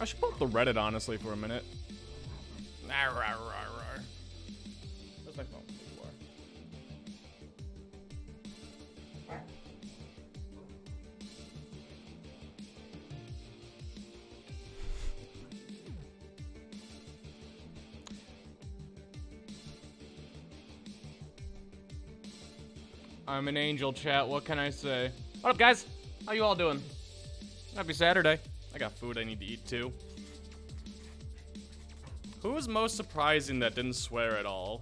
I should pull up the Reddit, honestly, for a minute. Where's my phone? I'm an angel, chat. What can I say? What up, guys? How you all doing? Happy Saturday. I got food I need to eat, too. Who was most surprising that didn't swear at all?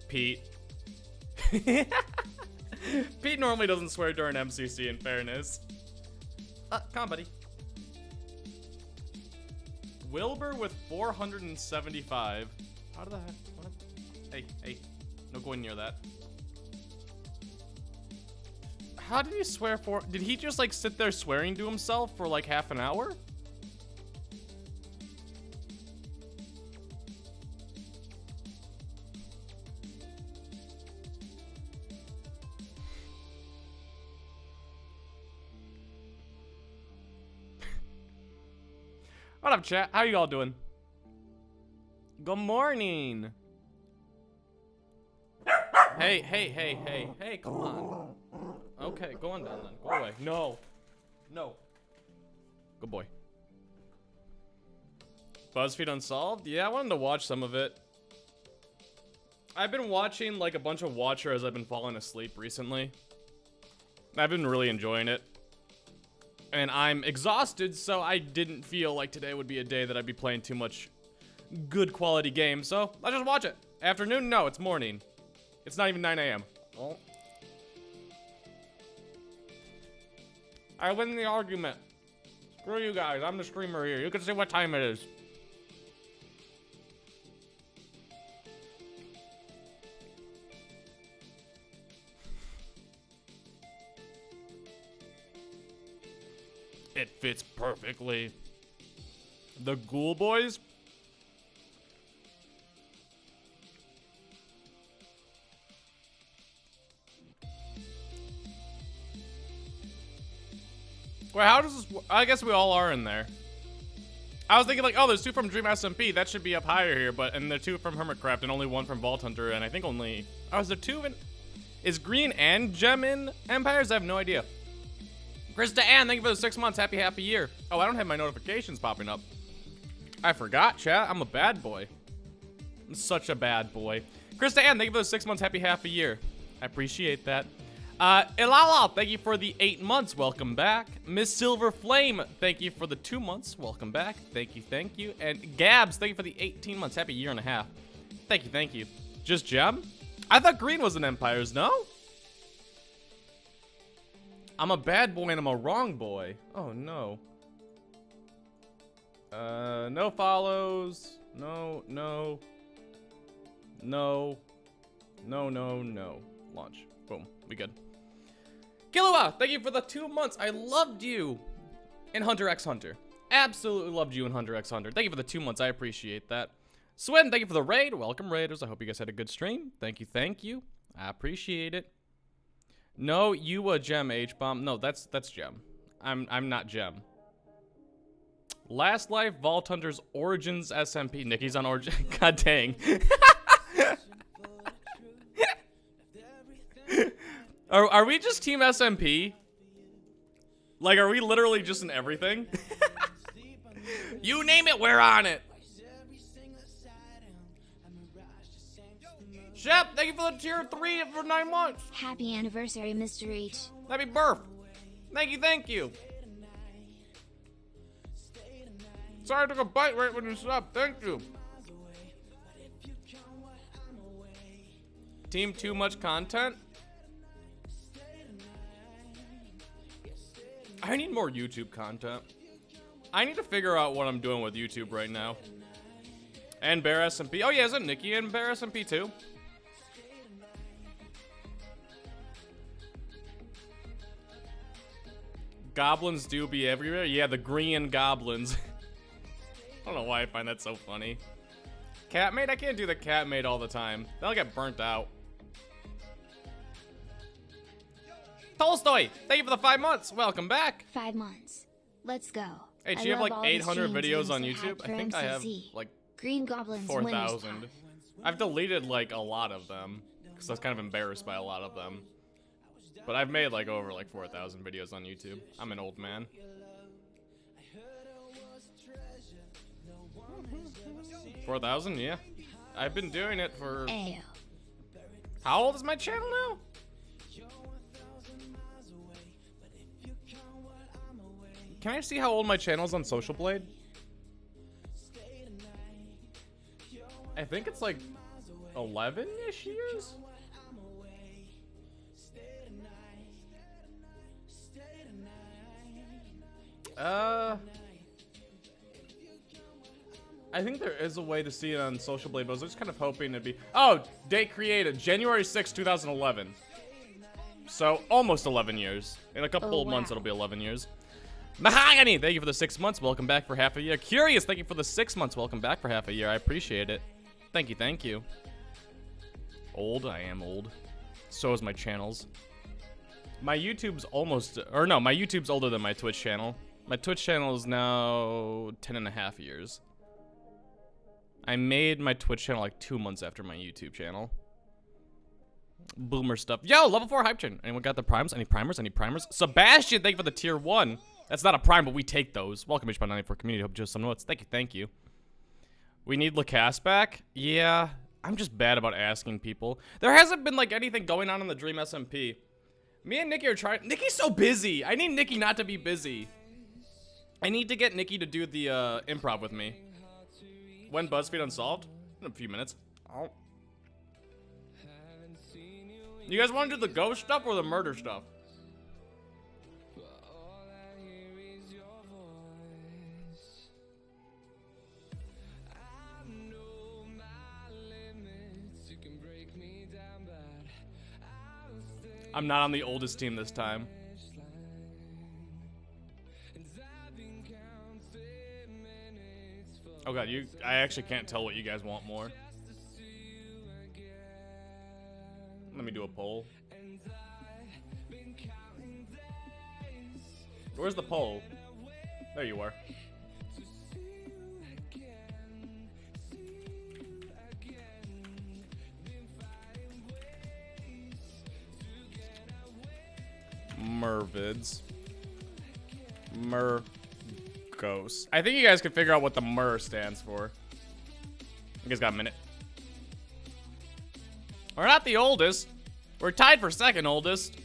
Pete. Pete normally doesn't swear during MCC, in fairness. Come on, buddy. Wilbur with 475. How the heck? What? Hey. No going near that. How did he swear for? Did he just like sit there swearing to himself for like half an hour? What up, chat? How you all doing? Good morning. Hey, come on. Okay, go on down then. Go away. No. Good boy. Buzzfeed Unsolved? Yeah, I wanted to watch some of it. I've been watching like a bunch of Watcher as I've been falling asleep recently. I've been really enjoying it. And I'm exhausted, so I didn't feel like today would be a day that I'd be playing too much good quality games. So, let's just watch it. Afternoon? No, it's morning. It's not even 9 a.m. Oh. I win the argument. Screw you guys. I'm the streamer here. You can see what time it is. It fits perfectly. The Ghoul Boys? Wait, how does this? I guess we all are in there. I was thinking like, oh, there's 2 from Dream SMP. That should be up higher here, but and there are 2 from Hermitcraft and only 1 from Vault Hunter, and I think only. Oh, is there 2 in? Is Green and Gem in Empires? I have no idea. Krista Ann, thank you for the 6 months. Happy year. Oh, I don't have my notifications popping up. I forgot, chat. I'm a bad boy. I'm such a bad boy. Krista Ann, thank you for the 6 months. Happy year. I appreciate that. Ilala, thank you for the 8 months. Welcome back. Miss Silver Flame, thank you for the 2 months. Welcome back. Thank you. And Gabs, thank you for the 18 months. Happy year and a half. Thank you. Just Gem? I thought Green was in Empires, no? I'm a bad boy and I'm a wrong boy. Oh, no. No follows. No. Launch. Boom. We good. Killua, thank you for the 2 months. I loved you in Hunter x Hunter. Absolutely loved you in Hunter x Hunter. Thank you for the 2 months. I appreciate that. Swin, thank you for the raid. Welcome, Raiders. I hope you guys had a good stream. Thank you. I appreciate it. No, you a Gem, HBOMB. No, that's Gem. I'm not Gem. Last Life, Vault Hunters, Origins, SMP. Nikki's on Origin. God dang. Are we just Team SMP? Like, are we literally just in everything? You name it, we're on it. Shep, thank you for the tier 3 for 9 months. Happy anniversary, Mr. H. Happy birth. Thank you. Sorry I took a bite right when you stopped. Thank you. Team too much content? I need more YouTube content. I need to figure out what I'm doing with YouTube right now. And Bear SMP. Oh yeah, isn't Nikki in Bear SMP too? Goblins do be everywhere. Yeah, the green goblins. I don't know why I find that so funny. Catmate? I can't do the catmate all the time. That'll get burnt out. Tolstoy, thank you for the 5 months. Welcome back. 5 months. Let's go. Hey, do I you have love like all the 800 streams videos games on that YouTube? have I think I have MCC. like Green Goblins winners 4,000. pack. I've deleted like a lot of them because I was kind of embarrassed by a lot of them. But I've made like over like 4,000 videos on YouTube. I'm an old man. 4,000, yeah. I've been doing it for. Ayo. How old is my channel now? Can I see how old my channel is on Social Blade? I think it's like 11-ish years. I think there is a way to see it on Social Blade, but I was just kind of hoping it'd be. Oh, date created January 6, 2011. So almost 11 years. In a couple of months, it'll be 11 years. Mahogany, thank you for the 6 months. Welcome back for half a year. Curious, thank you for the 6 months. Welcome back for half a year. I appreciate it. Thank you, thank you. Old, I am old. So is my channels. My YouTube's almost, or no, my YouTube's older than my Twitch channel. My Twitch channel is now 10.5 years. I made my Twitch channel like 2 months after my YouTube channel. Boomer stuff. Yo, level 4 hype train. Anyone got the primes? Any primers? Any primers? Sebastian, thank you for the tier 1. That's not a prime, but we take those. Welcome, HBOMB94 community. Hope you just some notes. Thank you, thank you. We need Lacasse back? Yeah, I'm just bad about asking people. There hasn't been like anything going on in the Dream SMP. Me and Nikki are trying. Nikki's so busy. I need Nikki not to be busy. I need to get Nikki to do the improv with me. When Buzzfeed Unsolved? In a few minutes. Oh. You guys want to do the ghost stuff or the murder stuff? I'm not on the oldest team this time. Oh god, I actually can't tell what you guys want more. Let me do a poll. Where's the poll? There you are. Mervids. Ghosts. I think you guys can figure out what the Mer stands for. You guys got a minute. We're not the oldest. We're tied for second oldest.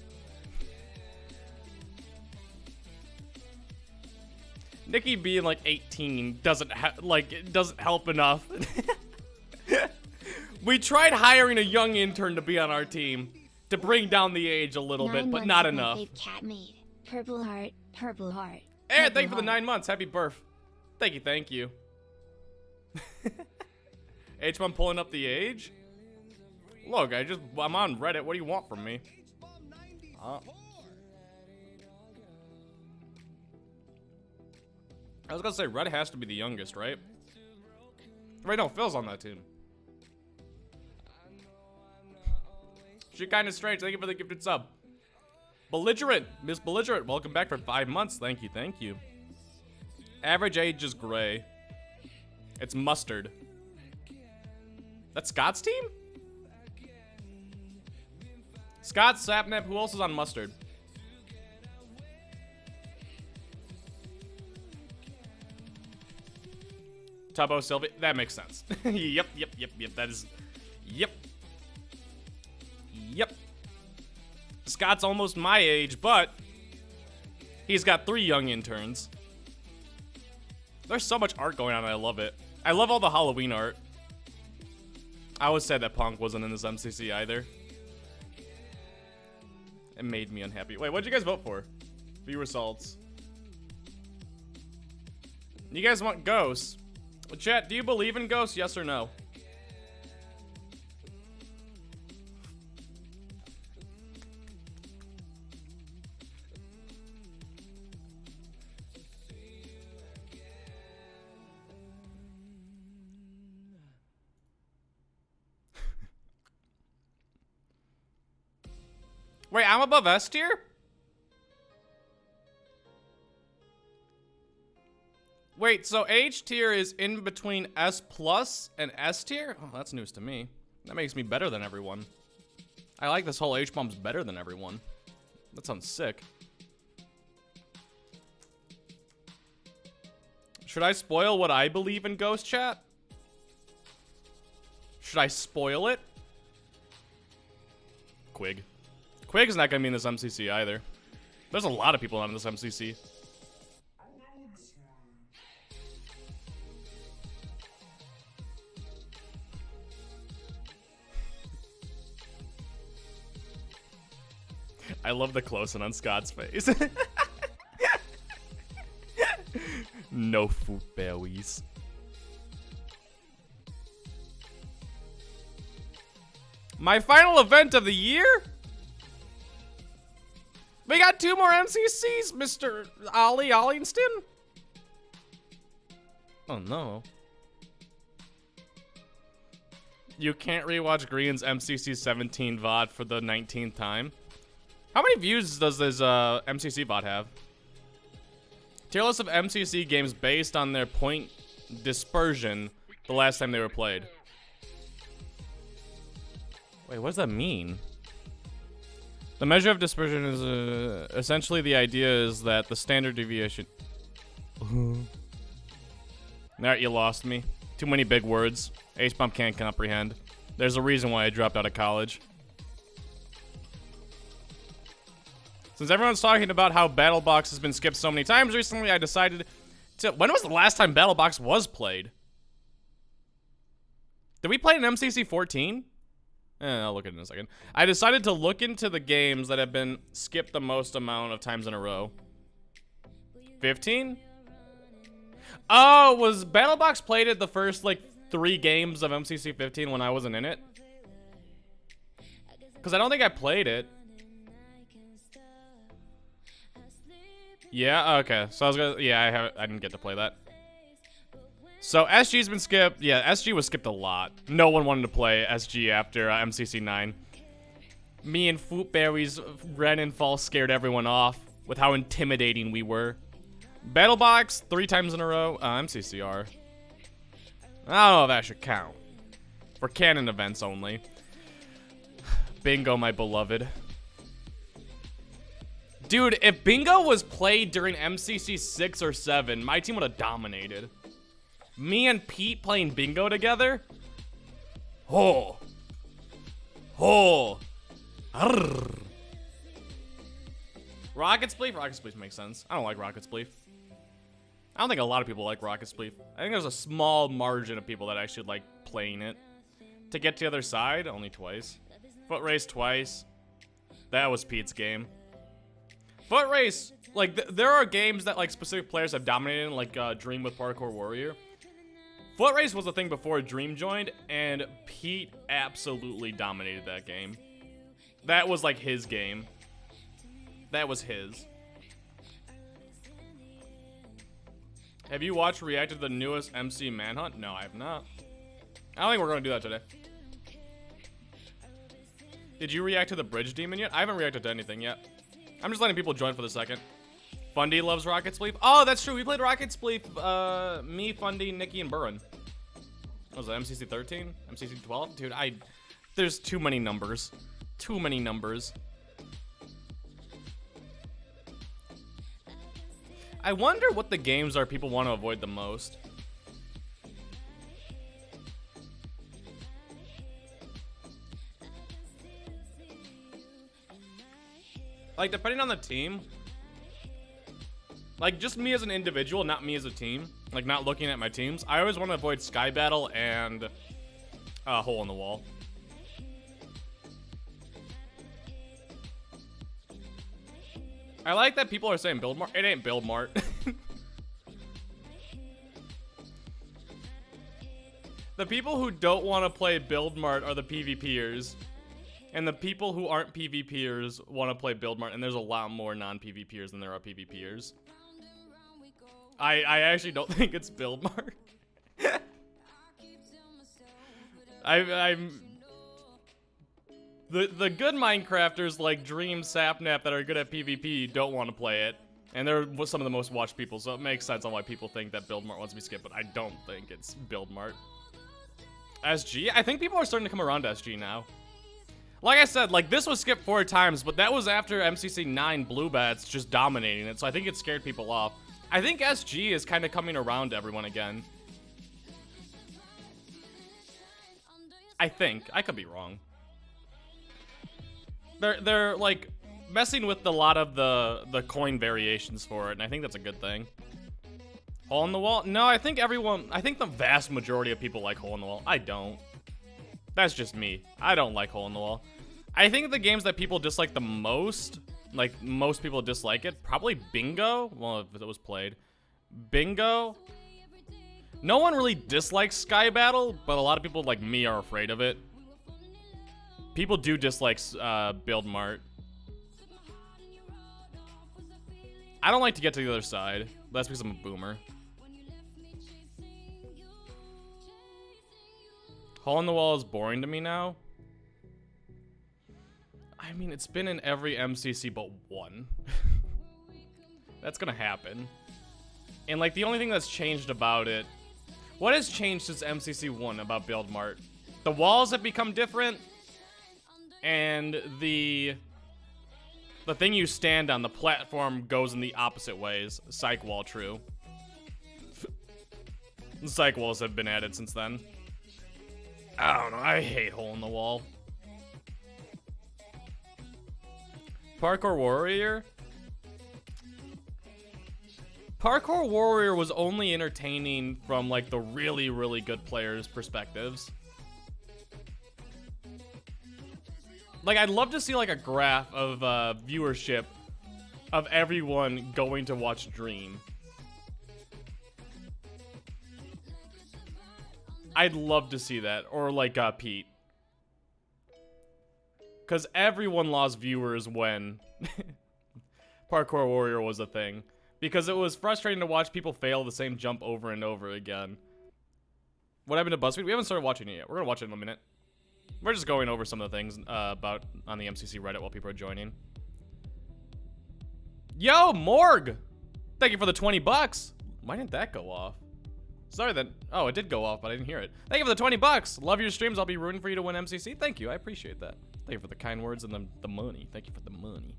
Nikki being like 18 doesn't help enough. We tried hiring a young intern to be on our team to bring down the age a little bit, but not enough. Cat made. Purple heart, purple heart. Aaron, thank you for the 9 months. Happy birth. Thank you, thank you. H1 pulling up the age? Look, I'm on Reddit. What do you want from me? I was gonna say, Red has to be the youngest, right? Right, no, Phil's on that team. She kinda strange. Thank you for the gifted sub. Belligerent, Miss Belligerent, welcome back for 5 months. Thank you, thank you. Average age is gray. It's mustard. That's Scott's team? Scott, Sapnap, who else is on mustard? Tubbo, Sylvie, that makes sense. Yep. That is, yep. Scott's almost my age, but he's got 3 young interns. There's so much art going on, and I love it. I love all the Halloween art. I always said that Punk wasn't in this MCC either. It made me unhappy. Wait, what'd you guys vote for? View results. You guys want ghosts? Well, chat, do you believe in ghosts? Yes or no? Wait, I'm above S tier? Wait, so H tier is in between S plus and S tier? Oh, that's news to me. That makes me better than everyone. I like this whole HBOMB's better than everyone. That sounds sick. Should I spoil what I believe in Ghost Chat? Should I spoil it? Quig. Quig's not gonna be in this MCC either. There's a lot of people on this MCC. I love the close-in on Scott's face. No food berries. My final event of the year? We got 2 more MCCs, Mr. Ollie Ollingston. Oh no. You can't rewatch Green's MCC 17 VOD for the 19th time. How many views does this MCC VOD have? Tier list of MCC games based on their point dispersion the last time they were played. Wait, what does that mean? The measure of dispersion is essentially the idea is that the standard deviation. Alright, you lost me. Too many big words. HBOMB can't comprehend. There's a reason why I dropped out of college. Since everyone's talking about how BattleBox has been skipped so many times recently, I decided to... When was the last time BattleBox was played? Did we play an MCC 14? I'll look at it in a second. I decided to look into the games that have been skipped the most amount of times in a row. 15? Oh, was BattleBox played at the first, like, 3 games of MCC 15 when I wasn't in it? Because I don't think I played it. Yeah, okay. So I was gonna, yeah, I didn't get to play that. So SG's been skipped. Yeah, SG was skipped a lot. No one wanted to play SG after MCC 9. Me and Footberry's Ren and Fall scared everyone off with how intimidating we were. BattleBox 3 times in a row. MCCR. I don't know if that should count. For canon events only. Bingo, my beloved. Dude, if Bingo was played during MCC 6 or 7, my team would have dominated. Me and Pete playing Bingo together? Oh. Oh. Arrgh. Rocket Spleef? Rocket Spleef makes sense. I don't like Rocket Spleef. I don't think a lot of people like Rocket Spleef. I think there's a small margin of people that actually like playing it. To get to the other side, only twice. Foot Race twice. That was Pete's game. Foot Race, like, there are games that, like, specific players have dominated, like, Dream with Parkour Warrior. Foot Race was a thing before Dream joined, and Pete absolutely dominated that game. That was, like, his game. That was his. Have you watched or reacted to the newest MC Manhunt? No, I have not. I don't think we're going to do that today. Did you react to the Bridge Demon yet? I haven't reacted to anything yet. I'm just letting people join for the second. Fundy loves Rocket Spleef. Oh, that's true. We played Rocket Spleef. Me, Fundy, Nikki, and Burren. What was it, MCC 13? MCC 12? Dude, there's too many numbers. Too many numbers. I wonder what the games are people want to avoid the most. Like, depending on the team, like, just me as an individual, not me as a team, like, not looking at my teams, I always want to avoid Sky Battle and Hole in the Wall. I like that people are saying Build Mart. It ain't Build Mart. The people who don't want to play Build Mart are the PvPers. And the people who aren't PvPers want to play Build Mart, and there's a lot more non-PvPers than there are PvPers. I actually don't think it's Build Mart. The good Minecrafters like Dream, Sapnap that are good at PvP don't want to play it, And they're some of the most watched people, so it makes sense on why people think that Build Mart wants to be skipped, but I don't think it's Build Mart. SG? I think people are starting to come around to SG now. Like I said, like, this was skipped 4 times, but that was after MCC 9 Blue Bats just dominating it, so I think it scared people off. I think SG is kind of coming around to everyone again. I think. I could be wrong. They're like messing with a lot of the coin variations for it, and I think that's a good thing. Hole in the Wall? No, I think the vast majority of people like Hole in the Wall. I don't. That's just me. I don't like Hole in the Wall. I think the games that people dislike the most, like most people dislike it, probably Bingo. Well, if it was played. Bingo. No one really dislikes Sky Battle, but a lot of people like me are afraid of it. People do dislike Build Mart. I don't like to get to the other side. That's because I'm a boomer. Hole in the Wall is boring to me now. I mean, it's been in every MCC but one. That's gonna happen. And like the only thing that's changed about it, what has changed since MCC 1 about Build Mart? The walls have become different, and the thing you stand on, the platform, goes in the opposite ways. Psych wall, true. Psych walls have been added since then. I don't know, I hate Hole in the Wall. Parkour Warrior? Parkour Warrior was only entertaining from like the really, really good players' perspectives. Like, I'd love to see like a graph of viewership of everyone going to watch Dream. I'd love to see that, or like Pete. Because everyone lost viewers when Parkour Warrior was a thing. Because it was frustrating to watch people fail the same jump over and over again. What happened to Buzzfeed? We haven't started watching it yet. We're going to watch it in a minute. We're just going over some of the things about on the MCC Reddit while people are joining. Yo, Morg! Thank you for the 20 bucks. Why didn't that go off? Sorry then. Oh, it did go off, but I didn't hear it. Thank you for the 20 bucks. Love your streams. I'll be rooting for you to win MCC. Thank you. I appreciate that. Thank you for the kind words and the money. Thank you for the money.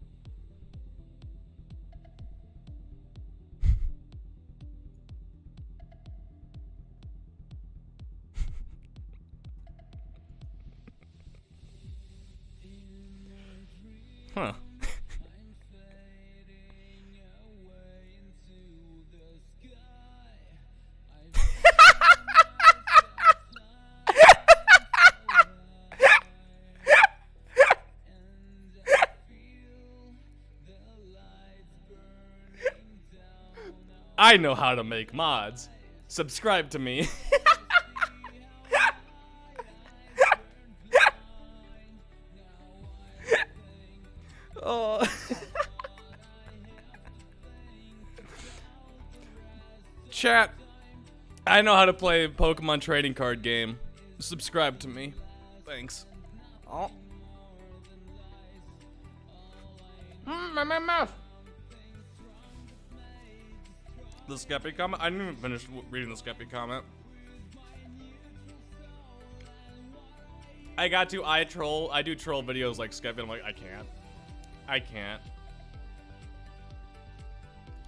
Huh. I know how to make mods. Subscribe to me. Oh. Chat, I know how to play a Pokemon trading card game. Subscribe to me. Thanks. Oh. My mouth. The Skeppy comment? I didn't even finish reading the Skeppy comment. I got to, I do troll videos like Skeppy. I'm like, I can't.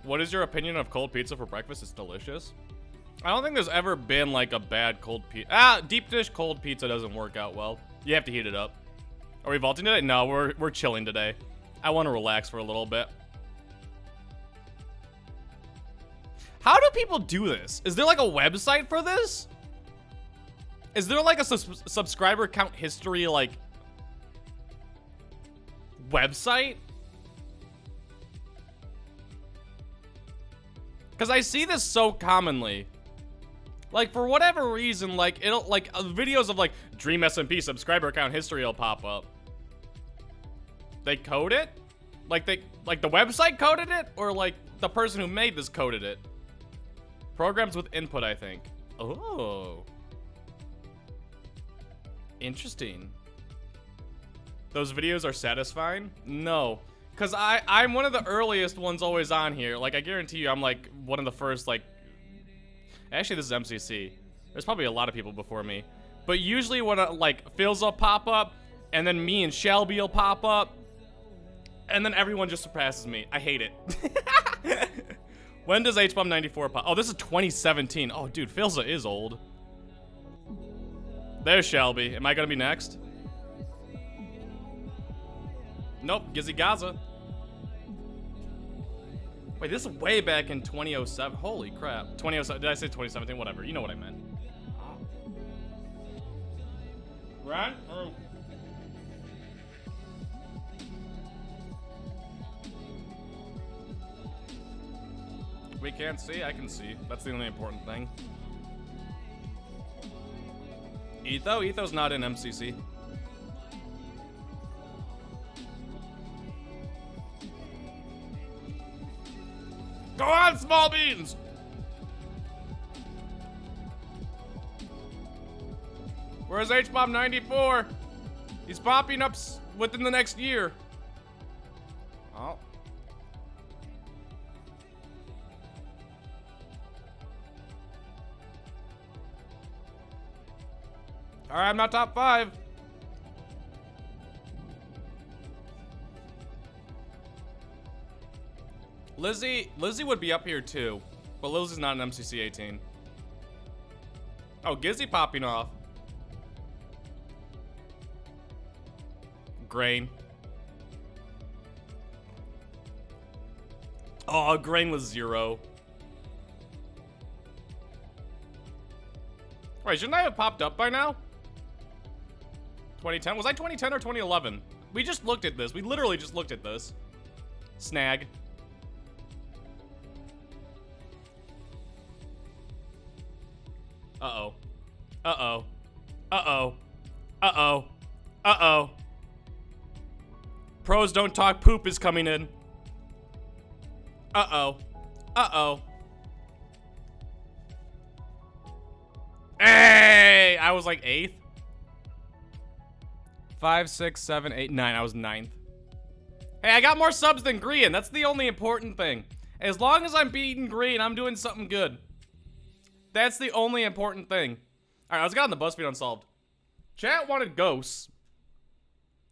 What is your opinion of cold pizza for breakfast? It's delicious. I don't think there's ever been like a bad cold pizza. Deep dish cold pizza doesn't work out well. You have to heat it up. Are we vaulting today? No, we're chilling today. I want to relax for a little bit. How do people do this? Is there like a website for this? Is there like a subscriber count history like website? Because I see this so commonly. Like, for whatever reason, like, it'll, like, videos of, like, Dream SMP subscriber count history will pop up. They code it? Like, the website coded it? Or, like, the person who made this coded it? Programs with input, I think. Oh. Interesting. Those videos are satisfying? No. Cause I'm one of the earliest ones always on here. Like I guarantee you, I'm like one of the first. Like, actually, this is MCC. There's probably a lot of people before me, but usually when like Phil's will pop up, and then me and Shelby will pop up, and then everyone just surpasses me. I hate it. When does HBOMB94 pop? Oh, this is 2017. Oh, dude, Philza is old. There's Shelby. Am I gonna be next? Nope, Gizzy Gaza. Wait, this is way back in 2007. Holy crap. 2007, did I say 2017? Whatever, you know what I meant. Run through. We can't see, I can see. That's the only important thing. Etho's not in MCC. Go on, small beans! Where's HBOMB94? He's popping up within the next year. Oh. Alright, I'm not top 5. Lizzie would be up here too, but Lizzie's not an MCC 18. Oh, Gizzy popping off. Grain. Oh, Grain was 0. Wait, shouldn't I have popped up by now? 2010? Was I 2010 or 2011? We just looked at this. We literally just looked at this. Snag. Uh-oh. Uh-oh. Uh-oh. Uh-oh. Uh-oh. Pros don't talk poop is coming in. Uh-oh. Uh-oh. Hey! I was like 8th. 5, 6, 7, 8, 9. I was 9th. Hey, I got more subs than Green. That's the only important thing. As long as I'm beating Green, I'm doing something good. That's the only important thing. Alright, let's get on the Buzzfeed Unsolved. Chat wanted ghosts.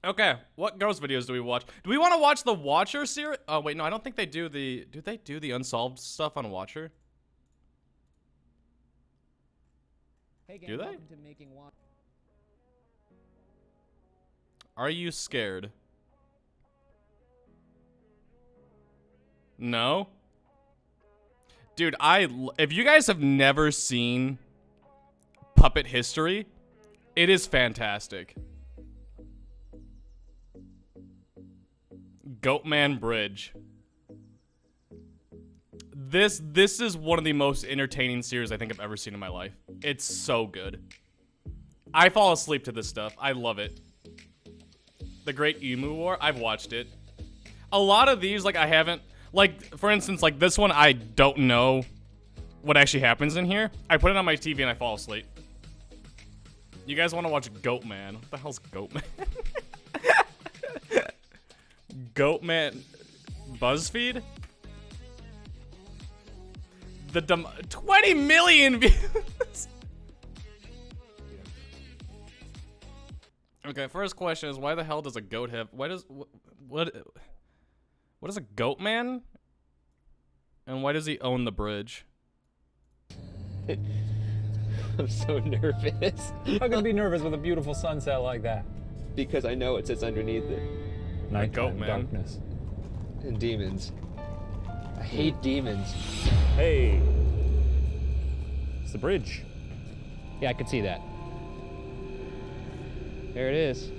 Okay, what ghost videos do we watch? Do we want to watch the Watcher series? Oh, wait, no, I don't think they do the... Do they do the Unsolved stuff on Watcher? Hey gang, Do they? welcome to Making Watch. Are you scared? No? Dude, if you guys have never seen Puppet History, it is fantastic. Goatman Bridge. This is one of the most entertaining series I think I've ever seen in my life. It's so good. I fall asleep to this stuff. I love it. The Great Emu War, I've watched it. A lot of these, like, I haven't... Like, for instance, like this one, I don't know what actually happens in here. I put it on my TV and I fall asleep. You guys want to watch Goatman? What the hell's Goatman? Goatman... Buzzfeed? The 20 million views! Okay, first question is, why the hell does a goat have... Why does... What is a goat man? And why does he own the bridge? I'm so nervous. How can you be nervous with a beautiful sunset like that? Because I know it sits underneath it. Nighttime, goat man. darkness. And demons. I hate demons. Hey. It's the bridge. Yeah, I could see that. There it is.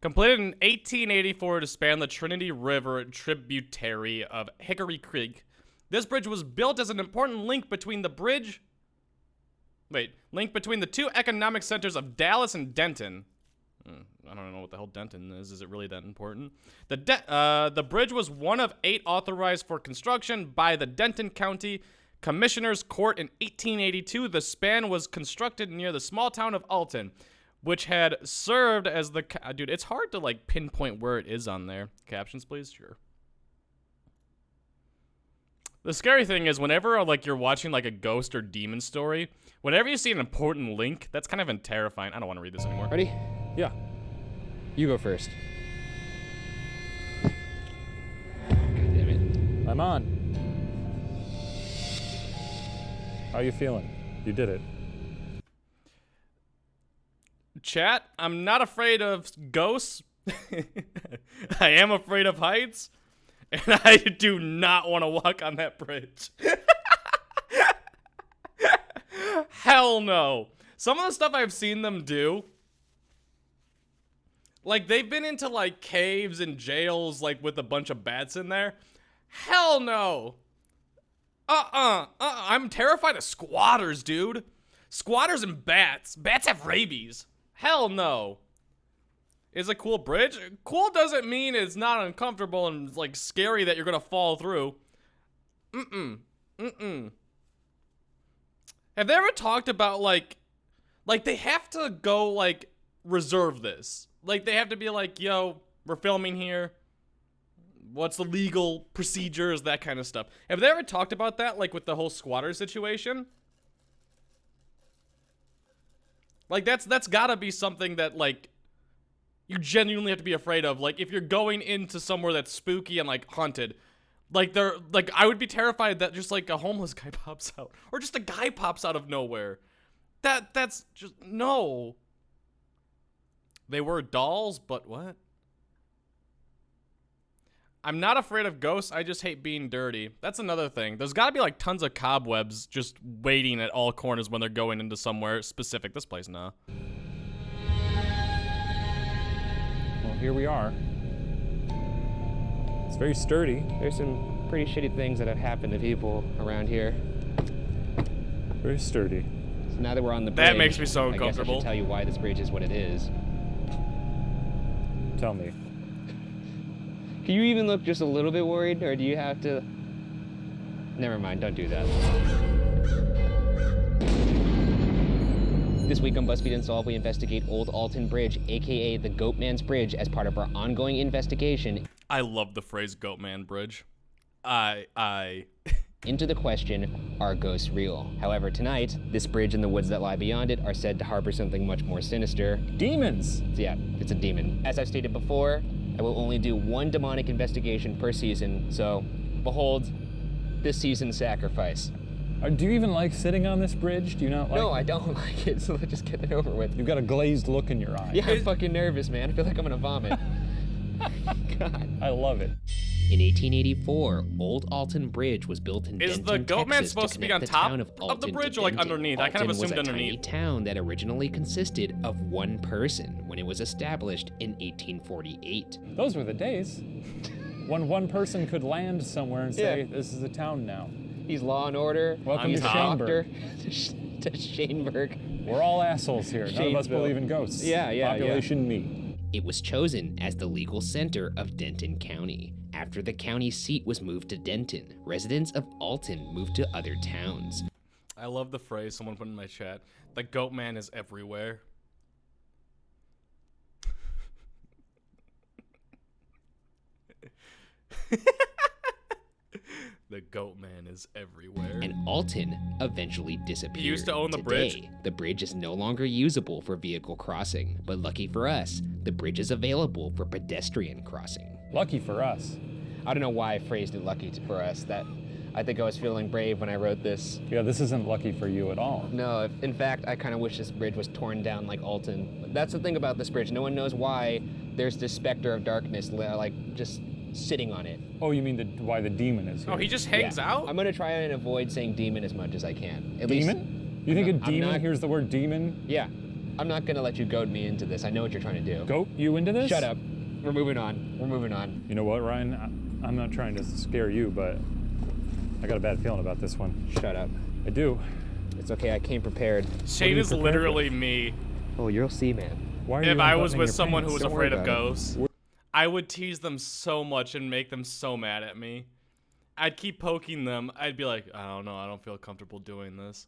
Completed in 1884 to span the Trinity River tributary of Hickory Creek. This bridge was built as an important link between the two economic centers of Dallas and Denton. I don't know what the hell Denton is. Is it really that important? The bridge was one of 8 authorized for construction by the Denton County Commissioner's Court in 1882. The span was constructed near the small town of Alton, which had served as the dude. It's hard to like pinpoint where it is on there. Captions, please. Sure. The scary thing is whenever like you're watching like a ghost or demon story, whenever you see an important link, that's kind of terrifying. I don't want to read this anymore. Ready? Yeah. You go first. God damn it. I'm on. How you feeling? You did it. Chat, I'm not afraid of ghosts. I am afraid of heights. And I do not want to walk on that bridge. Hell no. Some of the stuff I've seen them do, like they've been into like caves and jails like with a bunch of bats in there. Hell no. I'm terrified of squatters, dude. Squatters and bats. Bats have rabies. Hell no. Is a cool bridge? Cool doesn't mean it's not uncomfortable and like scary that you're gonna fall through. Have they ever talked about like they have to go like reserve this? Like they have to be like, yo, we're filming here. What's the legal procedures, that kind of stuff. Have they ever talked about that, like with the whole squatter situation? Like that's gotta be something that like you genuinely have to be afraid of. Like if you're going into somewhere that's spooky and like haunted, like I would be terrified that just like a homeless guy pops out or just a guy pops out of nowhere. That's just no. They were dolls, but what? I'm not afraid of ghosts, I just hate being dirty. That's another thing. There's gotta be like tons of cobwebs just waiting at all corners when they're going into somewhere specific. This place, nah. Well, here we are. It's very sturdy. There's some pretty shitty things that have happened to people around here. Very sturdy. So now that we're on the bridge, That makes me so I guess I uncomfortable. should tell you why this bridge is what it is. Tell me. Can you even look just a little bit worried, or do you have to? Never mind, don't do that. This week on Buzzfeed Unsolved, we investigate Old Alton Bridge, aka the Goatman's Bridge, as part of our ongoing investigation I love the phrase Goatman Bridge. into the question, are ghosts real? However, tonight, this bridge and the woods that lie beyond it are said to harbor something much more sinister. Demons! So yeah, it's a demon. As I've stated before, I will only do one demonic investigation per season, so behold, this season's sacrifice. Do you even like sitting on this bridge? Do you not like No, I don't like it, so let's just get it over with. You've got a glazed look in your eye. Yeah, I'm fucking nervous, man. I feel like I'm gonna vomit. God. I love it. In 1884, Old Alton Bridge was built in Is Denton, the Goatman Texas, supposed to be connect on the top town of the Alton bridge to or, like, Denton. underneath? I kind of Alton was assumed a tiny underneath. town that originally consisted of one person when it was established in 1848. Those were the days when one person could land somewhere and say, Yeah. this is a town now. He's Law and Order. Welcome I'm to Tom. Doctor. Shaneburg. to Shaneburg. We're all assholes here. None of us Shanesville. believe in ghosts. Yeah, yeah, yeah. Population me. It was chosen as the legal center of Denton County. After the county seat was moved to Denton, residents of Alton moved to other towns. I love the phrase someone put in my chat. The Goatman is everywhere. The Goatman is everywhere. And Alton eventually disappeared. He used to own the Today, bridge? the bridge is no longer usable for vehicle crossing, but lucky for us, the bridge is available for pedestrian crossing. Lucky for us. I don't know why I phrased it lucky for us. That I think I was feeling brave when I wrote this. Yeah, this isn't lucky for you at all. No, in fact, I kind of wish this bridge was torn down like Alton. That's the thing about this bridge. No one knows why there's this specter of darkness, like, just sitting on it. Oh, you mean why the demon is here? Oh, he just hangs Yeah. out? I'm gonna try and avoid saying demon as much as I can. At Demon? You think a I'm demon not- hears the word demon? Yeah. I'm not gonna let you goad me into this. I know what you're trying to do. Goat you into this? Shut up. We're moving on. We're moving on. You know what, Ryan? I'm not trying to scare you, but I got a bad feeling about this one. Shut up. I do. It's okay. I came prepared. Shane you is prepared literally me. Oh, you'll see, man. Why are you If I was unbuttoning with your someone who pants? was Don't worry afraid of about it. ghosts, I would tease them so much and make them so mad at me. I'd keep poking them. I'd be like, I don't know. I don't feel comfortable doing this.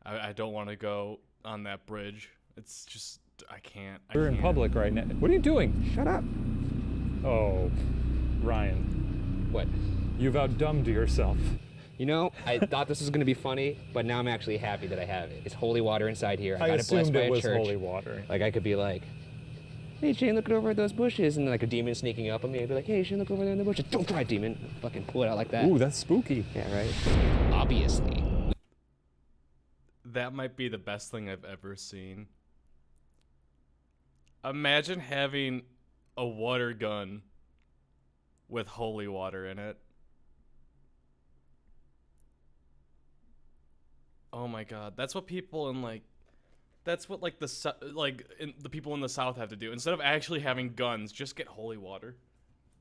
I don't want to go on that bridge. It's just I can't. We're in public right now. What are you doing? Shut up. Oh, Ryan, What? you've outdumbed yourself. You know, I thought this was going to be funny, but now I'm actually happy that I have it. It's holy water inside here. I got it blessed assumed by it a was church. holy water. Like, I could be like, hey, Shane, look over at those bushes. And then like a demon sneaking up on me. I'd be like, hey, Shane, look over there in the bushes. Don't try, demon. Fucking pull it out like that. Ooh, that's spooky. Yeah, right? Obviously, That might be the best thing I've ever seen. Imagine having a water gun with holy water in it. Oh my god, that's what people in like, that's what like the people in the South have to do. Instead of actually having guns, just get holy water.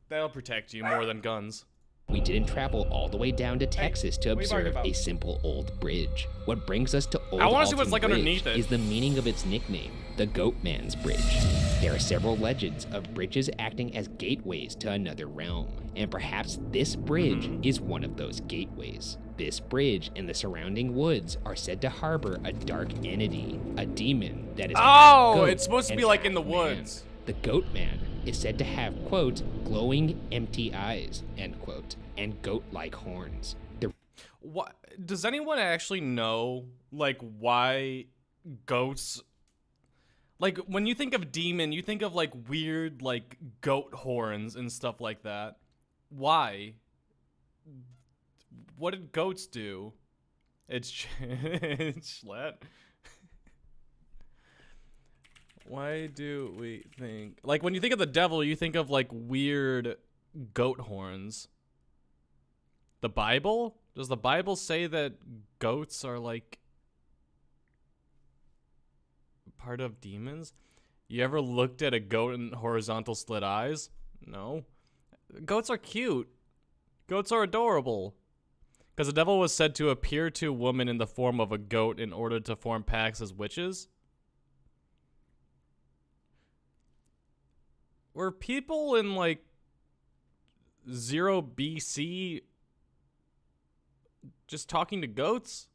That'll protect you more than guns. we didn't travel all the way down to Texas to what are you observe talking a about? simple old bridge. What brings us to Old I wanna see Alton what's like Bridge underneath it. is the meaning of its nickname, the Goat Man's Bridge. There are several legends of bridges acting as gateways to another realm, and perhaps this bridge is one of those gateways. This bridge and the surrounding woods are said to harbor a dark entity, a demon that is half Oh, goat it's supposed to and be like half in the man. woods. The Goat Man is said to have, quote, glowing empty eyes, end quote, and goat-like horns. The What does anyone actually know like why goats, like when you think of demon, you think of like weird like goat horns and stuff like that. Why? What did goats do? It's it's Schlatt. Why do we think like when you think of the devil, you think of like weird goat horns? The Bible? Does the Bible say that goats are like part of demons? You ever looked at a goat in horizontal slit eyes? No. Goats are cute. Goats are adorable. Because the devil was said to appear to women in the form of a goat in order to form pacts as witches. Were people in like 0 BC just talking to goats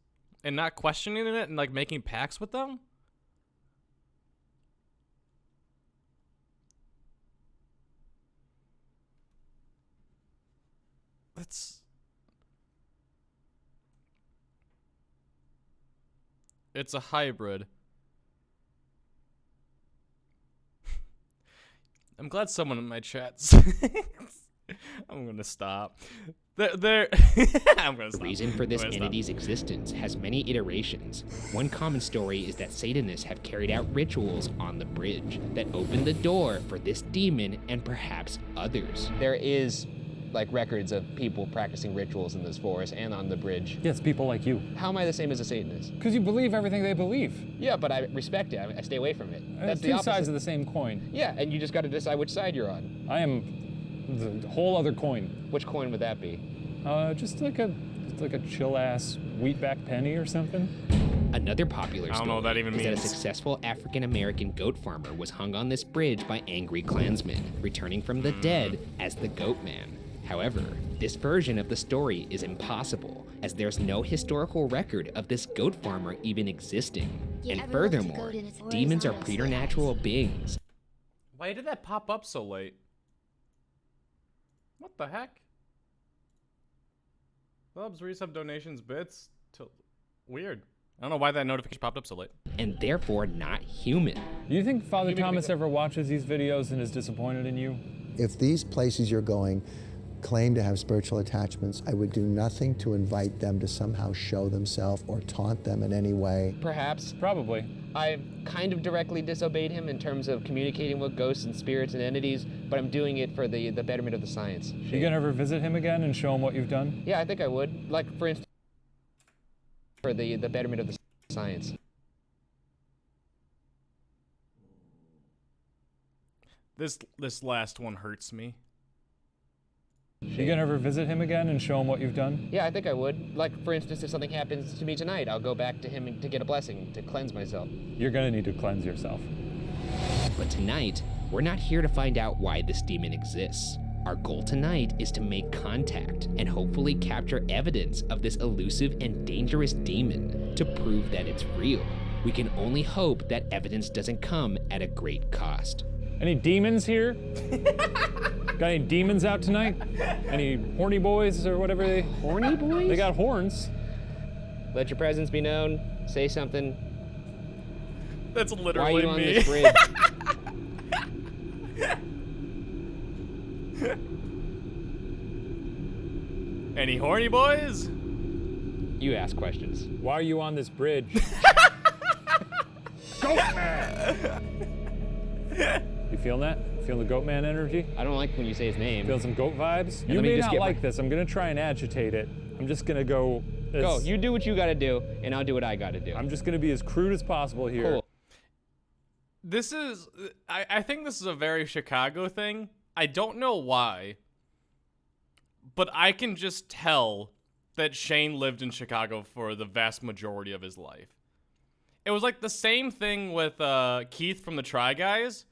and not questioning it and like making pacts with them? It's a hybrid. I'm glad someone in my chat. I'm gonna stop. They're I'm gonna The stop. reason for this I'm gonna stop. entity's existence has many iterations. One common story is that Satanists have carried out rituals on the bridge that opened the door for this demon and perhaps others. There is like records of people practicing rituals in this forest and on the bridge. Yes, people like you. How am I the same as a Satanist? Because you believe everything they believe. Yeah, but I respect it. I stay away from it. That's the Two opposite. sides of the same coin. Yeah, and you just got to decide which side you're on. I am the whole other coin. Which coin would that be? Just like a chill-ass wheatback penny or something. Another popular I don't story know what that even is that a means. successful African-American goat farmer was hung on this bridge by angry Klansmen, returning from the dead as the Goat Man. However, this version of the story is impossible, as there's no historical record of this goat farmer even existing. You And ever looked a furthermore, goat in its demons are horizontal preternatural slit beings. Why did that pop up so late? What the heck? Clubs, resub, donations, bits. Weird. I don't know why that notification popped up so late. And therefore not human. Do you think Father Thomas ever watches these videos and is disappointed in you? If these places you're going claim to have spiritual attachments, I would do nothing to invite them to somehow show themselves or taunt them in any way. Perhaps. Probably. I've kind of directly disobeyed him in terms of communicating with ghosts and spirits and entities, but I'm doing it for the betterment of the science. You gonna ever visit him again and show him what you've done? Yeah, I think I would. Like, for instance, for the betterment of the science. This last one hurts me. You gonna ever visit him again and show him what you've done? Yeah, I think I would. Like, for instance, if something happens to me tonight, I'll go back to him to get a blessing, to cleanse myself. You're gonna need to cleanse yourself. But tonight, we're not here to find out why this demon exists. Our goal tonight is to make contact and hopefully capture evidence of this elusive and dangerous demon to prove that it's real. We can only hope that evidence doesn't come at a great cost. Any demons here? Got any demons out tonight? Any horny boys or whatever they... Horny boys? They got horns. Let your presence be known. Say something. That's Why are literally you on me. this bridge? Any horny boys? You ask questions. Why are you on this bridge? Goat man! You feeling that? Feeling the goat man energy? I don't like when you say his name. Feel some goat vibes? Yeah, You let me may just not get like my- this. I'm gonna try and agitate it. I'm just gonna go. Go. You do what you gotta do, and I'll do what I gotta do. I'm just gonna be as crude as possible here. Cool. This is, I think this is a very Chicago thing. I don't know why, but I can just tell that Shane lived in Chicago for the vast majority of his life. It was like the same thing with Keith from the Try Guys.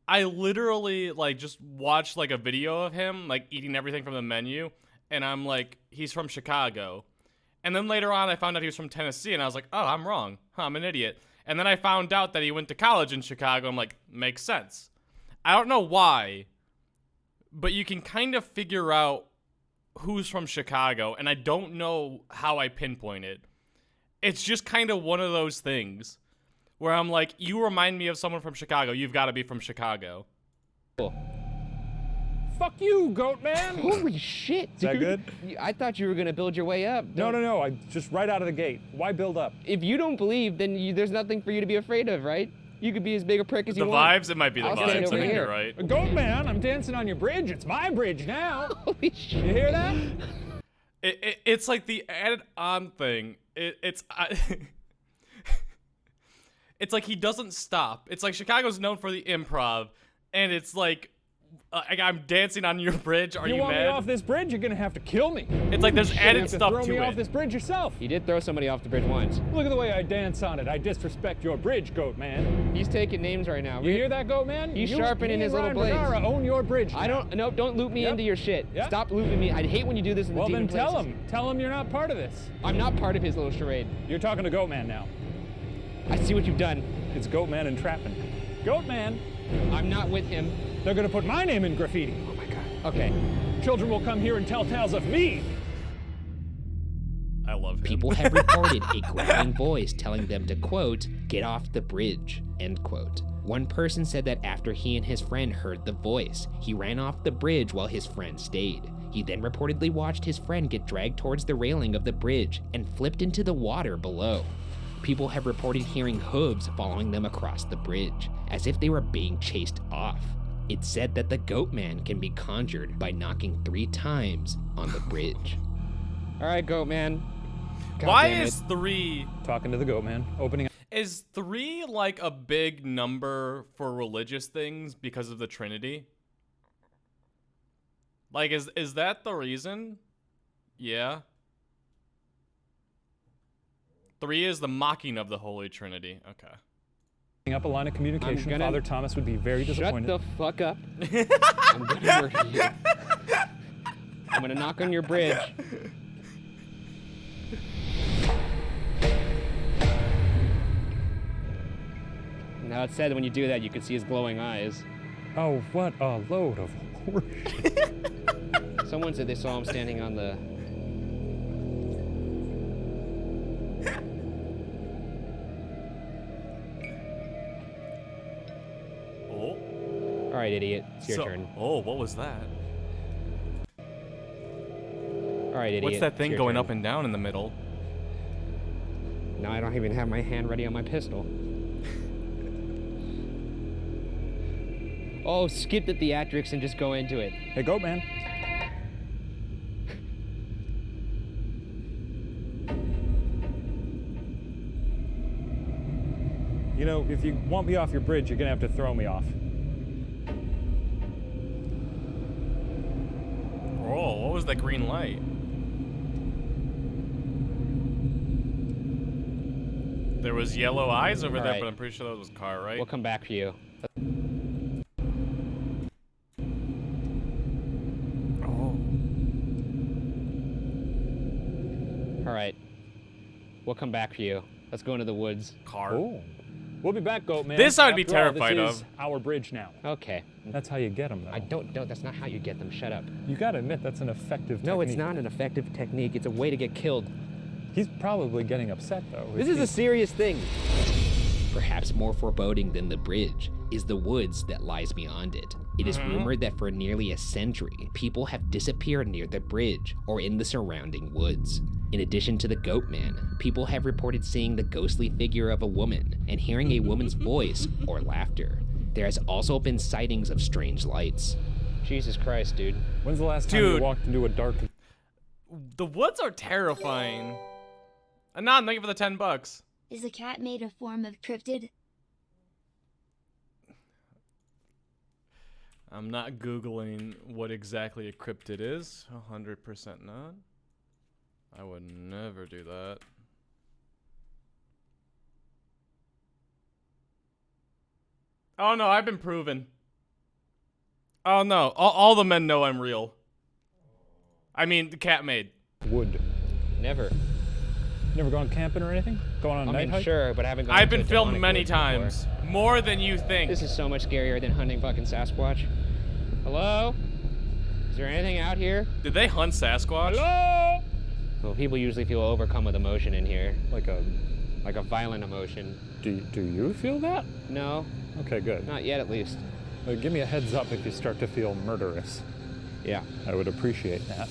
I literally like just watched like a video of him like eating everything from the menu, and I'm like, he's from Chicago. And then later on, I found out he was from Tennessee, and I was like, oh, I'm wrong. I'm an idiot. And then I found out that he went to college in Chicago. I'm like, makes sense. I don't know why, but you can kind of figure out who's from Chicago, and I don't know how I pinpoint it. It's just kind of one of those things where I'm like, you remind me of someone from Chicago. You've got to be from Chicago. Cool. Fuck you, goat man! Holy shit, dude. Is that good? I thought you were gonna build your way up. No. I just right out of the gate. Why build up? If you don't believe, then there's nothing for you to be afraid of, right? You could be as big a prick as The you want. vibes, it might be the I'll stand vibes. I over think here. you're right. Goat man, I'm dancing on your bridge. It's my bridge now. Holy shit. You hear that? It's like the added on thing. It's like he doesn't stop. It's like Chicago's known for the improv, and it's like I'm dancing on your bridge. Are you want mad? me off this bridge? You're gonna have to kill me. It's like there's You added have to stuff throw to me it. off this bridge yourself. You did throw somebody off the bridge once. Look at the way I dance on it. I disrespect your bridge, goat man. He's taking names right now. You hear that, goat man? He's You- sharpening me his and little Ryan blades. Bergara own your bridge. I now. don't. No, don't loop me Yep. into your shit. Yep. Stop looping me. I hate when you do this in Well, the then demon tell places. him. Tell him you're not part of this. I'm not part of his little charade. You're talking to goat man now. I see what you've done. It's goat man entrapment. Goat man. I'm not with him. They're gonna put my name in graffiti. Oh my god. Okay. Children will come here and tell tales of me. I love him. People have reported a growling voice telling them to, quote, get off the bridge, end quote. One person said that after he and his friend heard the voice, he ran off the bridge while his friend stayed. He then reportedly watched his friend get dragged towards the railing of the bridge and flipped into the water below. People have reported hearing hooves following them across the bridge, as if they were being chased off. It's said that the goat man can be conjured by knocking 3 times on the bridge. All right, goat man. God Why damn it. is 3? Talking to the goat man. Opening. Is 3 like a big number for religious things because of the Trinity? Like, is that the reason? Yeah. 3 is the mocking of the Holy Trinity. Okay. Up a line of communication. gonna- Father Thomas would be very Shut disappointed. the fuck up. I'm gonna murder you. I'm gonna knock on your bridge. Now it said when you do that, you can see his glowing eyes. Oh, what a load of horseshit. Someone said they saw him standing on the. Oh. All right, idiot. It's your turn. Oh, what was that? All right, idiot. What's that it's thing your going turn. up and down in the middle? Now I don't even have my hand ready on my pistol. Oh, skip the theatrics and just go into it. Hey, goat man. You know, if you want me off your bridge, you're gonna have to throw me off. Oh, what was that green light? There was yellow eyes over there, Alright. but I'm pretty sure that was a car, right? We'll come back for you. Oh. All right. We'll come back for you. Let's go into the woods. Car. Oh. We'll be back, Goat Man. This I would be After all, terrified this is of. our bridge now. Okay. That's how you get them, though. I don't. That's not how you get them. Shut up. You gotta admit, that's an effective No, it's technique. not an effective technique. It's a way to get killed. He's probably getting upset, though. This is a serious thing. Perhaps more foreboding than the bridge is the woods that lies beyond it. It is rumored that for nearly a century, people have disappeared near the bridge or in the surrounding woods. In addition to the Goat Man, people have reported seeing the ghostly figure of a woman and hearing a woman's voice or laughter. There has also been sightings of strange lights. Jesus Christ, dude. When's the last time you Dude. walked into a dark... The woods are terrifying. Anon, thank you for the $10. Is a cat made a form of cryptid? I'm not Googling what exactly a cryptid is. 100% not. I would never do that. Oh no, I've been proven. Oh no, all the men know I'm real. I mean, the cat made. wood? Never. Never gone camping or anything? Going on a I night mean, hike? sure, but I haven't gone I've to been a filmed demonic many woods before. times. More than you think. This is so much scarier than hunting fucking Sasquatch. Hello? Is there anything out here? Did they hunt Sasquatch? Hello? Well, people usually feel overcome with emotion in here. Like a... Like a violent emotion. Do you feel that? No, Okay, good. not yet at least. Give me a heads up if you start to feel murderous. Yeah. I would appreciate that.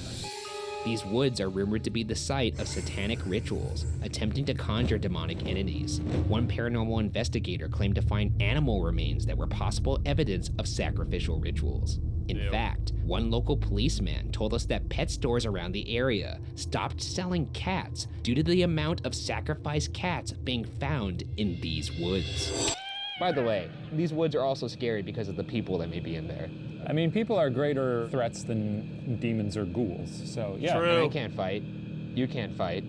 These woods are rumored to be the site of satanic rituals, attempting to conjure demonic entities. One paranormal investigator claimed to find animal remains that were possible evidence of sacrificial rituals. In Ew. fact, one local policeman told us that pet stores around the area stopped selling cats due to the amount of sacrificed cats being found in these woods. By the way, these woods are also scary because of the people that may be in there. I mean, people are greater threats than demons or ghouls, so yeah. True. I can't fight. You can't fight.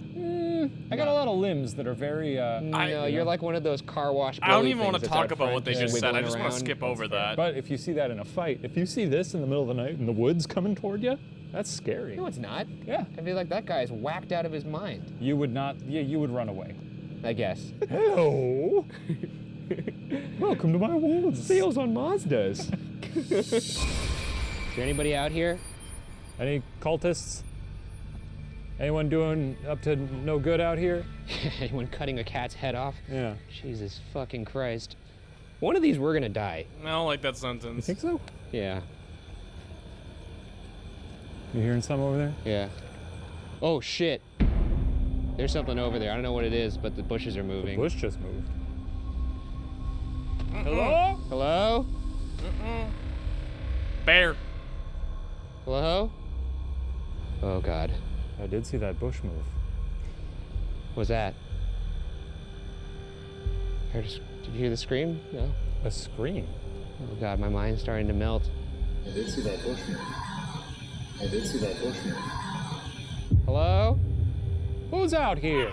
I got a lot of limbs that are very, No, you're like one of those car wash. I don't bully even want to things that's talk out about front, what they just just said. I wiggling just want to around. skip over that. But if you see that in a fight, if you see this in the middle of the night in the woods coming toward you, that's scary. No, it's not. Yeah. I feel like that guy is whacked out of his mind. You would not, yeah, you would run away. I guess. Hello. Welcome to my woods. Sales on Mazdas. Is there anybody out here? Any cultists? Anyone doing up to no good out here? Anyone cutting a cat's head off? Yeah. Jesus fucking Christ. One of these we're gonna die. I don't like that You sentence. think so? Yeah. You hearing some over there? Yeah. Oh shit. There's something over there. I don't know what it is, but the bushes are moving. Bush just moved. Hello? Hello? Bear. Hello? Oh god. I did see that bush move. What's that? Did you hear the scream? No. A scream. Oh god, my mind's starting to melt. I did see that bush move. I did see that bush move. Hello? Who's out here?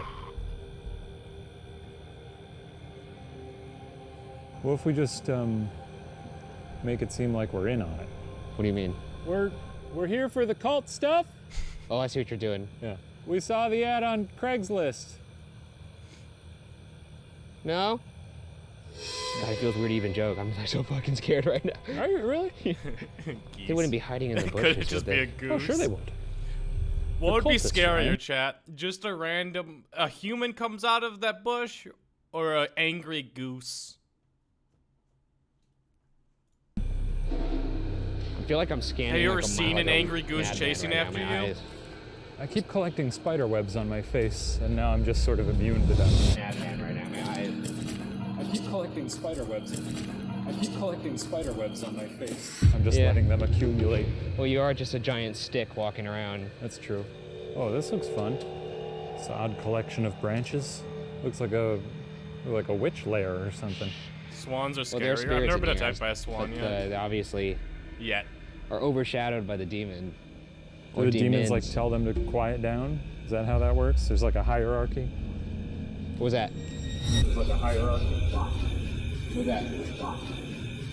What if we just make it seem like we're in on it? What do you mean? We're here for the cult stuff? Oh, I see what you're doing. Yeah. We saw the ad on Craigslist. No? God, it feels weird to even joke. I'm like so fucking scared right now. Are you really? They wouldn't be hiding in the bushes. Could it just would be a they? goose? Oh, sure they would. What would be cultists, scarier, Ryan. chat? Just a human comes out of that bush, or an angry goose? I feel like I'm scanning. Have you like ever a seen an like a angry goose madman chasing right now. after My you? eyes. I keep collecting spider webs on my face, and now I'm just sort of immune to them. Madman right now. My eyes. I keep collecting spider webs. on my face. I'm just Yeah. letting them accumulate. Well, you are just a giant stick walking around. That's true. Oh, this looks fun. It's an odd collection of branches. Looks like a witch lair or something. Swans are Well, scary. there are I've spirits never in been here, attacked by a swan but yet. they obviously Yet. are overshadowed by the demon. Do the demons like tell them to quiet down? Is that how that works? There's like a hierarchy? What was that? Like a hierarchy. What was that?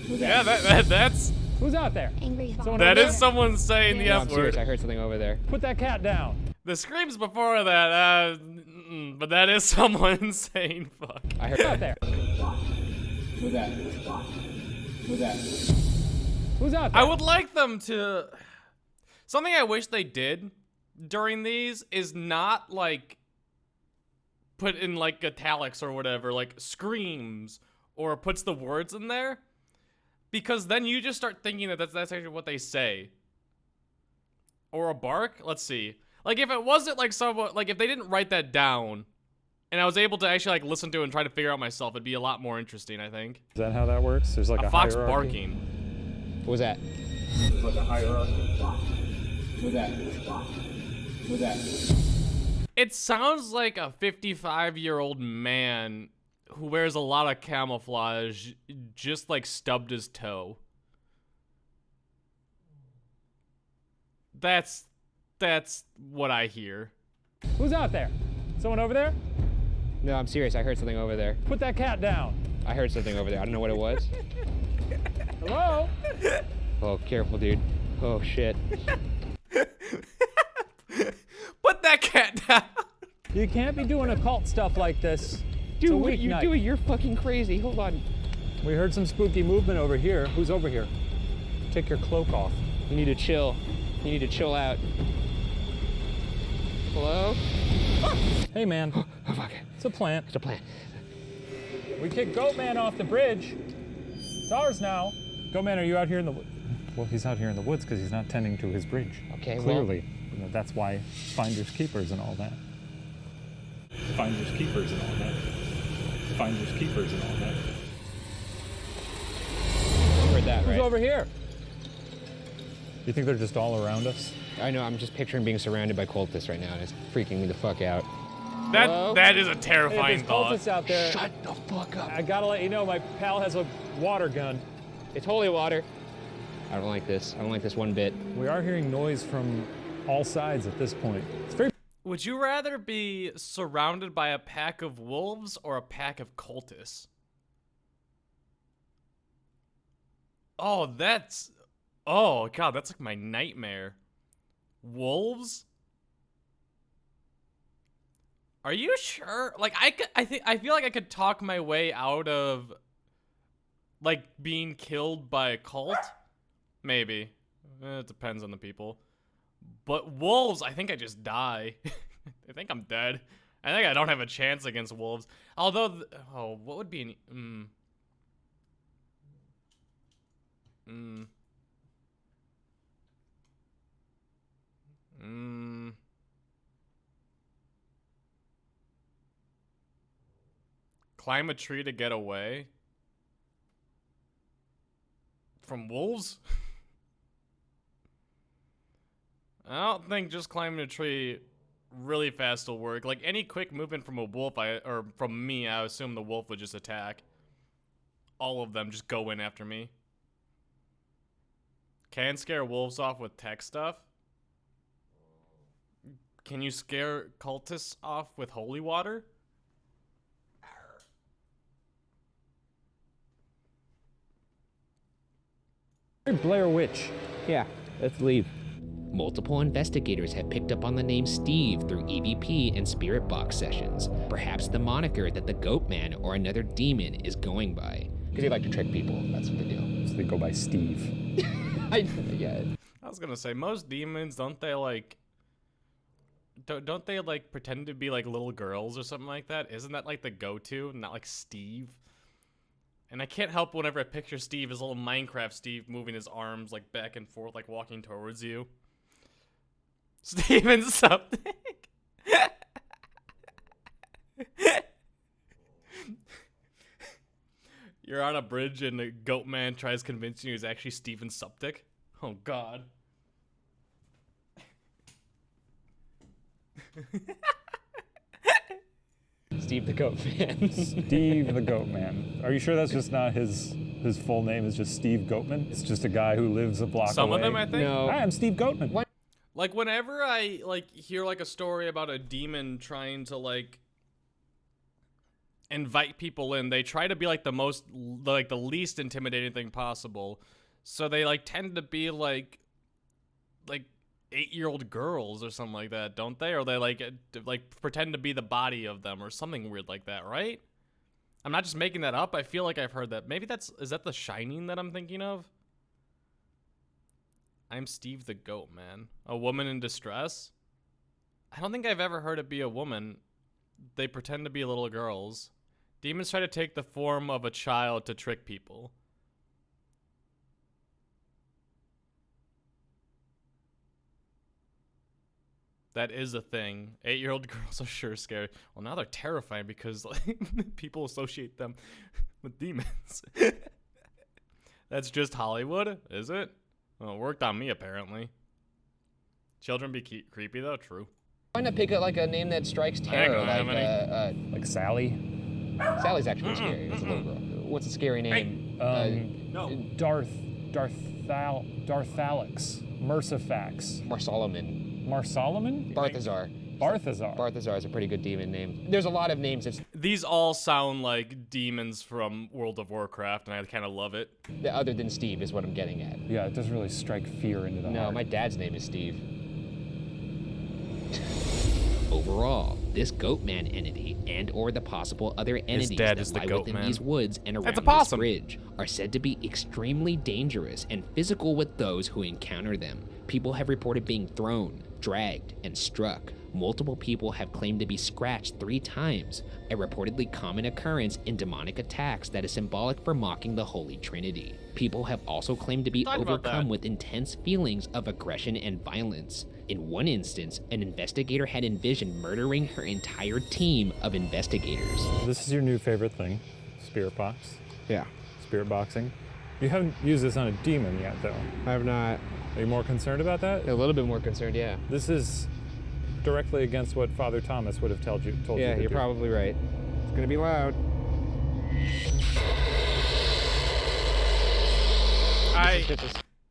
Yeah, that's Who's out there? Angry Someone thought. that over is someone saying the No, F I'm serious. word. I heard something over there. Put that cat down. The screams before that, But that is someone saying fuck. I heard Out there. Who's that? Who's that? Who's out there? I would like them to. Something I wish they did during these is not like put in like italics or whatever, like screams or puts the words in there, because then you just start thinking that that's actually what they say. Or a bark. Let's see. Like if it wasn't like someone, like if they didn't write that down, and I was able to actually like listen to it and try to figure out myself, it'd be a lot more interesting, I think. Is that how that works? There's like a fox hierarchy? barking. What was that? It's like a hierarchy. Who's that? Who's that? It sounds like a 55-year-old man who wears a lot of camouflage just like stubbed his toe. That's what I hear. Who's out there? Someone over there? No, I'm serious. I heard something over there. Put that cat down. I heard something over there. I don't know what it was. Hello? Oh, careful, dude. Oh, shit. Put that cat down. You can't be doing occult stuff like this. It's a Dude, what are you weeknight. doing? You're fucking crazy. Hold on. We heard some spooky movement over here. Who's over here? Take your cloak off. You need to chill. You need to chill out. Hello? Hey, man. Oh, fuck. It's a plant. It's a plant. We kicked Goatman off the bridge. It's ours now. Goatman, are you out here in the woods? Well, he's out here in the woods because he's not tending to his bridge. Okay, well- Clearly. You know, that's why finders keepers and all that. Finders keepers and all that. Finders keepers and all that. You heard that, Who's right? over here? You think they're just all around us? I know. I'm just picturing being surrounded by cultists right now, and it's freaking me the fuck out. Hello? That is a Hey, terrifying there's thought. cultists out there. Shut the fuck up. I gotta let you know, my pal has a water gun. It's holy water. I don't like this. I don't like this one bit. We are hearing noise from all sides at this point. It's very Would you rather be surrounded by a pack of wolves or a pack of cultists? Oh, God, that's like my nightmare. Wolves? Are you sure? Like, I feel like I could talk my way out of, like, being killed by a cult. Maybe. It depends on the people. But wolves, I think I just die. I think I'm dead. I think I don't have a chance against wolves. Although, what would be an... Climb a tree to get away? From wolves? I don't think just climbing a tree really fast will work. Like, any quick movement from a wolf, or from me, I assume the wolf would just attack. All of them just go in after me. Can scare wolves off with tech stuff? Can you scare cultists off with holy water? Blair Witch. Yeah, let's leave. Multiple investigators have picked up on the name Steve through EVP and Spirit Box sessions. Perhaps the moniker that the Goat Man or another demon is going by. Because they like to trick people. That's what they do. So they go by Steve. Yeah. I was gonna say, most demons, don't they like pretend to be like little girls or something like that? Isn't that like the go-to, not like Steve? And I can't help whenever I picture Steve as little Minecraft Steve moving his arms like back and forth, like walking towards you. Steven something. You're on a bridge and the goat man tries convincing you he's actually Steven Suptic. Oh God. Steve the Goat Man. Steve the Goat Man. Are you sure that's just not his full name is just Steve Goatman? It's just a guy who lives a block Some away. of them, I think. No. Hi, I'm Steve Goatman. What? Like, whenever I, like, hear, like, a story about a demon trying to, like, invite people in, they try to be, like, the least intimidating thing possible. So they, like, tend to be, like, 8-year-old girls or something like that, don't they? Or they like pretend to be the body of them or something weird like that, right? I'm not just making that up. I feel like I've heard that. Maybe is that The Shining that I'm thinking of? I'm Steve the Goat Man. A woman in distress? I don't think I've ever heard it be a woman. They pretend to be little girls. Demons try to take the form of a child to trick people. That is a thing. 8-year-old girls are sure scary. Well, now they're terrifying because like people associate them with demons. That's just Hollywood, is it? Well, it worked on me apparently. Children be creepy though. True. Why not pick like a name that strikes terror, Like Sally. Sally's actually scary. It's a little girl. What's a scary name? Darthalix. Mercifax. Marsolomon. Marsolomon? Balthazar. Balthazar is a pretty good demon name. There's a lot of names. These all sound like demons from World of Warcraft, and I kind of love it. Other than Steve is what I'm getting at. Yeah, it doesn't really strike fear into the heart. No, my dad's name is Steve. Overall, this Goatman entity and or the possible other entities that lie within these woods and around this bridge are said to be extremely dangerous and physical with those who encounter them. People have reported being thrown, dragged, and struck. Multiple people have claimed to be scratched 3 times, a reportedly common occurrence in demonic attacks that is symbolic for mocking the Holy Trinity. People have also claimed to be overcome with intense feelings of aggression and violence. In one instance, an investigator had envisioned murdering her entire team of investigators. This is your new favorite thing, spirit box. Yeah. Spirit boxing. You haven't used this on a demon yet, though. I have not. Are you more concerned about that? A little bit more concerned, yeah. This is directly against what Father Thomas would have told you to do. Yeah, you're probably right. It's gonna be loud.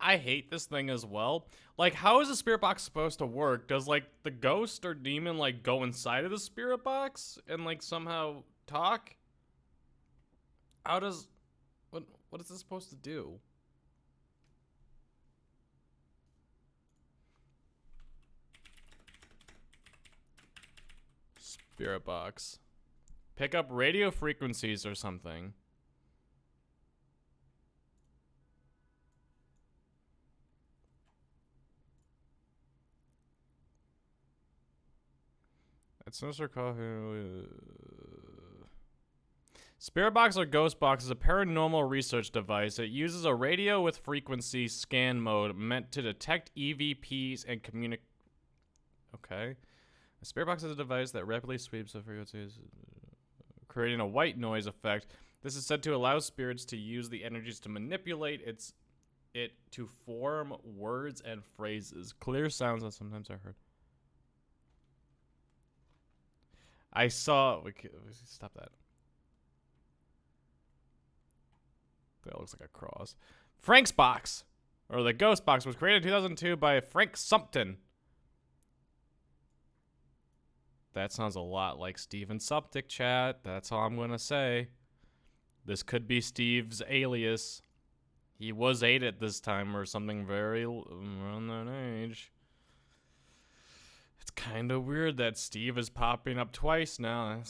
I hate this thing as well. Like, how is a spirit box supposed to work? Does, like, the ghost or demon, like, go inside of the spirit box and, like, somehow talk? How does... What is this supposed to do? Spirit box. Pick up radio frequencies or something. It's Mr. Coffee. Spirit box or ghost box is a paranormal research device. It uses a radio with frequency scan mode meant to detect EVPs and communicate. Okay. A spirit box is a device that rapidly sweeps the frequencies, creating a white noise effect. This is said to allow spirits to use the energies to manipulate it to form words and phrases. Clear sounds that sometimes are heard. I saw. Stop that. That looks like a cross. Frank's box, or the ghost box, was created in 2002 by Frank Sumpton. That sounds a lot like Steven Suptic, chat. That's all I'm gonna say. This could be Steve's alias. He was 8 at this time, or something very around that age. It's kind of weird that Steve is popping up twice now.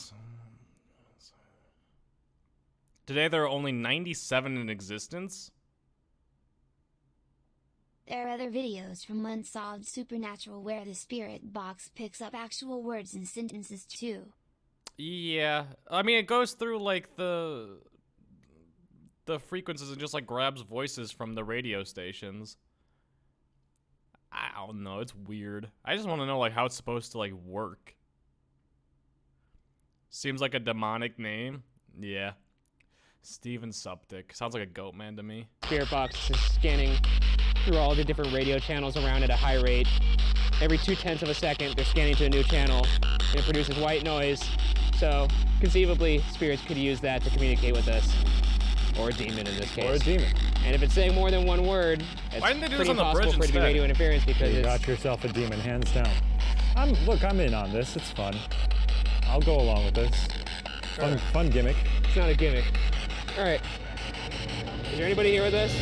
Today there are only 97 in existence. There are other videos from Unsolved Supernatural where the spirit box picks up actual words and sentences too. Yeah, I mean it goes through like the frequencies and just like grabs voices from the radio stations. I don't know, it's weird. I just want to know like how it's supposed to like work. Seems like a demonic name. Yeah. Steven Suptic. Sounds like a goat man to me. Spirit box is scanning through all the different radio channels around at a high rate. Every 0.2 of a second, they're scanning to a new channel, and it produces white noise. So, conceivably, spirits could use that to communicate with us. Or a demon in this case. Or a demon. And if it's saying more than one word, it's pretty impossible for it to be radio interference because you got yourself a demon, hands down. Look, I'm in on this. It's fun. I'll go along with this. Fun gimmick. It's not a gimmick. All right. Is there anybody here with us?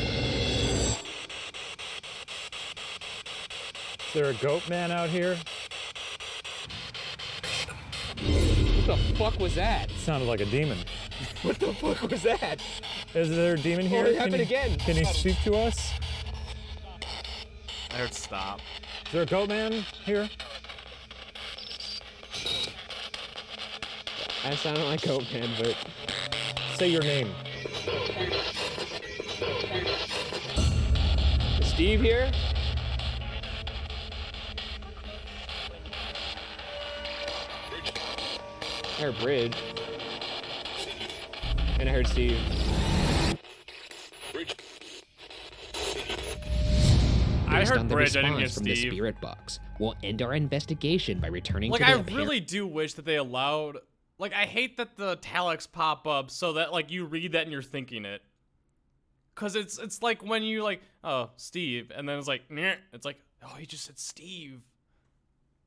there a goat man out here? What the fuck was that? Sounded like a demon. What the fuck was that? Is there a demon here? Oh, it happened again. Can he speak to us? I heard stop. Is there a goat man here? That sounded like Goat Man, but Say your name. is Steve here? I heard Bridge. And I heard Steve. I Based heard on the Bridge, I didn't response hear from the Steve. spirit box, we'll end our investigation by returning Like, to the I apparent- really do wish that they allowed... Like, I hate that the italics pop up so that, like, you read that and you're thinking it. Because it's like when you, like, oh, Steve, and then it's like, Nyeh. It's like, oh, he just said Steve.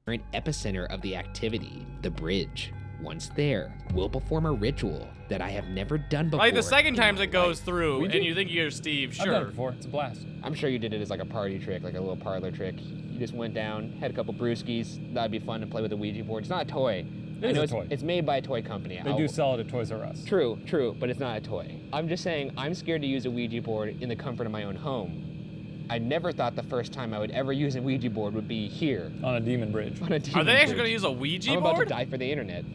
epicenter of the activity, the bridge. Once there, we'll perform a ritual that I have never done before. Like, the second in time my it goes life. through, We and did. you think you're Steve, I've done it sure. before. It's a blast. I'm sure you did it as like a party trick, like a little parlor trick. You just went down, had a couple brewskis. That'd be fun to play with a Ouija board. It's not a toy. It is a it's, toy. It's made by a toy company. They do sell it at Toys R Us. True, but it's not a toy. I'm just saying I'm scared to use a Ouija board in the comfort of my own home. I never thought the first time I would ever use a Ouija board would be here On a demon bridge. on a Are demon they actually bridge. going to use a Ouija I'm about to board? die for the internet.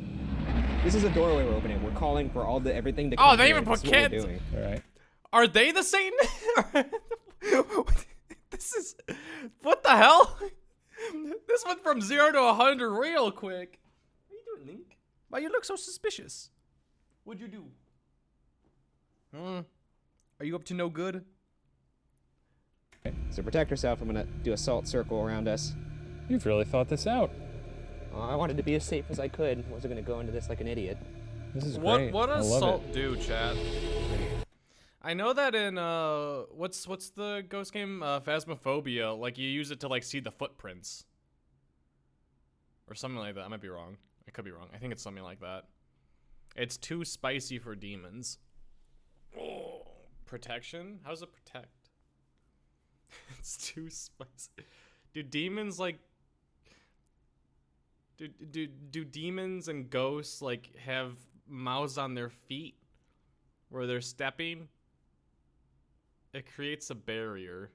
This is a doorway we're opening. We're calling for everything to Oh, come they here. even put This is what we're kids. doing. All right. Are they the Satan? This is... What the hell? This went from 0 to 100 real quick. What are you doing, Link? Why you look so suspicious? What'd you do? Are you up to no good? So protect yourself. I'm gonna do a salt circle around us. You've really thought this out. I wanted to be as safe as I could. Wasn't gonna go into this like an idiot. This is What great. what I does love salt it. do, chat? I know that in what's the ghost game? Phasmophobia, like you use it to like see the footprints. Or something like that. I might be wrong. I could be wrong. I think it's something like that. It's too spicy for demons. Oh, protection? How does it protect? It's too spicy. Do demons like do demons and ghosts like have mouths on their feet where they're stepping? It creates a barrier.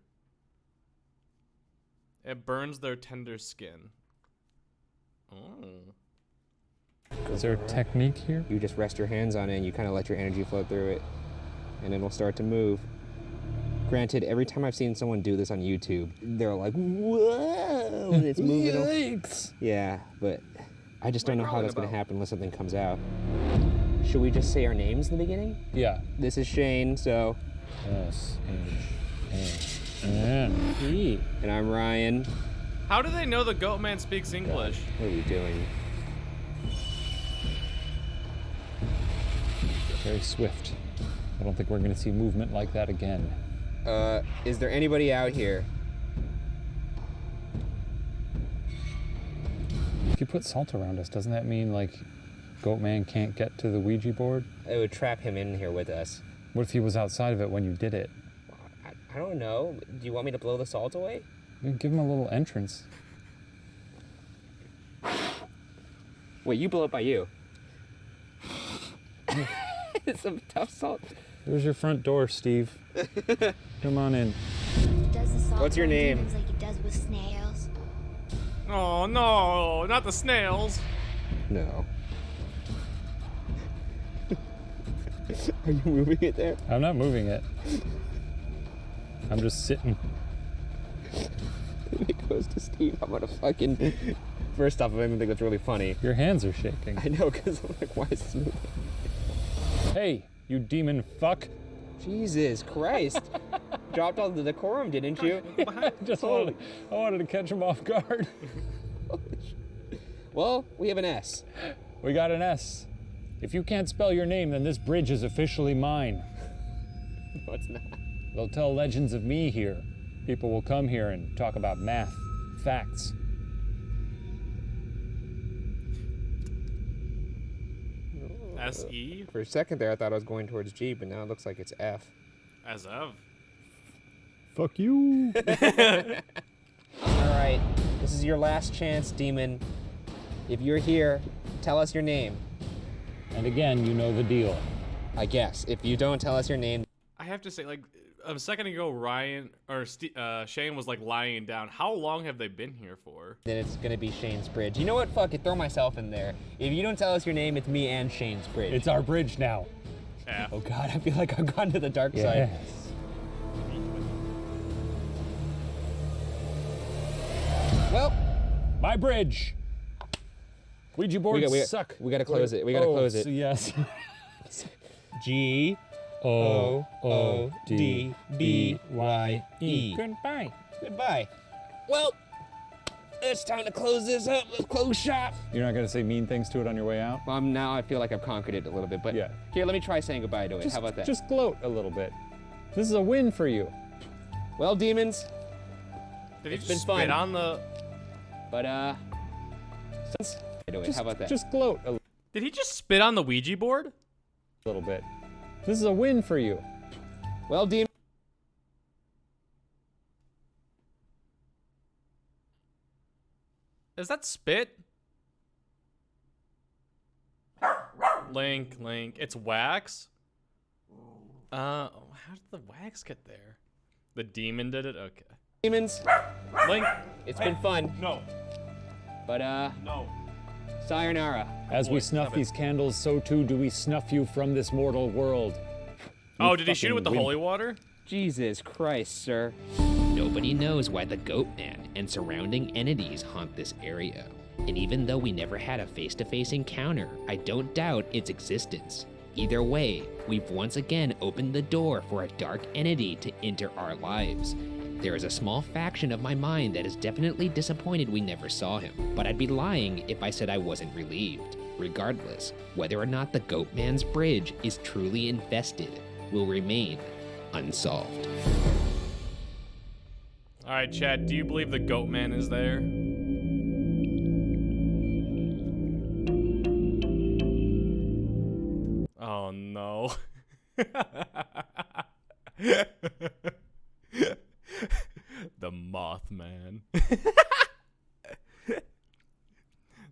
It burns their tender skin. Oh. Is there a technique here? You just rest your hands on it and you kind of let your energy flow through it, and it'll start to move. Granted, every time I've seen someone do this on YouTube, they're like, whoa, and it's moving. Yikes. Yeah, but I just don't know how crawling that's going to about? happen unless something comes out. Should we just say our names in the beginning? Yeah. This is Shane, so, S-H-A-N-E. and I'm Ryan. How do they know the goat man speaks English? What are we doing? Very swift. I don't think we're going to see movement like that again. Is there anybody out here? If you put salt around us, doesn't that mean, like, Goatman can't get to the Ouija board? It would trap him in here with us. What if he was outside of it when you did it? I don't know. Do you want me to blow the salt away? You give him a little entrance. Wait, you blow it by you. It's some tough salt. There's your front door, Steve. Come on in. Does the salt What's your burn name? demons like it does with snails? Oh no, not the snails. No. Are you moving it there? I'm not moving it. I'm just sitting. If it goes to Steve, I'm gonna fucking... First off, I don't even think that's really funny. Your hands are shaking. I know, because I'm like, why is this moving? Hey, you demon fuck. Jesus Christ. Dropped all the decorum, didn't you? I wanted to catch him off guard. Well, we have an S. We got an S. If you can't spell your name, then this bridge is officially mine. No, it's not. They'll tell legends of me here. People will come here and talk about math, facts. S-E? For a second there, I thought I was going towards G, but now it looks like it's F. As of. Fuck you. All right, This is your last chance, demon. If you're here, tell us your name. And again, you know the deal. I guess. If you don't tell us your name, I have to say, like, a second ago, Shane was like lying down. How long have they been here for? then it's gonna be Shane's bridge. You know what? Fuck it. Throw myself in there. If you don't tell us your name, it's me and Shane's bridge. It's our bridge now. Yeah. Oh God, I feel like I've gone to the dark side. Yes. Well, My bridge. Ouija boards suck. We gotta close it. We gotta close it. So yes. G O O D B Y E. Goodbye. Goodbye. Well, it's time to close this up. Let's close shop. You're not gonna say mean things to it on your way out? Well, now I feel like I've conquered it a little bit, but Yeah. here, let me try saying goodbye to it. How about that? Just gloat a little bit. This is a win for you. Well, demons, Did he It's just been fun. spit on the? but how about that? Just gloat a Did he just spit on the Ouija board? little bit. This is a win for you. Well, demons. Is that spit? Link. It's wax. How did the wax get there? The demon did it. Okay. Demons, Link. it's been fun, No. but No. sayonara. As we Boy, snuff stop it. these candles, so too do we snuff you from this mortal world. Oh, You did he shoot it with the fucking holy water? Jesus Christ, sir. Nobody knows why the Goat Man and surrounding entities haunt this area. And even though we never had a face-to-face encounter, I don't doubt its existence. Either way, we've once again opened the door for a dark entity to enter our lives. There is a small faction of my mind that is definitely disappointed we never saw him, but I'd be lying if I said I wasn't relieved. Regardless, whether or not the Goat Man's bridge is truly infested will remain unsolved. All right, Chad. Do you believe the Goat Man is there? Oh no. The Mothman.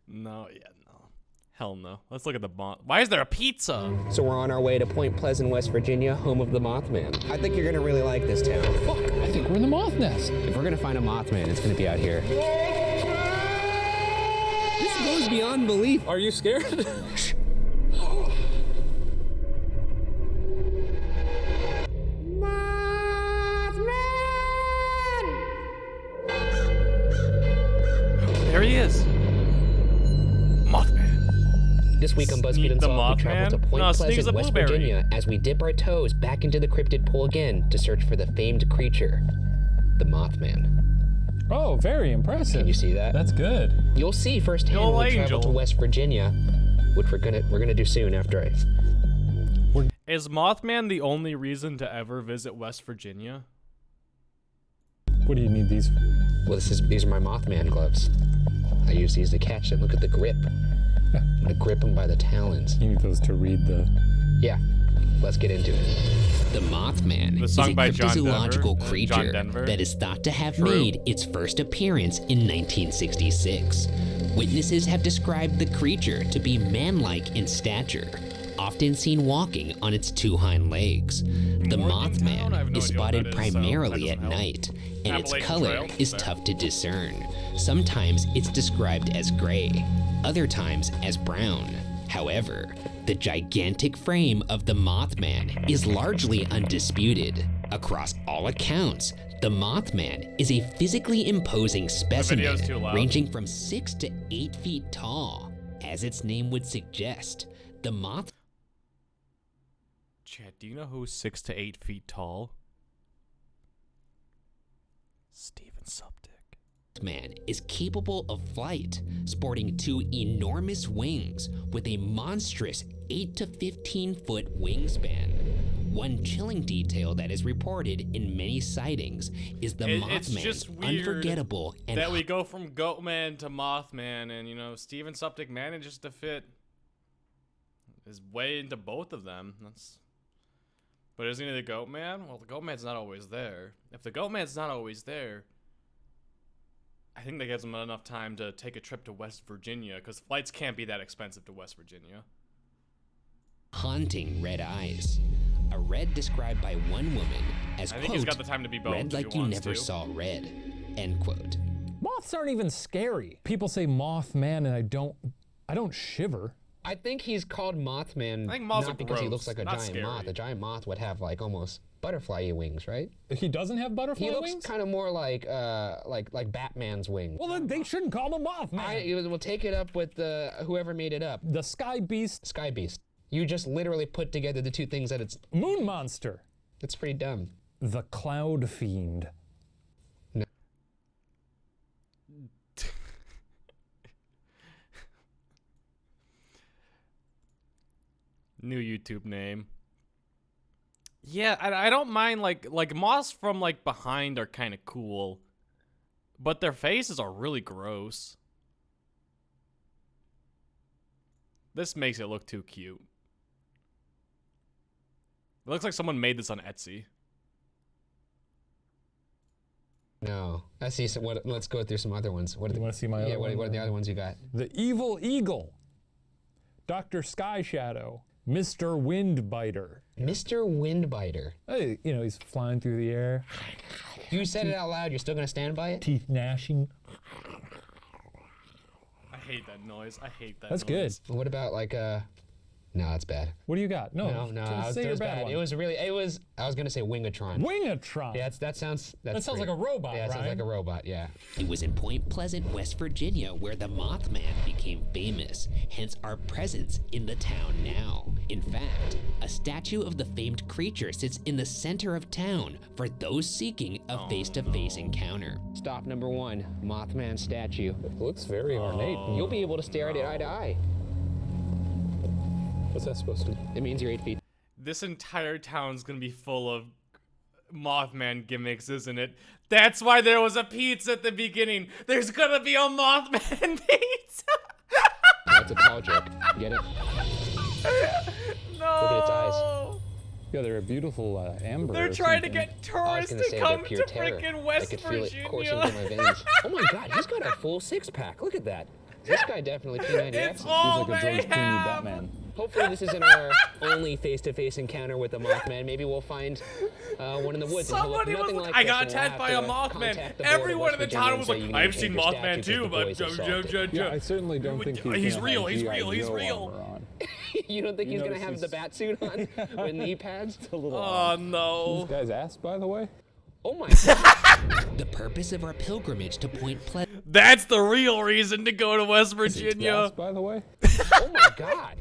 No, yeah, no. Hell no. Let's look at the moth. Why is there a pizza? So we're on our way to Point Pleasant, West Virginia, home of the Mothman. I think you're gonna really like this town. Fuck, I think we're in the moth nest. If we're gonna find a Mothman, it's gonna be out here. This goes beyond belief. Are you scared? There he is. Mothman. This week on BuzzFeed Sneak the Unsolved, we travel to Mothman? Point No, Sneak's Pleasant, a West blueberry. Virginia, as we dip our toes back into the cryptid pool again to search for the famed creature, the Mothman. Oh, very impressive. Can you see that? That's good. You'll see firsthand Yo, when we travel Angel. to West Virginia, which we're gonna do soon after I. Is Mothman the only reason to ever visit West Virginia? What do you need these? Well, these are my Mothman gloves. I use these to catch them. Look at the grip. I'm gonna grip them by the talons. You need those to read the. Yeah, let's get into it. The Mothman The is song a by John cryptozoological Denver. John creature Denver. that is thought to have True. made its first appearance in 1966. Witnesses have described the creature to be man-like in stature, often seen walking on its two hind legs. The Morgantown? I have Mothman no is idea what spotted that is, so that primarily at doesn't help. night, and its Appalachian color Trail? is There. tough to discern. Sometimes it's described as gray, other times as brown. However, the gigantic frame of the Mothman is largely undisputed. Across all accounts, the Mothman is a physically imposing specimen video's too loud. ranging from 6 to 8 feet tall. As its name would suggest, the Mothman Chad, do you know who's 6 to 8 feet tall? Steven Subdick. Man is capable of flight, sporting two enormous wings with a monstrous 8 to 15 foot wingspan. One chilling detail that is reported in many sightings is the It's just Mothman's weird unforgettable and that we go from Goatman to Mothman, and Steven Subdick manages to fit his way into both of them. But isn't he the Goatman? Well, the Goatman's not always there. If the Goatman's not always there, I think that gives them enough time to take a trip to West Virginia, because flights can't be that expensive to West Virginia. Haunting red eyes. A red described by one woman as, I think quote, he's got the time to be boned red if like he you wants never to. saw red, end quote. Moths aren't even scary. People say Mothman and I don't shiver. I think he's called Mothman I think moths not are because he gross, looks like a not giant scary. moth. A giant moth would have like almost butterfly wings, right? He doesn't have butterfly He looks wings? kind of more like Batman's wings. Well, then they shouldn't call him a Mothman. We'll take it up with whoever made it up. The Sky Beast, Sky Beast. You just literally put together the two things that it's Moon Monster, pretty dumb. the Cloud Fiend. New YouTube name. Yeah, I don't mind, like moths from like behind are kind of cool, but their faces are really gross. This makes it look too cute. It looks like someone made this on Etsy. No, I see. So let's go through some other ones. What are You want to see my other one? what are the other ones you got? The Evil Eagle, Dr. Sky Shadow, Mr. Windbiter. Mr. Windbiter. Hey, you know, he's flying through the air, You said it out loud. You're still gonna stand by it? teeth gnashing. I hate that noise. I hate that That's good. noise. What about like No, that's bad. What do you got? No, say it your was bad bad. one. It was really. It was. I was gonna say Wingatron. Wingatron. Yeah, that sounds. That sounds great. like a robot, Yeah, it sounds Ryan. like a robot. Yeah. It was in Point Pleasant, West Virginia, where the Mothman became famous, hence our presence in the town now. In fact, a statue of the famed creature sits in the center of town for those seeking a face-to-face encounter. Stop number 1, Mothman statue. It looks very ornate. You'll be able to stare at it eye to eye. What's that supposed to be? It means you're 8 feet. This entire town's gonna be full of Mothman gimmicks, isn't it? That's why there was a pizza at the beginning. There's gonna be a Mothman pizza. That's a tall joke. Get it? No. Look at its eyes. Yeah, they're a beautiful amber. They're or trying to something. get I was tourists gonna to say come they're pure to terror. freaking I West could feel it coursing Virginia. through my veins. Oh my God, he's got a full 6-pack. Look at that. This guy definitely P90X. It's all Seems like a they George Clooney have. Batman. Hopefully this isn't our only face-to-face encounter with the Mothman. Maybe we'll find one in the woods. and he'll look Somebody was nothing like, like I this, got and we'll attacked have by a to Mothman. contact the board of Everyone in West the town Virginia was and like, say, you need I've to seen change your Mothman statue too, 'cause the but boys have solved it. Yeah, I certainly don't think he's he's gonna real, have he's G.I. real, he's Joe real. armor on. You don't think You he's gonna notice have he's- the bat suit on with knee pads? It's a little Oh odd. no. This guy's ass, by the way. Oh my God. The purpose of our pilgrimage to Point Pleasant That's the real reason to go to West Ass, Virginia. by the way. Oh my God.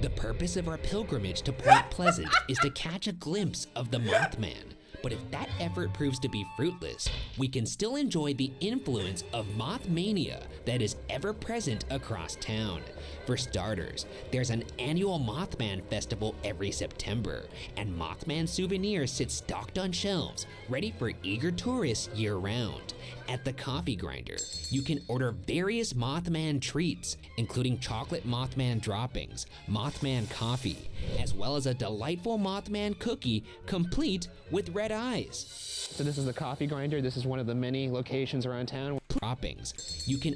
The purpose of our pilgrimage to Point Pleasant is to catch a glimpse of the Mothman. But if that effort proves to be fruitless, we can still enjoy the influence of Mothmania that is ever present across town. For starters, there's an annual Mothman festival every September, and Mothman souvenirs sit stocked on shelves, ready for eager tourists year-round. At the Coffee Grinder, you can order various Mothman treats, including chocolate Mothman droppings, Mothman coffee, as well as a delightful Mothman cookie complete with red eyes. So this is the Coffee Grinder. This is one of the many locations around town. Droppings. You can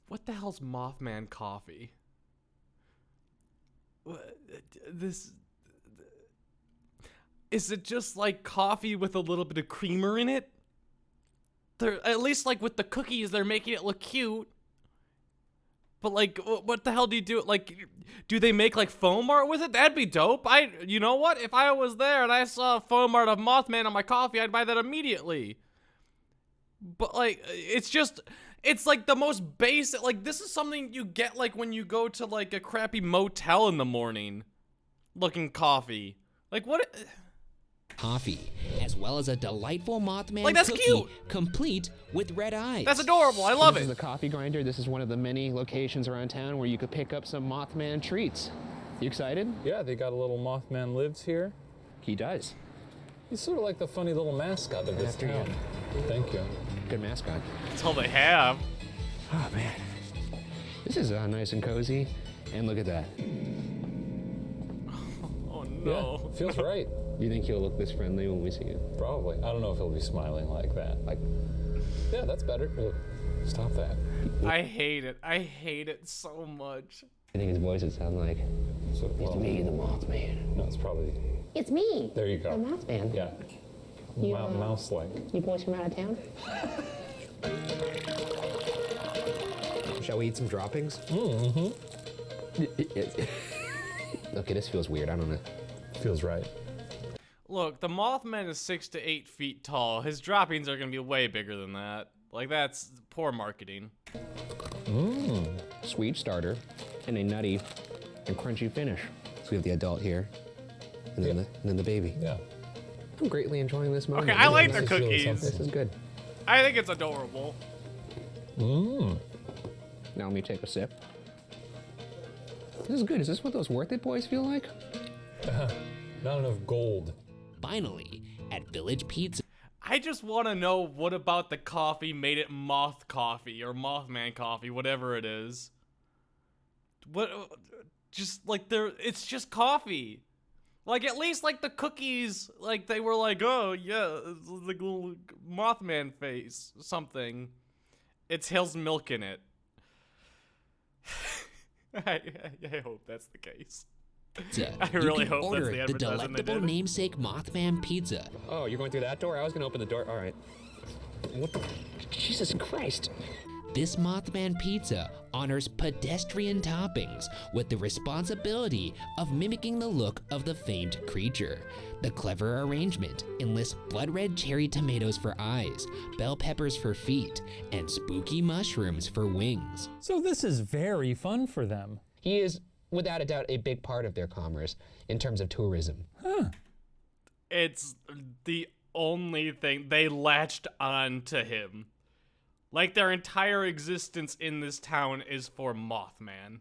What the hell's Mothman coffee? This is it just like coffee with a little bit of creamer in it? They're at least like with the cookies, they're making it look cute. But like, what the hell do you do? Like, do they make like foam art with it? That'd be dope. You know what? If I was there and I saw foam art of Mothman on my coffee, I'd buy that immediately. But like, it's like the most basic. Like, this is something you get like when you go to like a crappy motel in the morning, looking coffee. Like what? coffee, as well as a delightful Mothman Like, that's cookie cute. complete with red eyes. That's adorable. I love This is it. the Coffee Grinder. This is one of the many locations around town where you could pick up some Mothman treats. You excited? Yeah, they got a little Mothman lives here. He does. He's sort of like the funny little mascot of this After you. town. Thank you. Good mascot. That's all they have. Oh man, this is nice and cozy. And look at that. Oh no. Yeah, feels right. Do you think he'll look this friendly when we see him? Probably. I don't know if he'll be smiling like that. Like, yeah, that's better. Stop that. I hate it. I hate it so much. I think his voice would sound like, So, well, it's me, the Mothman. no, it's probably. It's me. There you go. The Mothman. Yeah. You, Mouse-like. You boys from out of town? Shall we eat some droppings? Mm-hmm. Okay, this feels weird. I don't know. Feels right. Look, the Mothman is 6 to 8 feet tall. His droppings are gonna be way bigger than that. Like, that's poor marketing. Sweet starter and a nutty and crunchy finish. So we have the adult here, and then the baby. Yeah. I'm greatly enjoying this moment. Okay, I like the Nice little cookies. something. This is good. I think it's adorable. Mmm. Now let me take a sip. This is good. Is this what those Worth It boys feel like? Not enough gold. Finally, at Village Pizza, I just want to know what about the coffee made it moth coffee or Mothman coffee, whatever it is. What, just like it's just coffee. Like at least like the cookies, like they were like, oh yeah, it's like a little Mothman face, something. It's Hill's milk in it. I hope that's the case. I really you can hope that's order the the advertising they delectable did. namesake Mothman pizza. Oh, you're going through that door? I was gonna open the door. All right. What the? Jesus Christ. This Mothman pizza honors pedestrian toppings with the responsibility of mimicking the look of the famed creature. The clever arrangement enlists blood red cherry tomatoes for eyes, bell peppers for feet, and spooky mushrooms for wings. So this is very fun for them. He is, without a doubt, a big part of their commerce in terms of tourism. It's the only thing they latched on to him. Like their entire existence in this town is for Mothman.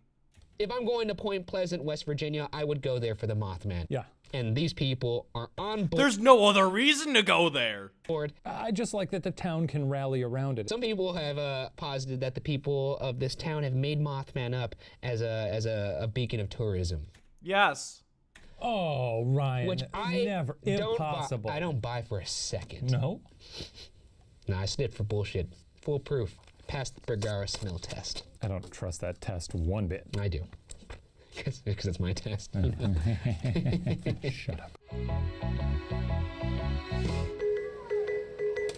If I'm going to Point Pleasant, West Virginia, I would go there for the Mothman. Yeah. And these people are on There's no other reason to go there. board. I just like that the town can rally around it. Some people have posited that the people of this town have made Mothman up as a beacon of tourism. Yes. Oh, Ryan, Which I never, impossible. I don't buy for a second. No? Nah, I sniffed for bullshit. Foolproof. Passed the Bergara smell test. I don't trust that test one bit. I do. Because it's my test. Shut up.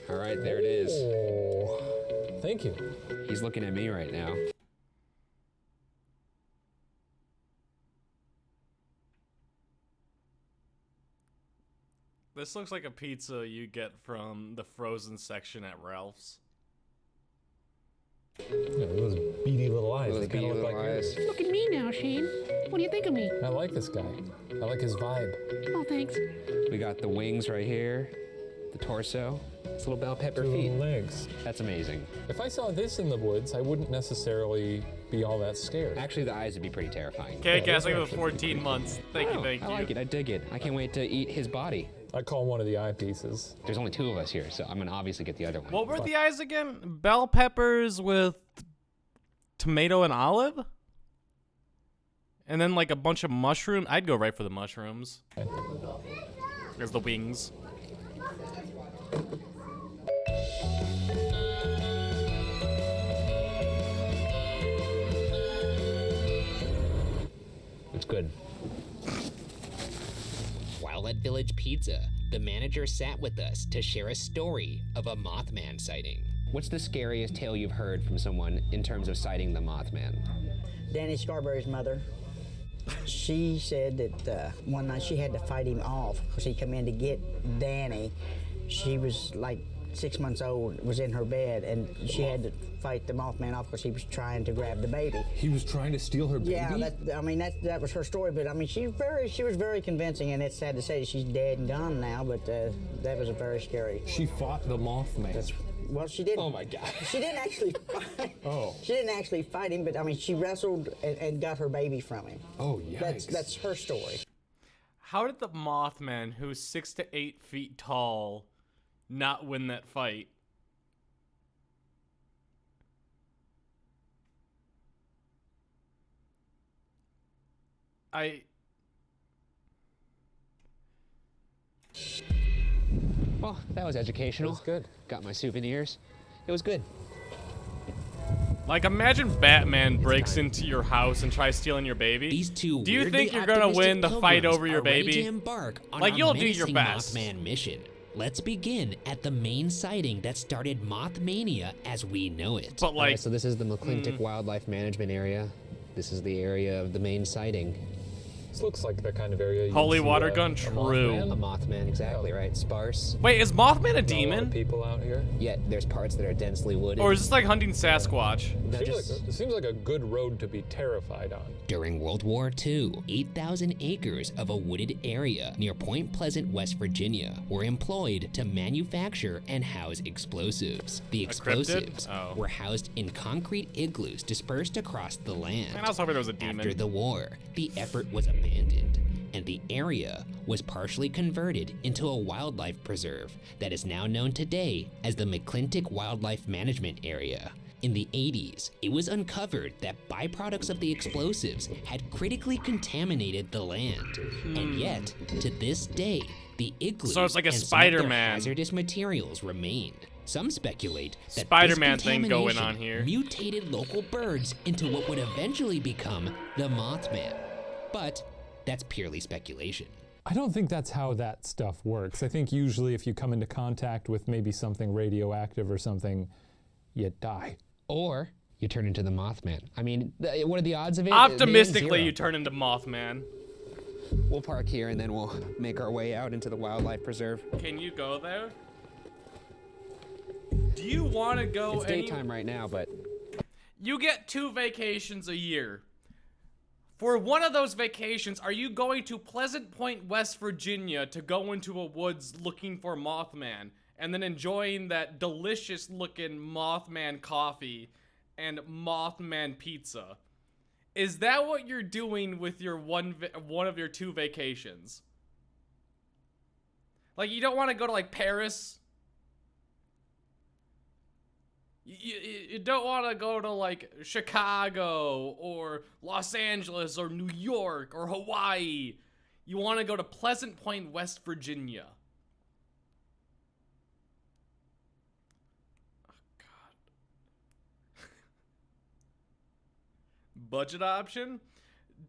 All right, there it is. Oh, thank you. He's looking at me right now. This looks like a pizza you get from the frozen section at Ralph's. Yeah, those beady little eyes. Those They kind beady of look little like eyes. yours. Look at me now, Shane. What do you think of me? I like this guy. I like his vibe. Oh, thanks. We got the wings right here, the torso, this little bell pepper Two feet. little legs. That's amazing. If I saw this in the woods, I wouldn't necessarily be all that scared. Actually, the eyes would be pretty terrifying. Okay, Yeah, casting those are with actually 14 months. Thank you, thank you. I like it. I dig it. I can't wait to eat his body. I call one of the eyepieces. There's only two of us here, so I'm gonna obviously get the other one. What were the eyes again? Bell peppers with tomato and olive? And then like a bunch of mushroom. I'd go right for the mushrooms. There's the wings. It's good. While at Village Pizza, the manager sat with us to share a story of a Mothman sighting. What's the scariest tale you've heard from someone in terms of sighting the Mothman? Danny Scarberry's mother. She said that one night she had to fight him off because he come in to get Danny. She was like 6 months old, was in her bed, and she had to fight the Mothman off because he was trying to grab the baby. He was trying to steal her baby? Yeah, that was her story, but I mean, she was very convincing, and it's sad to say she's dead and gone now, but that was a very scary. She fought the Mothman. Well, she didn't. Oh my God. She didn't actually fight. Oh. She didn't actually fight him, but I mean, she wrestled and got her baby from him. Oh, yikes. That's her story. How did the Mothman, who's 6 to 8 feet tall, not win that fight? Well, that was educational. It was good. Got my souvenirs. It was good. Like, imagine Batman breaks into your house and tries stealing your baby. These two Do you weirdly think you're gonna win the optimistic fight pilgrims over your are ready baby? to embark on Like, our you'll do your menacing best. Mothman mission. Let's begin at the main sighting that started Mothmania as we know it. But like, so this is the McClintock Wildlife Management Area. This is the area of the main sighting. This looks like the kind of area you Holy see, water gun, a true. Mothman. A Mothman, exactly right. Sparse. wait, is Mothman a Not a lot demon? of people out here. Yet there's parts that are densely wooded. Or is this like hunting Sasquatch? It seems like a good road to be terrified on. During World War II, 8,000 acres of a wooded area near Point Pleasant, West Virginia, were employed to manufacture and house explosives. The A cryptid? explosives Oh. were housed in concrete igloos dispersed across the land. Man, I was hoping there was a demon. After the war, the effort was abandoned, and the area was partially converted into a wildlife preserve that is now known today as the McClintock Wildlife Management Area. In the 80s, it was uncovered that byproducts of the explosives had critically contaminated the land. And yet, to this day, the igloos So it's like a and some of their Spider-Man. hazardous materials remain. Some speculate that Spider-Man this thing going contamination on here. mutated local birds into what would eventually become the Mothman. But that's purely speculation. I don't think that's how that stuff works. I think usually if you come into contact with maybe something radioactive or something, you die. Or you turn into the Mothman. I mean, what are the odds of it? Optimistically, Zero. you turn into Mothman. We'll park here and then we'll make our way out into the wildlife preserve. Can you go there? Do you want to go? It's daytime right now, but You get 2 vacations a year. For one of those vacations, are you going to Pleasant Point, West Virginia to go into a woods looking for Mothman and then enjoying that delicious looking Mothman coffee and Mothman pizza? Is that what you're doing with your one of your 2 vacations? Like, you don't want to go to like Paris? You don't want to go to like Chicago or Los Angeles or New York or Hawaii. You want to go to Pleasant Point, West Virginia. Oh, God. Budget option?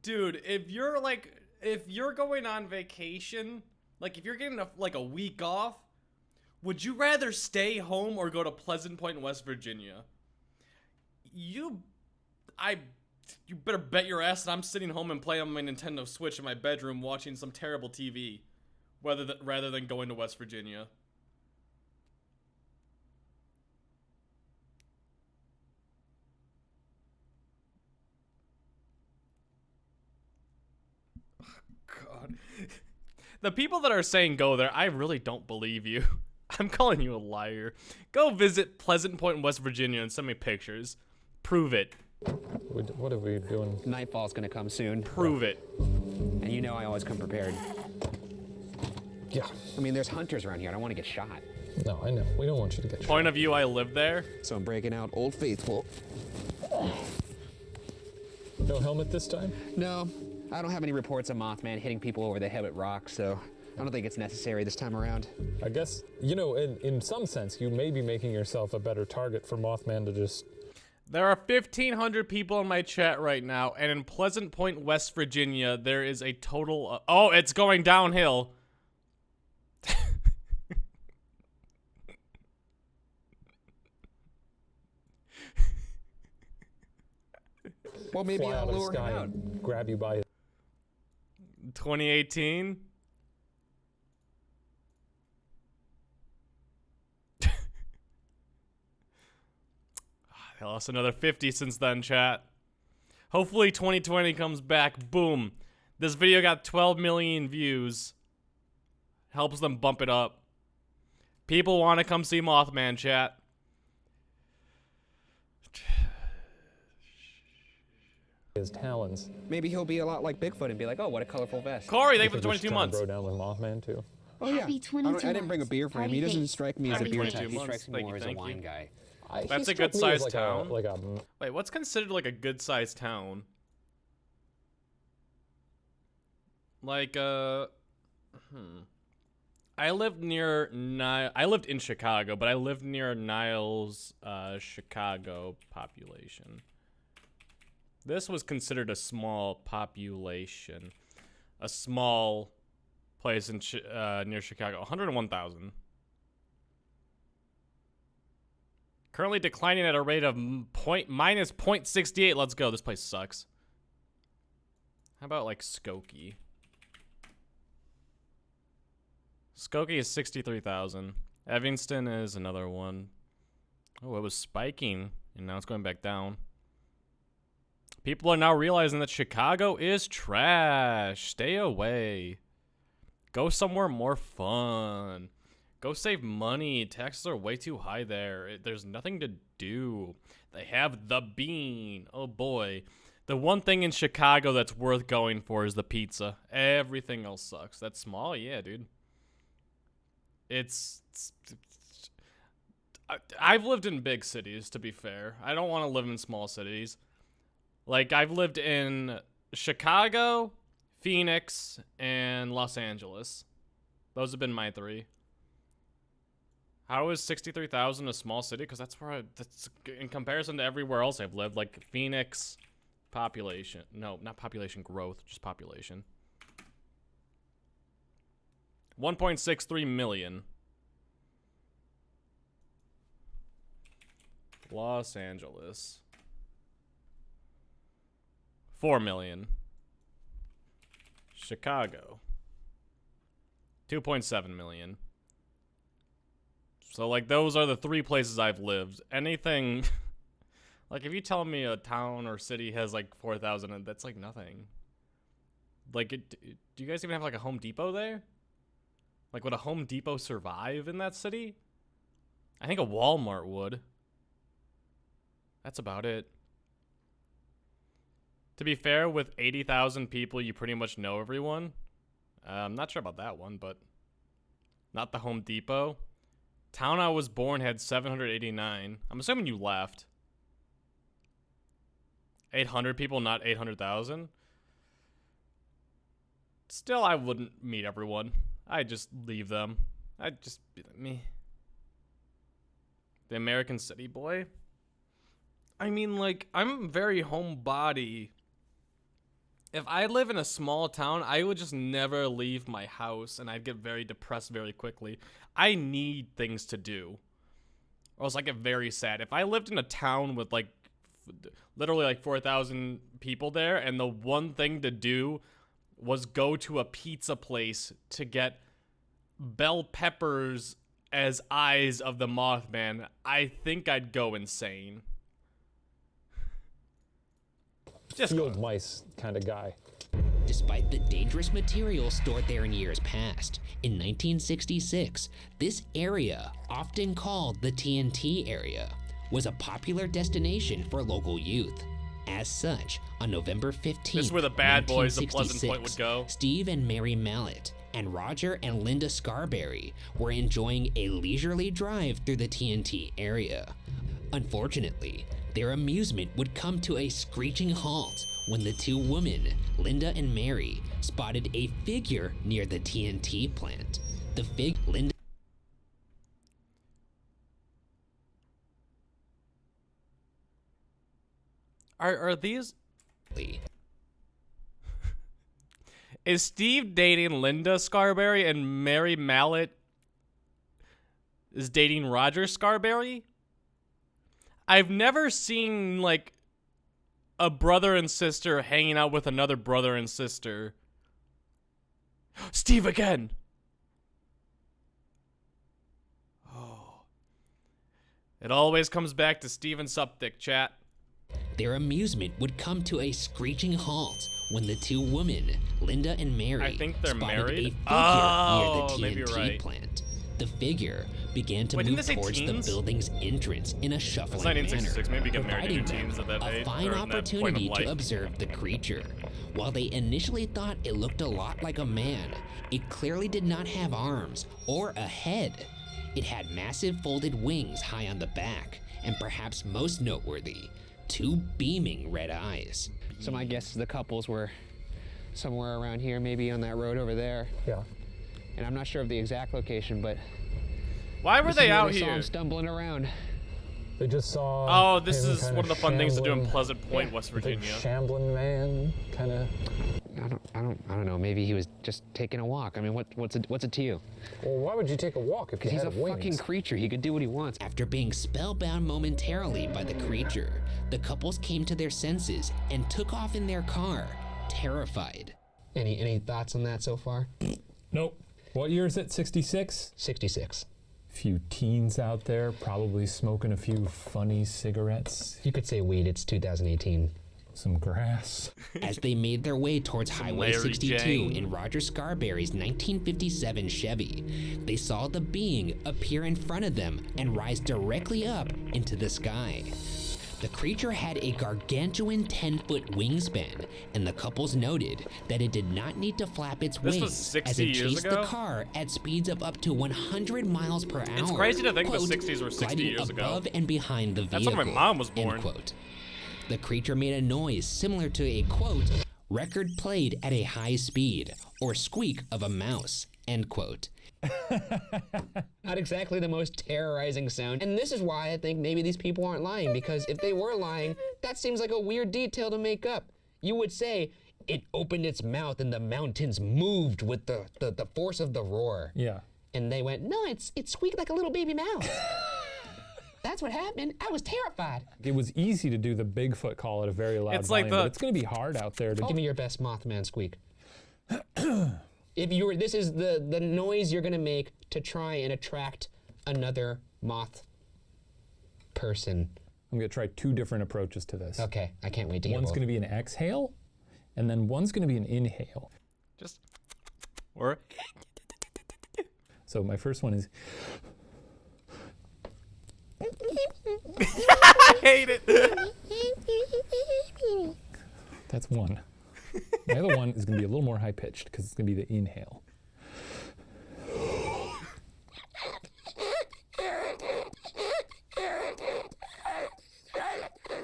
Dude, if you're going on vacation, like if you're getting a week off, would you rather stay home or go to Pleasant Point, West Virginia? You better bet your ass that I'm sitting home and playing on my Nintendo Switch in my bedroom watching some terrible TV, rather than going to West Virginia. God. The people that are saying go there, I really don't believe you. I'm calling you a liar. Go visit Pleasant Point, West Virginia and send me pictures. Prove it. What are we doing? nightfall's gonna come soon. Prove it. And you know I always come prepared. Yeah. I mean, there's hunters around here. I don't want to get shot. No, I know. We don't want you to get shot. Point of view, I live there. So I'm breaking out Old Faithful. No helmet this time? No, I don't have any reports of Mothman hitting people over the head with rocks, so I don't think it's necessary this time around. I guess, in some sense, you may be making yourself a better target for Mothman to just... There are 1,500 people in my chat right now, and in Pleasant Point, West Virginia, there is a total of... Oh, it's going downhill. Well, maybe fly I'll out of the lure sky him out. and grab you by his... 2018. They lost another 50 since then, chat. Hopefully 2020 comes back. Boom. This video got 12 million views. Helps them bump it up. People want to come see Mothman, chat. his talons. Maybe he'll be a lot like Bigfoot and be like, oh, what a colorful vest. Corey, thank You you for could just 22 try and months. Bro down with Mothman too. Oh, yeah. Happy 22 I didn't bring a months. beer for him. He Party doesn't face. strike me as a Happy beer 22 type. He months. strikes me Thank more you, as a thank wine you. guy. That's He a good struck me as sized like town. Like a Wait, what's considered like a good sized town? Like, I lived in Chicago, but I lived near Niles, Chicago population. This was considered a small population. A small place in near Chicago. 101,000. Currently declining at a rate of minus 0.68. Let's go. This place sucks. How about like Skokie? Skokie is 63,000. Evanston is another one. Oh, it was spiking, and now it's going back down. People are now realizing that Chicago is trash. Stay away. Go somewhere more fun. Go save money. Taxes are way too high there. There's nothing to do. They have the Bean. Oh boy. The one thing in Chicago that's worth going for is the pizza. Everything else sucks. That's small? Yeah, dude. I've lived in big cities, to be fair. I don't want to live in small cities. Like, I've lived in Chicago, Phoenix, and Los Angeles. Those have been my three. How is 63,000 a small city? Because that's where that's in comparison to everywhere else I've lived. Like, Phoenix, population. No, not population growth, just population. 1.63 million. Los Angeles. 4 million. Chicago. 2.7 million. So, like, those are the three places I've lived. Anything... like, if you tell me a town or city has, like, 4,000, that's, like, nothing. Like, do you guys even have, like, a Home Depot there? Like, would a Home Depot survive in that city? I think a Walmart would. That's about it. To be fair, with 80,000 people, you pretty much know everyone. I'm not sure about that one, but not the Home Depot. Town I was born had 789. I'm assuming you left. 800 people, not 800,000. Still, I wouldn't meet everyone. I'd just leave them. I'd just be like me. The American City boy. I mean, like, I'm very homebody. If I live in a small town, I would just never leave my house, and I'd get very depressed very quickly. I need things to do, or else I get very sad. If I lived in a town with, like, literally, like, 4,000 people there, and the one thing to do was go to a pizza place to get bell peppers as eyes of the Mothman, I think I'd go insane. Just field mice kind of guy. Despite the dangerous material stored there in years past, in 1966, this area, often called the TNT area, was a popular destination for local youth. As such, on November 15th, this is where the bad boys of Pleasant Point would go. Steve and Mary Mallett and Roger and Linda Scarberry were enjoying a leisurely drive through the TNT area. Unfortunately, their amusement would come to a screeching halt when the two women, Linda and Mary, spotted a figure near the TNT plant. The Linda... Are these... Is Steve dating Linda Scarberry and Mary Mallett is dating Roger Scarberry? I've never seen, like, a brother and sister hanging out with another brother and sister. Steve again! Oh. It always comes back to Steven Suptic, chat. Their amusement would come to a screeching halt when the two women, Linda and Mary, I think they're spotted married. a figure Oh, near maybe the you're TNT right. plant. The figure began to move towards the building's entrance in a shuffling manner, 1966. Maybe get married in providing your teens at that them age, a fine or in that point of opportunity life. to observe the creature. While they initially thought it looked a lot like a man, it clearly did not have arms or a head. It had massive folded wings high on the back, and perhaps most noteworthy, two beaming red eyes. So my guess is the couples were somewhere around here, maybe on that road over there. Yeah. and I'm not sure of the exact location, but Why were this they is where out they saw here? him stumbling around. They just saw. Oh, this him is kinda one of the fun things to do in shambling- Pleasant Point, West big Virginia. shambling man, kind of. I don't know. Maybe he was just taking a walk. I mean, what's it to you? Well, why would you take a walk if you He's had a wings? fucking creature. He could do what he wants. After being spellbound momentarily by the creature, the couples came to their senses and took off in their car, terrified. Any thoughts on that so far? Nope. What year is it? 66? 66. Few teens out there probably smoking a few funny cigarettes. You could say weed. It's 2018. Some grass. As they made their way towards Highway Mary 62 Jane. in Roger Scarberry's 1957 Chevy, they saw the being appear in front of them and rise directly up into the sky. The creature had a gargantuan 10-foot wingspan, and the couples noted that it did not need to flap its This was wings 60 as it years chased ago? the car at speeds of up to 100 miles per hour. It's crazy to think the quote, 60s were 60 gliding years ago. above and behind the vehicle. That's when my mom was end born. quote. The creature made a noise similar to a, quote, record played at a high speed, or squeak of a mouse, end quote. Not exactly the most terrorizing sound. And this is why I think maybe these people aren't lying, because if they were lying, that seems like a weird detail to make up. You would say, it opened its mouth and the mountains moved with the force of the roar. Yeah. And they went, no, it squeaked like a little baby mouse. That's what happened. I was terrified. It was easy to do the Bigfoot call at a very loud It's like volume, the- but it's going to be hard out there to Give me your best Mothman squeak. If you were, this is the noise you're gonna make to try and attract another moth person. I'm going to try two different approaches to this. Okay, I can't wait to hear One's both. going to be an exhale, and then one's going to be an inhale. Just or So my first one is, I hate it. that's one. My other one is going to be a little more high-pitched because it's going to be the inhale.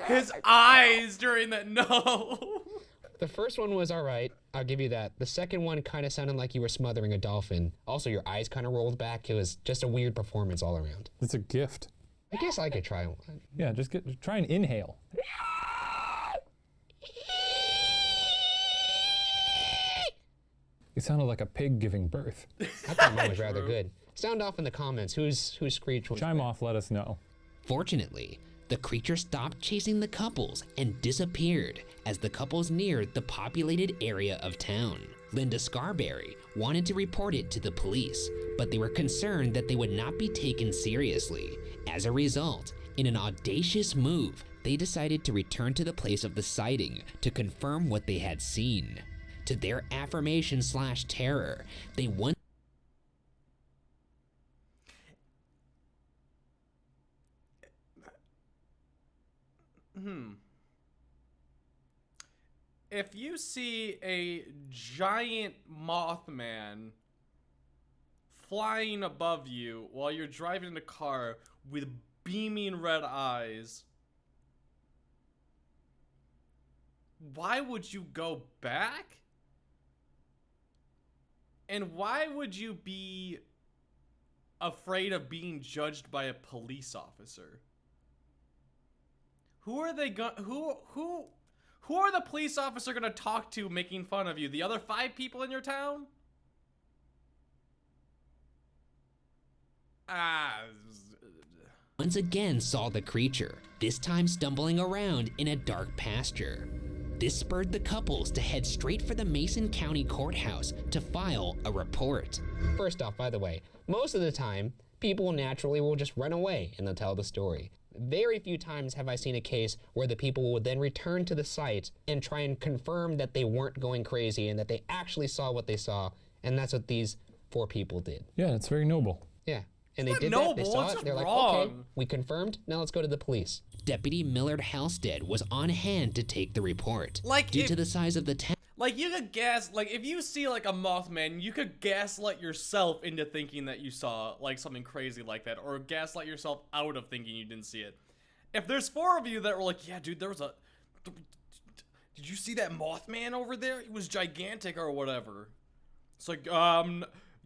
His eyes during that no. The first one was all right, I'll give you that. The second one kind of sounded like you were smothering a dolphin. Also, your eyes kind of rolled back. It was just a weird performance all around. It's a gift. I guess I could try one. Yeah, try and inhale. It sounded like a pig giving birth. I thought mine was rather good. Sound off in the comments. Whose screech was Chime off, let us know. Fortunately, the creature stopped chasing the couples and disappeared as the couples neared the populated area of town. Linda Scarberry wanted to report it to the police, but they were concerned that they would not be taken seriously. As a result, in an audacious move, they decided to return to the place of the sighting to confirm what they had seen. To their affirmation/terror, they once If you see a giant Mothman flying above you while you're driving in a car with beaming red eyes, why would you go back? And why would you be afraid of being judged by a police officer? Who are they who are the police officer gonna talk to making fun of you? The other 5 people in your town? once again saw the creature, this time stumbling around in a dark pasture. This spurred the couples to head straight for the Mason County Courthouse to file a report. First off, by the way, most of the time, people naturally will just run away and they'll tell the story. Very few times have I seen a case where the people will then return to the site and try and confirm that they weren't going crazy and that they actually saw what they saw, and that's what these 4 people did. Yeah, it's very noble. Yeah, and they not did that, they noble, saw it's it, just they're like, wrong. okay, we confirmed, now let's go to the police. Deputy Millard Halstead was on hand to take the report. Like, due if- to the size of the town. Like, you could like, if you see, like, a Mothman, you could gaslight yourself into thinking that you saw, like, something crazy like that, or gaslight yourself out of thinking you didn't see it. If there's 4 of you that were like, yeah, dude, there was did you see that Mothman over there? It was gigantic or whatever. It's like,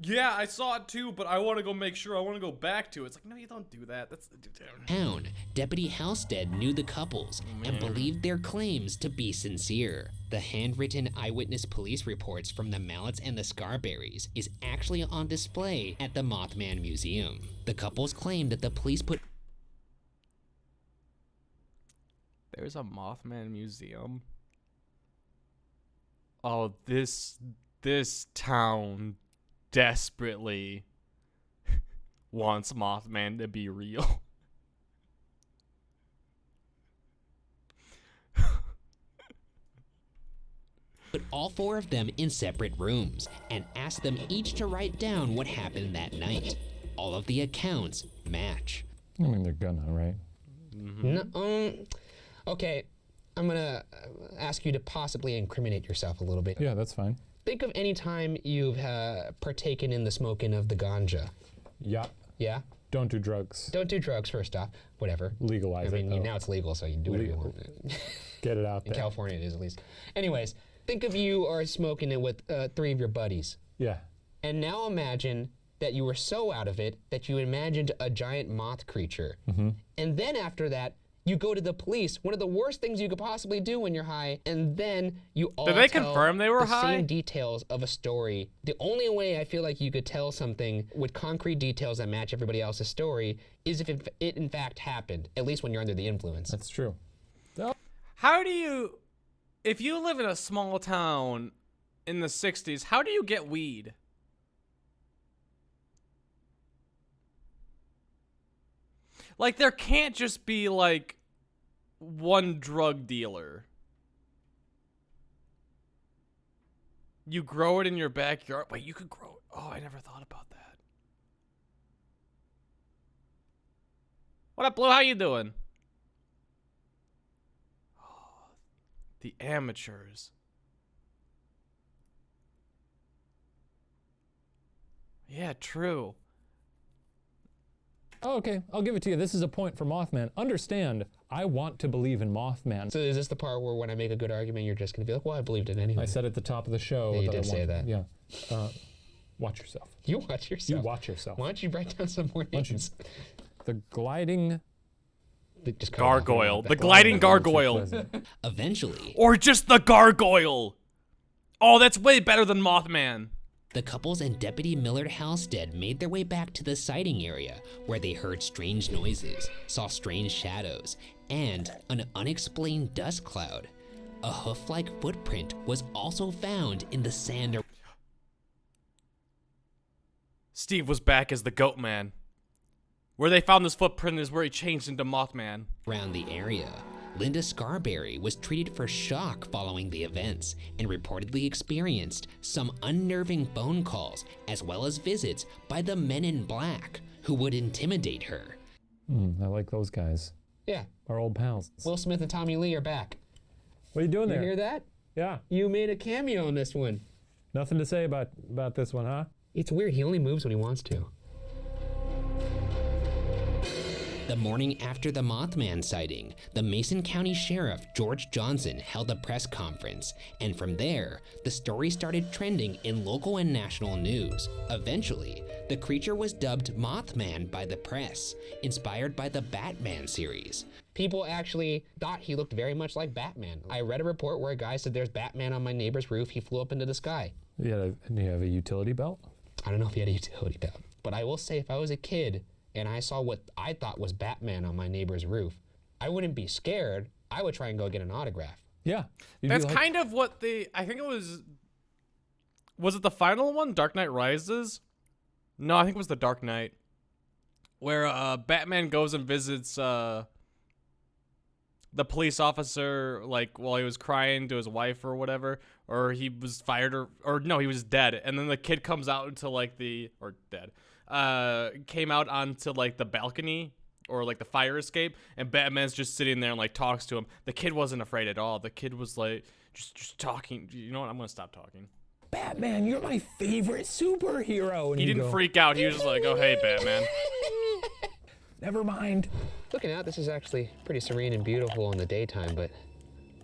Yeah, I saw it too, but I want to go make sure. I want to go back to it. It's like, no, you don't do that. That's Town, Deputy Halstead knew the couples and believed their claims to be sincere. The handwritten eyewitness police reports from the Mallets and the Scarberries is actually on display at the Mothman Museum. The couples claim that the police put... There's a Mothman museum. Oh, this town desperately wants Mothman to be real. Put all 4 of them in separate rooms and asked them each to write down what happened that night. All of the accounts match. I mean, they're gonna, right? No, okay, I'm gonna ask you to possibly incriminate yourself a little bit. Yeah, that's fine. Think of any time you've partaken in the smoking of the ganja. Yeah. Yeah? Don't do drugs. Don't do drugs, first off. Whatever. Legalize it. I mean, now it's legal, so you can do whatever you want. Get it out In there. California, it is at least. Anyways, think of you are smoking it with 3 of your buddies. Yeah. And now imagine that you were so out of it that you imagined a giant moth creature. Mm-hmm. And then after that, you go to the police, one of the worst things you could possibly do when you're high, and then you all Did they tell confirm they were the high? same details of a story. The only way I feel like you could tell something with concrete details that match everybody else's story is if it in fact happened, at least when you're under the influence. That's true. How do you, if you live in a small town in the 60s, how do you get weed? Like, there can't just be, like, one drug dealer. You grow it in your backyard. Wait, you could grow it. Oh, I never thought about that. What up, Blue? How you doing? Oh, the amateurs. Yeah, true. Oh, okay, I'll give it to you. This is a point for Mothman. Understand, I want to believe in Mothman. So is this the part where when I make a good argument, you're just going to be like, well, I believed it anyway? I said at the top of the show. Yeah, you that did say that. Yeah. Watch yourself. You watch yourself. You watch yourself. Why don't you write down some more names? The gliding... Just Gargoyle. The gliding gargoyle. Eventually, Or just the gargoyle. Oh, that's way better than Mothman. the couples and Deputy Millard Halstead made their way back to the sighting area, where they heard strange noises, saw strange shadows, and an unexplained dust cloud. A hoof-like footprint was also found in the sand Steve was back as the Goat Man. Where they found this footprint is where he changed into Mothman. around the area. Linda Scarberry was treated for shock following the events and reportedly experienced some unnerving phone calls as well as visits by the Men in Black, who would intimidate her. I like those guys. Yeah. Our old pals. Will Smith and Tommy Lee are back. What are you doing there? You hear that? Yeah. You made a cameo on this one. Nothing to say about this one, huh? It's weird. He only moves when he wants to. The morning after the Mothman sighting, the Mason County Sheriff George Johnson held a press conference, and from there, the story started trending in local and national news. Eventually, the creature was dubbed Mothman by the press, inspired by the Batman series. People actually thought he looked very much like Batman. I read a report where a guy said, "There's Batman on my neighbor's roof. He flew up into the sky." Do you have a utility belt? I don't know if he had a utility belt, but I will say if I was a kid and I saw what I thought was Batman on my neighbor's roof, I wouldn't be scared. I would try and go get an autograph. Yeah. That's kind of what I think it was it the final one, Dark Knight Rises? No, I think it was the Dark Knight, where Batman goes and visits the police officer, like, while he was crying to his wife or whatever, or he was fired or no, he was dead, and then the kid comes out into like came out onto like the balcony or like the fire escape, and Batman's just sitting there and like talks to him. The kid wasn't afraid at all. The kid was like just talking. You know what? I'm gonna stop talking. Batman, you're my favorite superhero. And he didn't freak out. He was just like, "Oh, hey, Batman." Never mind. Looking out, this is actually pretty serene and beautiful in the daytime, but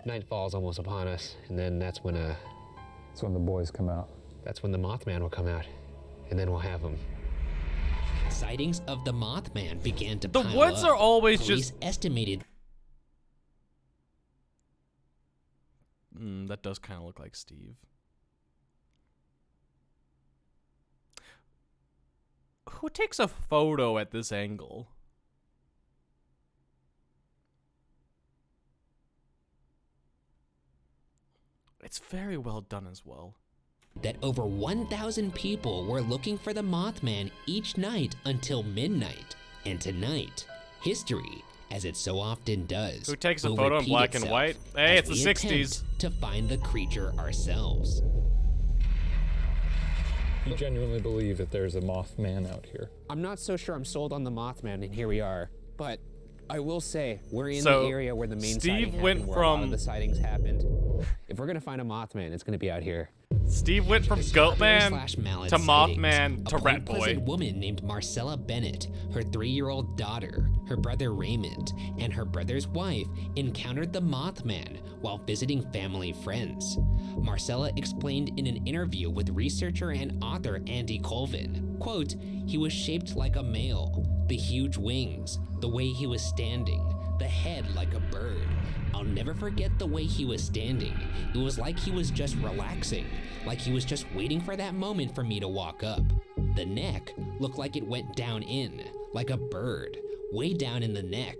night falls almost upon us, and then that's when the boys come out. That's when the Mothman will come out. and then we'll have him. Sightings of the Mothman began to pile up. The woods are always Police just estimated. That does kind of look like Steve. Who takes a photo at this angle? It's very well done as well. That over 1,000 people were looking for the Mothman each night until midnight. And tonight, history, as it so often does, Who takes a will photo in repeat black and itself white? Hey, as it's the we 60s. attempt to find the creature ourselves. You genuinely believe that there's a Mothman out here? I'm not so sure I'm sold on the Mothman, and here we are. But I will say, we're in So, the area where the main Steve sighting went happened, where a lot from- of the sightings happened. If we're gonna find a Mothman, it's gonna be out here. Steve went from Goatman Strawberry/Mallet to sightings. Mothman to A Rat Boy. Point woman named Marcella Bennett, her 3-year-old daughter, her brother Raymond, and her brother's wife encountered the Mothman while visiting family friends. Marcella explained in an interview with researcher and author Andy Colvin, quote, "He was shaped like a male, the huge wings, the way he was standing, the head like a bird. I'll never forget the way he was standing. It was like he was just relaxing, like he was just waiting for that moment for me to walk up. The neck looked like it went down in, like a bird, way down in the neck.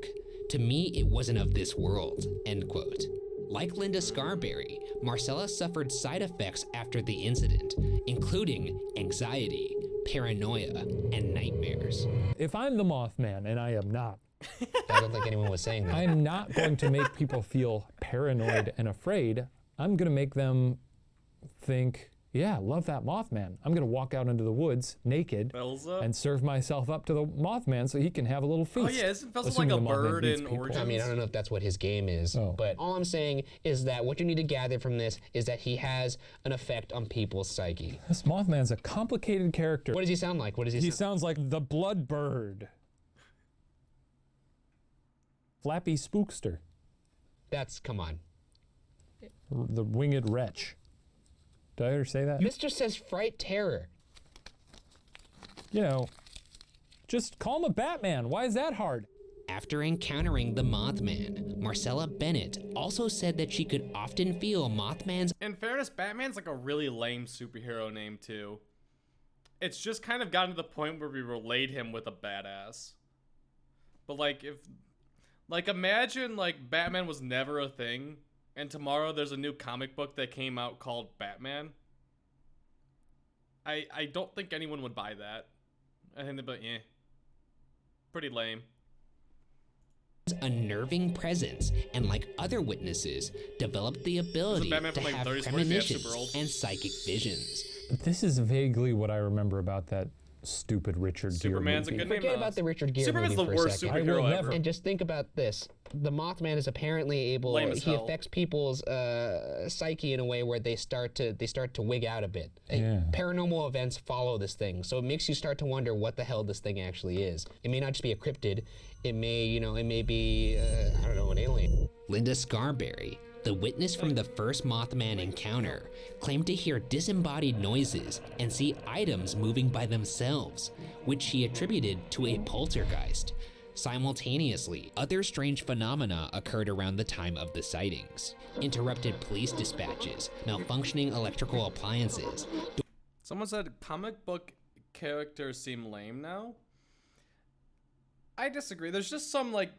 To me, it wasn't of this world," end quote. Like Linda Scarberry, Marcella suffered side effects after the incident, including anxiety, paranoia, and nightmares. If I'm the Mothman, and I am not, I don't think anyone was saying that. I'm not going to make people feel paranoid and afraid. I'm going to make them think, yeah, love that Mothman. I'm going to walk out into the woods naked Elsa? and serve myself up to the Mothman so he can have a little feast. Oh yeah, isn't Felsa like Assuming a the Mothman bird eats in people. Origins? I mean, I don't know if that's what his game is, Oh. but all I'm saying is that what you need to gather from this is that he has an effect on people's psyche. This Mothman's a complicated character. What does he sound like? What does he He sound sounds like the blood bird. Flappy Spookster. That's, come on. The winged wretch. Did I ever say that? This just says fright terror. You know, just call him a Batman. Why is that hard? After encountering the Mothman, Marcella Bennett also said that she could often feel Mothman's In fairness, Batman's like a really lame superhero name too. It's just kind of gotten to the point where we relate him with a badass. But like imagine like Batman was never a thing, and tomorrow there's a new comic book that came out called Batman. I don't think anyone would buy that. I think they'd be like, yeah, pretty lame. unnerving presence, and like other witnesses, developed the ability Batman to from, like, have 30s, 40s, yeah, premonitions super old. and psychic visions. This is vaguely what I remember about that stupid Richard Gere Superman's a movie. good name. Forget about the Richard Gere Superman's movie the for a worst second. I will superhero never. ever. And just think about this. The Mothman is apparently able, Lame as he hell. affects people's psyche in a way where they start to wig out a bit. Yeah. Paranormal events follow this thing, so it makes you start to wonder what the hell this thing actually is. It may not just be a cryptid, it may be, I don't know, an alien. Linda Scarberry, the witness from the first Mothman encounter, claimed to hear disembodied noises and see items moving by themselves, which she attributed to a poltergeist. Simultaneously, other strange phenomena occurred around the time of the sightings. Interrupted police dispatches, malfunctioning electrical appliances. Someone said comic book characters seem lame now. I disagree. There's just some like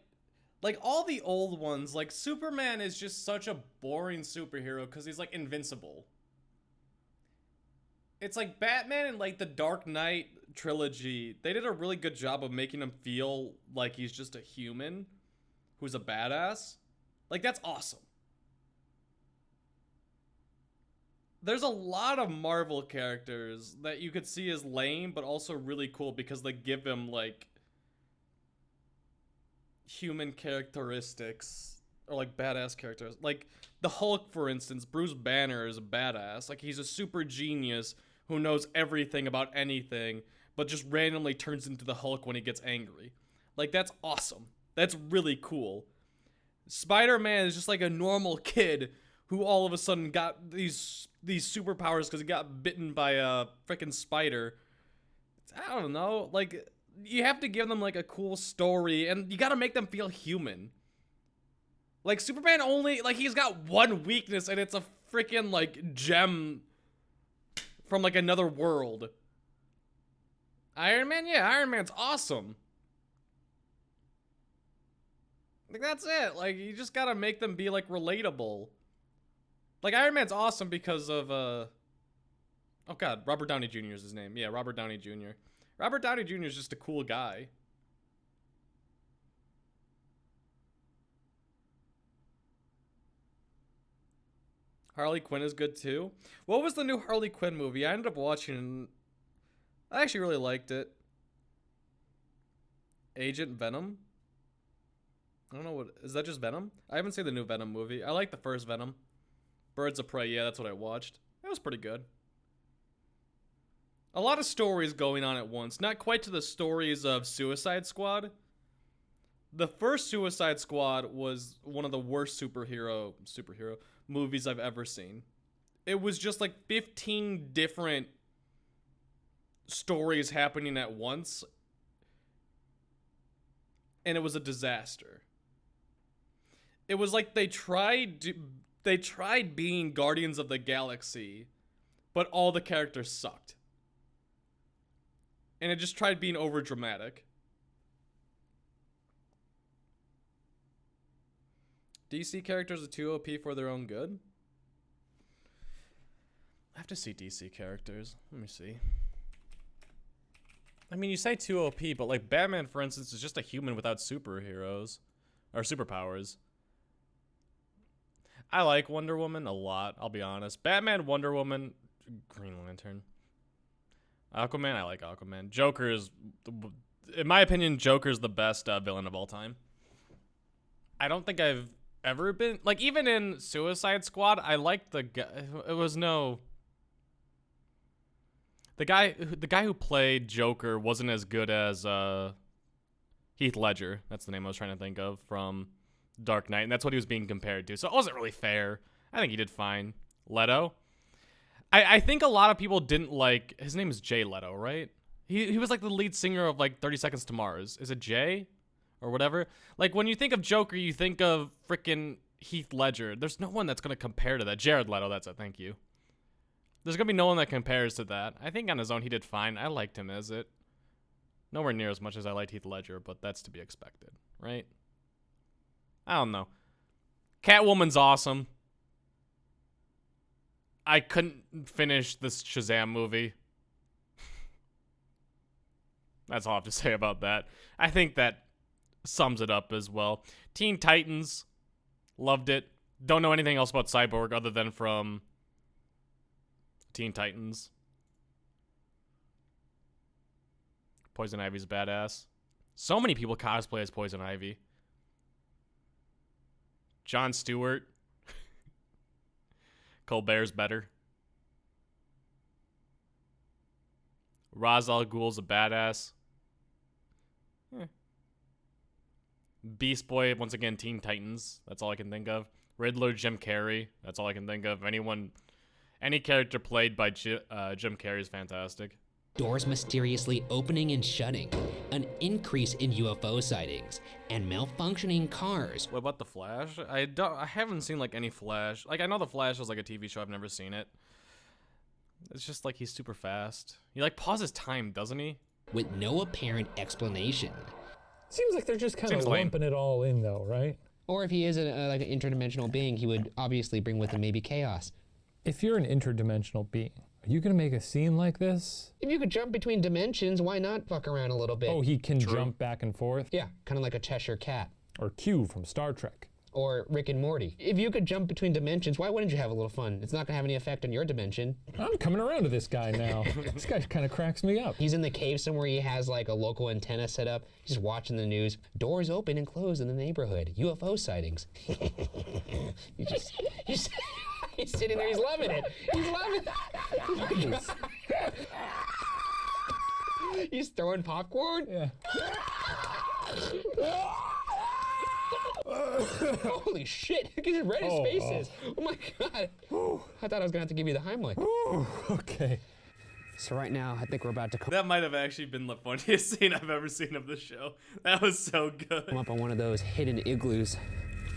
all the old ones, like Superman is just such a boring superhero because he's like invincible. It's like Batman and like the Dark Knight trilogy, they did a really good job of making him feel like he's just a human who's a badass. Like that's awesome. There's a lot of Marvel characters that you could see as lame but also really cool because they give him like human characteristics or like badass characters. Like the Hulk, for instance, Bruce Banner is a badass. Like he's a super genius who knows everything about anything but just randomly turns into the Hulk when he gets angry. Like that's awesome. That's really cool. Spider-Man is just like a normal kid who all of a sudden got these superpowers because he got bitten by a freaking spider. I don't know, like, you have to give them like a cool story, and you gotta make them feel human. Like, Superman only, like, he's got one weakness, and it's a freaking, like, gem from, like, another world. Iron Man? Yeah, Iron Man's awesome. Like, that's it. Like, you just gotta make them be, like, relatable. Like, Iron Man's awesome because of, oh god, Robert Downey Jr. is his name. Yeah, Robert Downey Jr. Robert Downey Jr. is just a cool guy. Harley Quinn is good too. What was the new Harley Quinn movie? I ended up watching and I actually really liked it. Agent Venom? I don't know what, is that just Venom? I haven't seen the new Venom movie. I like the first Venom. Birds of Prey, yeah, that's what I watched. It was pretty good. A lot of stories going on at once. Not quite to the stories of Suicide Squad. The first Suicide Squad was one of the worst superhero movies I've ever seen. It was just like 15 different stories happening at once. And it was a disaster. It was like they tried being Guardians of the Galaxy, but all the characters sucked. And it just tried being over dramatic. DC characters are too OP for their own good? I have to see DC characters. Let me see. I mean, you say too OP, but like Batman, for instance, is just a human without superheroes. Or superpowers. I like Wonder Woman a lot, I'll be honest. Batman, Wonder Woman, Green Lantern. Aquaman, I like Aquaman. Joker is, in my opinion, Joker's the best villain of all time. I don't think I've ever been, like, even in Suicide Squad, I liked the guy. It was no, the guy who played Joker wasn't as good as Heath Ledger. That's the name I was trying to think of from Dark Knight, and that's what he was being compared to. So it wasn't really fair. I think he did fine. Leto, I think a lot of people didn't like, his name is Jay Leto, right? He was like the lead singer of like 30 Seconds to Mars. Is it Jay? Or whatever? Like, when you think of Joker, you think of freaking Heath Ledger. There's no one that's going to compare to that. Jared Leto, that's it. Thank you. There's going to be no one that compares to that. I think on his own, he did fine. I liked him as it. Nowhere near as much as I liked Heath Ledger, but that's to be expected, right? I don't know. Catwoman's awesome. I couldn't finish this Shazam movie. That's all I have to say about that. I think that sums it up as well. Teen Titans, loved it. Don't know anything else about Cyborg other than from Teen Titans. Poison Ivy's badass. So many people cosplay as Poison Ivy. Jon Stewart. Colbert's better. Ra's al Ghul's a badass. Beast Boy, once again, Teen Titans. That's all I can think of. Riddler, Jim Carrey. That's all I can think of. Any character played by Jim Carrey is fantastic. Doors mysteriously opening and shutting, an increase in UFO sightings, and malfunctioning cars. What about The Flash? I haven't seen like any Flash. Like, I know The Flash is like a TV show. I've never seen it. It's just like he's super fast. He like pauses time, doesn't he? With no apparent explanation. Seems like they're just kind of lumping it all in, though, right? Or if he is like an interdimensional being, he would obviously bring with him maybe chaos. If you're an interdimensional being, are you gonna make a scene like this? If you could jump between dimensions, why not fuck around a little bit? Oh, he can jump back and forth? Yeah, kind of like a Cheshire Cat. Or Q from Star Trek. Or Rick and Morty. If you could jump between dimensions, why wouldn't you have a little fun? It's not gonna have any effect on your dimension. I'm coming around to this guy now. This guy kind of cracks me up. He's in the cave somewhere. He has like a local antenna set up. He's watching the news. Doors open and close in the neighborhood. UFO sightings. He's sitting there. He's loving it. He's loving it. He's throwing popcorn. Yeah. Holy shit, look at how red his face is. Oh my god. I thought I was gonna have to give you the Heimlich. Okay. So right now, I think we're about to come That might have actually been the funniest scene I've ever seen of the show. That was so good. up on one of those hidden igloos,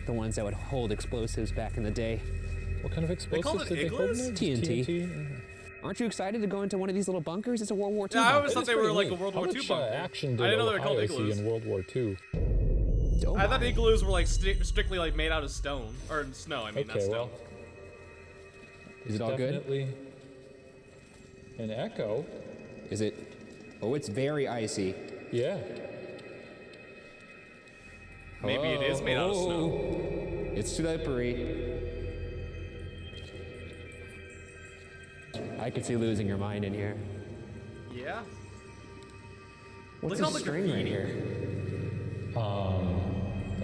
the ones that would hold explosives back in the day. What kind of They called explosives it did they hold in igloos? there? TNT. Aren't you excited to go into one of these little bunkers? It's a World War II Yeah, I bunker. always thought they were like a World How War II much bunker. action I did didn't know they were called Ohio see igloos. in World War II? Oh I thought my. igloos were like strictly like made out of stone or snow. I mean, not Okay, stone. well, Is it all good? definitely an echo. Is it? Oh, it's very icy. Yeah. Maybe it is made out of snow. It's slippery. I could see losing your mind in here. Yeah. What's Look at all this the string right graffiti. here?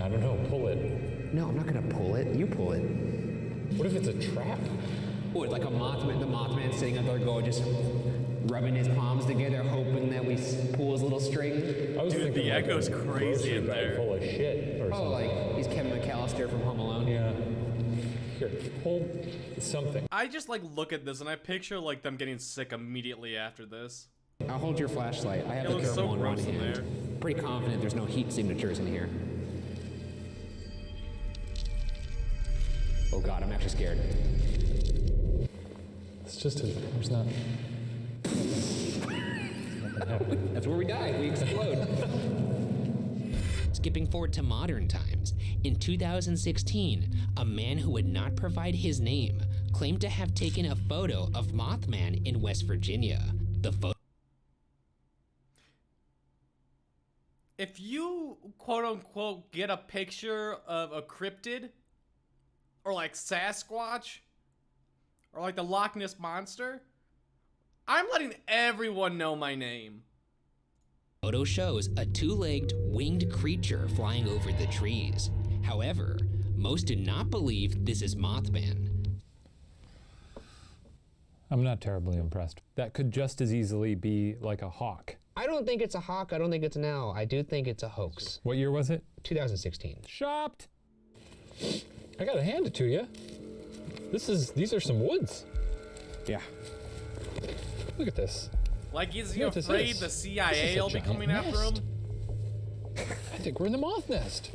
I don't know. Pull it. No, I'm not gonna pull it. You pull it. What if it's a trap? What, like a Mothman? The Mothman sitting up there going, just rubbing his palms together, hoping that we pull his little string. I was Dude, thinking the like echo's a crazy grocery in bag there. full of shit or Oh, something. like he's Kevin McAllister from Home Alone. Yeah. Here, hold something. I just like look at this and I picture like them getting sick immediately after this. I'll hold your flashlight. I have It the looks so thermal in one gross in hand. there. Pretty confident there's no heat signatures in here. Oh God, I'm actually scared. It's just there's not. That's where we die. We explode. Skipping forward to modern times, in 2016, a man who would not provide his name claimed to have taken a photo of Mothman in West Virginia. The photo. If you quote unquote get a picture of a cryptid or like Sasquatch or like the Loch Ness monster, I'm letting everyone know my name. Photo shows a two-legged, winged creature flying over the trees. However, most do not believe this is Mothman. I'm not terribly impressed. That could just as easily be like a hawk. I don't think it's a hawk. I don't think it's an owl. I do think it's a hoax. What year was it? 2016. Shopped. I gotta hand it to you. These are some woods. Yeah. Look at this. Like, is he Yeah, this afraid is- the this CIA is a will be giant coming after him? nest. I think we're in the moth nest.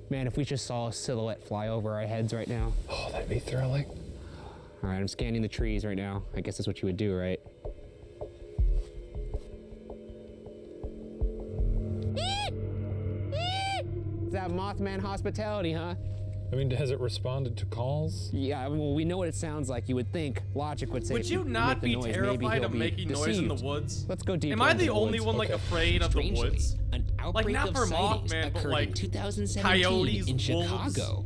Man, if we just saw a silhouette fly over our heads right now. Oh, that'd be thrilling. All right, I'm scanning the trees right now. I guess that's what you would do, right? Is that Mothman hospitality, huh? I mean, has it responded to calls? Yeah, well, we know what it sounds like. You would think logic would say. Would if you not make the be noise, maybe terrified he'll of be making noise in the deceived. woods? Let's go deeper. Am I into the only woods. one like Okay. afraid of the Strangely, woods? an outbreak not of for sightings Mothman, but occurred like in 2017 coyotes, in wolves. Chicago.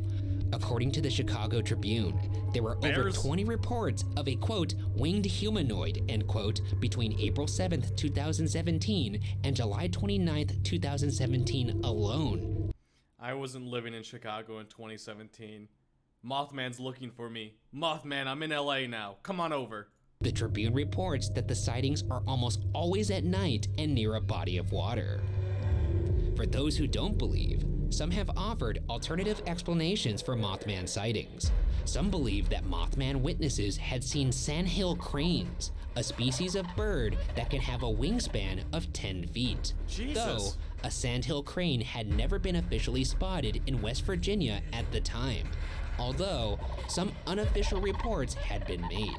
According to the Chicago Tribune, there were over Bears. 20 reports of a, quote, winged humanoid, end quote, between April 7th, 2017 and July 29th, 2017 alone. I wasn't living in Chicago in 2017. Mothman's looking for me. Mothman, I'm in LA now. Come on over. The Tribune reports that the sightings are almost always at night and near a body of water. For those who don't believe, some have offered alternative explanations for Mothman sightings. Some believe that Mothman witnesses had seen sandhill cranes, a species of bird that can have a wingspan of 10 feet. Jesus. Though, a sandhill crane had never been officially spotted in West Virginia at the time, although some unofficial reports had been made.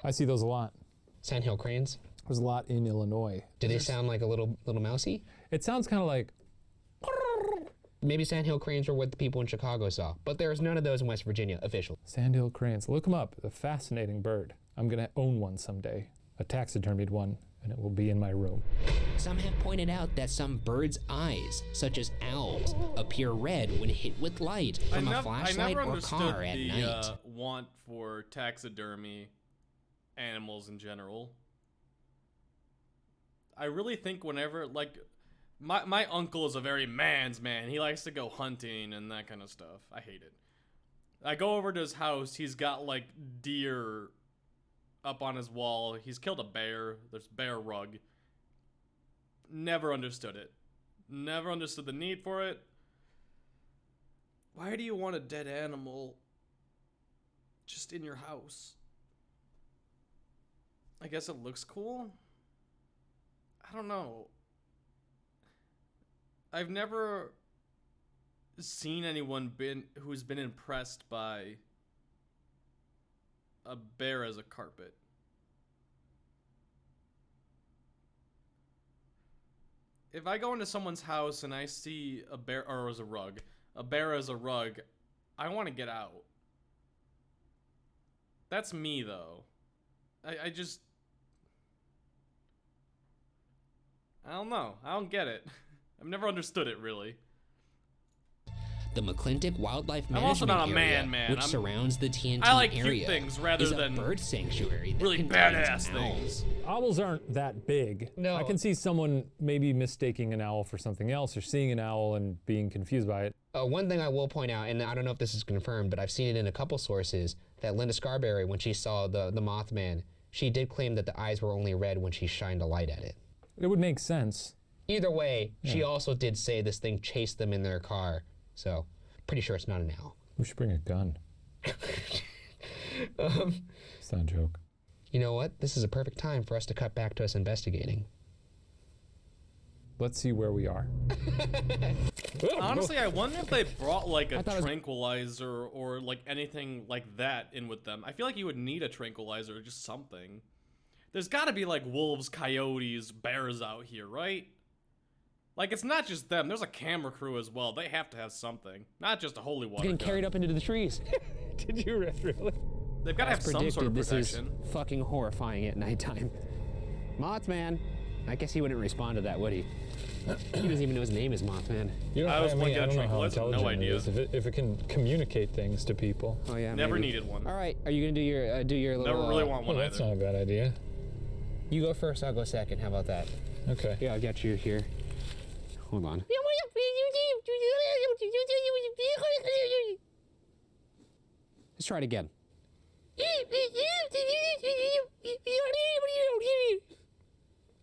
I see those a lot. Sandhill cranes. There's a lot in Illinois. Do they sound like a little mousy? It sounds kind of like, Maybe sandhill cranes are what the people in Chicago saw, but there's none of those in West Virginia official. sandhill cranes. Look them up. A fascinating bird. I'm gonna own one someday. A taxidermied one, and it will be in my room. Some have pointed out that some birds' eyes, such as owls, appear red when hit with light from a I flashlight never or understood car at the night. want for taxidermy animals in general. I really think whenever, like, my uncle is a very man's man. He likes to go hunting and that kind of stuff. I hate it. I go over to his house. He's got, like, deer up on his wall. He's killed a bear. There's bear rug. Never understood it. Never understood the need for it. Why do you want a dead animal just in your house? I guess it looks cool. I don't know. I've never seen anyone who's been impressed by a bear as a carpet. If I go into someone's house and I see a bear, or as a rug, I want to get out. That's me, though. I don't know. I don't get it. I've never understood it, really. The McClintock Wildlife I'm also Management not a Area, man. which surrounds the TNT I like area, cute things rather is a than bird sanctuary that really contains badass owls. things. Owls aren't that big. No. I can see someone maybe mistaking an owl for something else or seeing an owl and being confused by it. One thing I will point out, and I don't know if this is confirmed, but I've seen it in a couple sources, that Linda Scarberry, when she saw the Mothman, she did claim that the eyes were only red when she shined a light at it. It would make sense. Either way, she also did say this thing chased them in their car, so pretty sure it's not an owl. We should bring a gun. It's not a joke. You know what? This is a perfect time for us to cut back to us investigating. Let's see where we are. Honestly, I wonder if they brought like a tranquilizer or like anything like that in with them. I feel like you would need a tranquilizer or just something. There's gotta be like wolves, coyotes, bears out here, right? Like, it's not just them. There's a camera crew as well. They have to have something. Not just a holy water Getting gun. carried up into the trees. Did you really? They've got to have some sort of this protection. is fucking horrifying at nighttime. Mothman. I guess he wouldn't respond to that, would he? He doesn't even know his name is Mothman. You know, I was I looking at don't know how tranquilizer, no intelligent it idea. is. If it can communicate things to people. Oh yeah. Never maybe. needed one. All right. Are you gonna do your little? Never really want one Well, that's either. not a bad idea. You go first. I'll go second. How about that? Okay. Yeah, I'll get you here. Hold on. Let's try it again.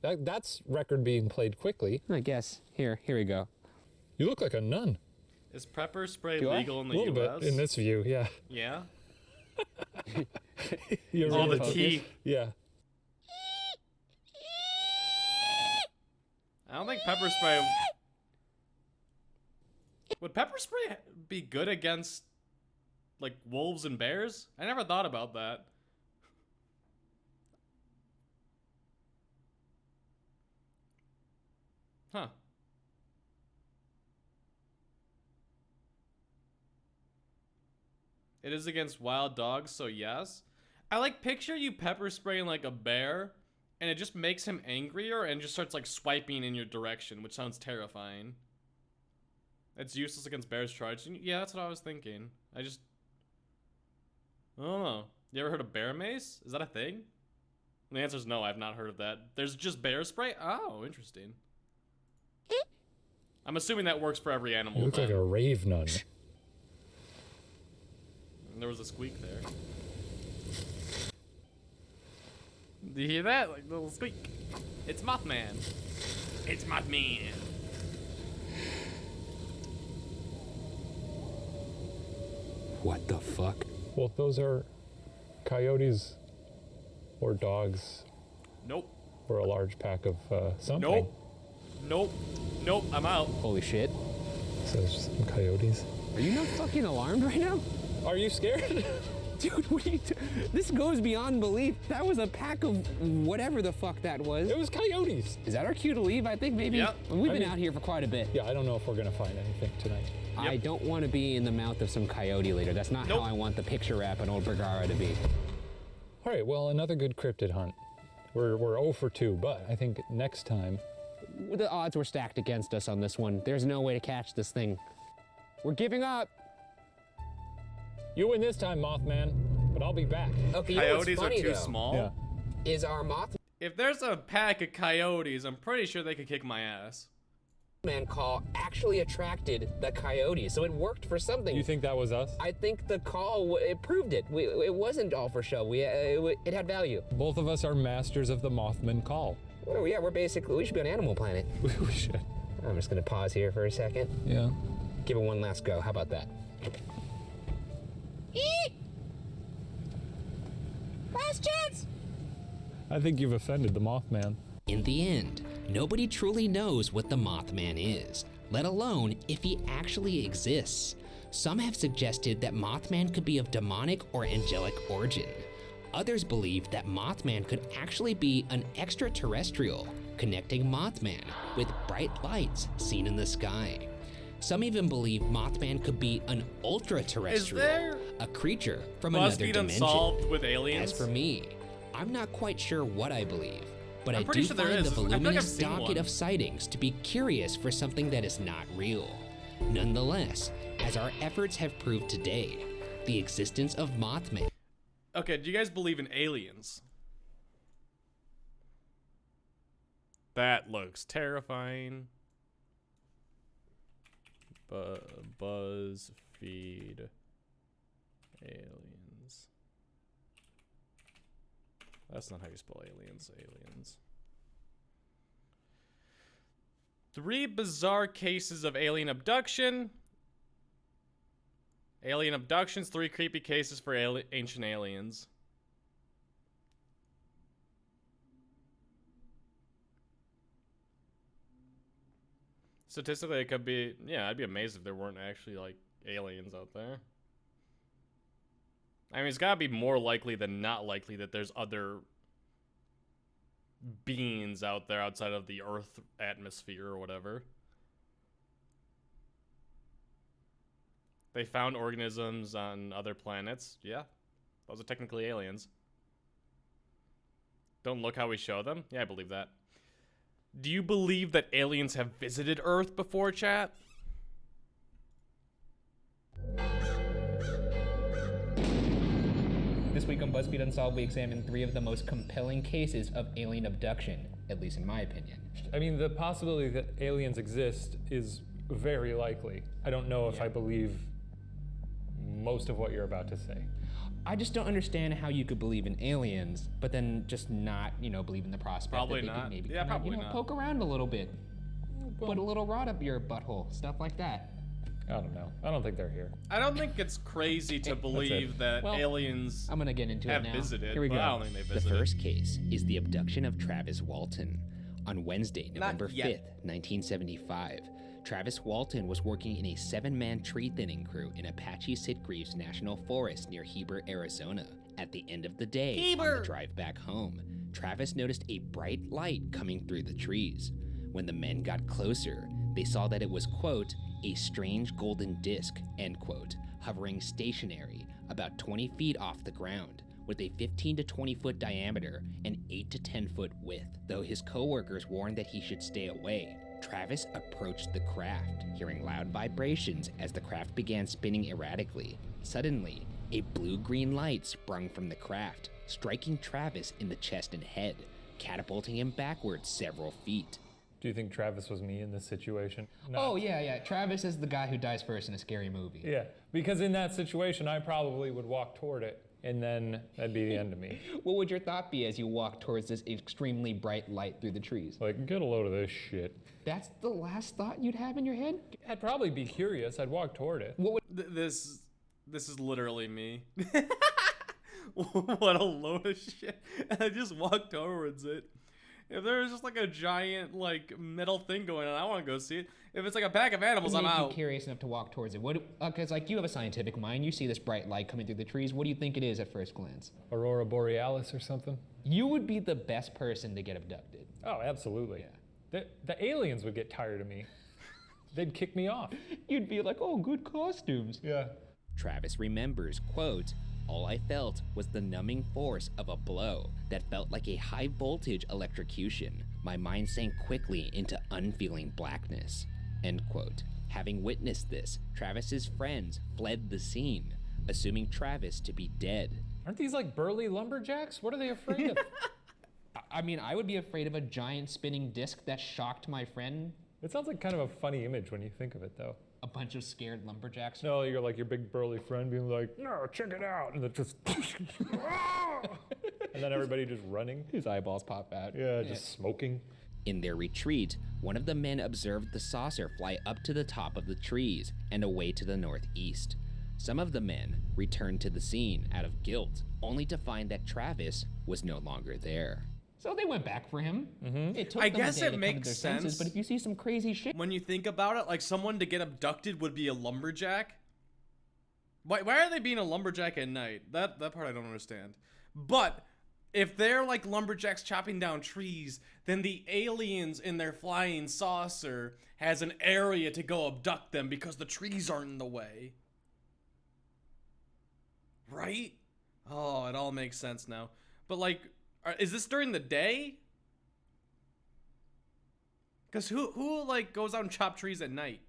That's record being played quickly. I guess. Here we go. You look like a nun. Is pepper spray Do I? legal in A the little U.S.? bit in this view, yeah. Yeah? You're Oh, really the teeth. Yeah. I don't think pepper spray... Would pepper spray be good against, like, wolves and bears? I never thought about that. Huh. It is against wild dogs, so yes. I like picture you pepper spraying like a bear, and it just makes him angrier and just starts like swiping in your direction, which sounds terrifying. It's useless against bears charged. Yeah, that's what I was thinking. I don't know. You ever heard of bear mace? Is that a thing? And the answer is no, I've not heard of that. There's just bear spray? Oh, interesting. I'm assuming that works for every animal. You look like then. a rave nun. And there was a squeak there. Do you hear that? Like the little squeak. It's Mothman. It's Mothman. What the fuck? Well, those are coyotes or dogs Nope. or a large pack of something. Nope. Nope. Nope. I'm out. Holy shit. So it's some coyotes. Are you not fucking alarmed right now? Are you scared? Dude, what are you this goes beyond belief. That was a pack of whatever the fuck that was. It was coyotes. Is that our cue to leave? I think maybe. Yep. We've been out here for quite a bit. Yeah, I don't know if we're gonna find anything tonight. I don't want to be in the mouth of some coyote later. That's not Nope. how I want the picture wrap on Old Bergara to be. All right, well, another good cryptid hunt. We're 0 for 2, but I think next time. The odds were stacked against us on this one. There's no way to catch this thing. We're giving up. You win this time, Mothman, but I'll be back. Okay, Coyotes are too small. Yeah. Is our Mothman If there's a pack of coyotes, I'm pretty sure they could kick my ass. call actually attracted the coyotes, so it worked for something. You think that was us? I think the call, it proved it. It wasn't all for show. It had value. Both of us are masters of the Mothman call. Well, yeah, we should be on Animal Planet. We should. I'm just gonna pause here for a second. Yeah. Give it one last go. How about that? Last chance! I think you've offended the Mothman. In the end, nobody truly knows what the Mothman is, let alone if he actually exists. Some have suggested that Mothman could be of demonic or angelic origin. Others believe that Mothman could actually be an extraterrestrial, connecting Mothman with bright lights seen in the sky. Some even believe Mothman could be an ultra-terrestrial, a creature from another Buzzfeed dimension. Unsolved with aliens? As for me, I'm not quite sure what I believe, but I'm I pretty do sure there find is. the I feel like I've voluminous seen docket one. of sightings to be curious for something that is not real. Nonetheless, as our efforts have proved today, the existence of Mothman. Okay, do you guys believe in aliens? That looks terrifying. Buzzfeed aliens. That's not how you spell aliens. Aliens. 3 bizarre cases of alien abduction. Alien abductions, 3 creepy cases for ancient aliens. Statistically, it could be, yeah, I'd be amazed if there weren't actually, like, aliens out there. I mean, it's gotta be more likely than not likely that there's other beings out there outside of the Earth atmosphere or whatever. They found organisms on other planets. Yeah, those are technically aliens. Don't look how we show them? Yeah, I believe that. Do you believe that aliens have visited Earth before, chat? This week on BuzzFeed Unsolved, we examined 3 of the most compelling cases of alien abduction, at least in my opinion. I mean, the possibility that aliens exist is very likely. I don't know if I believe most of what you're about to say. I just don't understand how you could believe in aliens, but then just not, believe in the prospect Probably that they not. could maybe Yeah, come probably out, not. poke around a little bit, put a little rod up your butthole, stuff like that. I don't know. I don't think they're here. I don't think it's crazy to believe that Well, aliens I'm gonna get into have it now. visited, Here we but go. I don't think they The visited. first case is the abduction of Travis Walton. On Wednesday, Not November yet. 5th, 1975, Travis Walton was working in a 7-man tree thinning crew in Apache Sitgreaves National Forest near Heber, Arizona. At the end of the day, on the drive back home, Travis noticed a bright light coming through the trees. When the men got closer, they saw that it was, quote, a strange golden disc, end quote, hovering stationary about 20 feet off the ground, with a 15 to 20 foot diameter and 8 to 10 foot width. Though his coworkers warned that he should stay away, Travis approached the craft, hearing loud vibrations as the craft began spinning erratically. Suddenly, a blue-green light sprung from the craft, striking Travis in the chest and head, catapulting him backwards several feet. Do you think Travis was me in this situation? Oh, yeah. Travis is the guy who dies first in a scary movie. Yeah, because in that situation, I probably would walk toward it, and then that'd be the end of me. What would your thought be as you walk towards this extremely bright light through the trees? Like, get a load of this shit. That's the last thought you'd have in your head? I'd probably be curious. I'd walk toward it. This is literally me. What a load of shit. And I just walked towards it. If there's just like a giant like metal thing going on, I want to go see it. If it's like a pack of animals, I'm What made out. you curious enough to walk towards it? Because like you have a scientific mind, you see this bright light coming through the trees. What do you think it is at first glance? Aurora Borealis or something? You would be the best person to get abducted. Oh, absolutely. Yeah. The aliens would get tired of me. They'd kick me off. You'd be like, oh, good costumes. Yeah. Travis remembers, quote, all I felt was the numbing force of a blow that felt like a high voltage electrocution. My mind sank quickly into unfeeling blackness, end quote. Having witnessed this, Travis's friends fled the scene, assuming Travis to be dead. Aren't these like burly lumberjacks? What are they afraid of? I mean, I would be afraid of a giant spinning disc that shocked my friend. It sounds like kind of a funny image when you think of it, though. A bunch of scared lumberjacks. No, you're like your big burly friend being like, no, check it out. And then just, and then everybody just running. His eyeballs pop out. Yeah, just smoking. In their retreat, one of the men observed the saucer fly up to the top of the trees and away to the northeast. Some of the men returned to the scene out of guilt, only to find that Travis was no longer there. So they went back for him. It took I them a guess day it to come to makes their senses, sense. but if you see some crazy shit, When you think about it, like someone to get abducted would be a lumberjack. Why are they being a lumberjack at night? That part I don't understand. But if they're like lumberjacks chopping down trees, then the aliens in their flying saucer has an area to go abduct them because the trees aren't in the way. Right? Oh, it all makes sense now. But like, is this during the day? Because who like goes out and chop trees at night?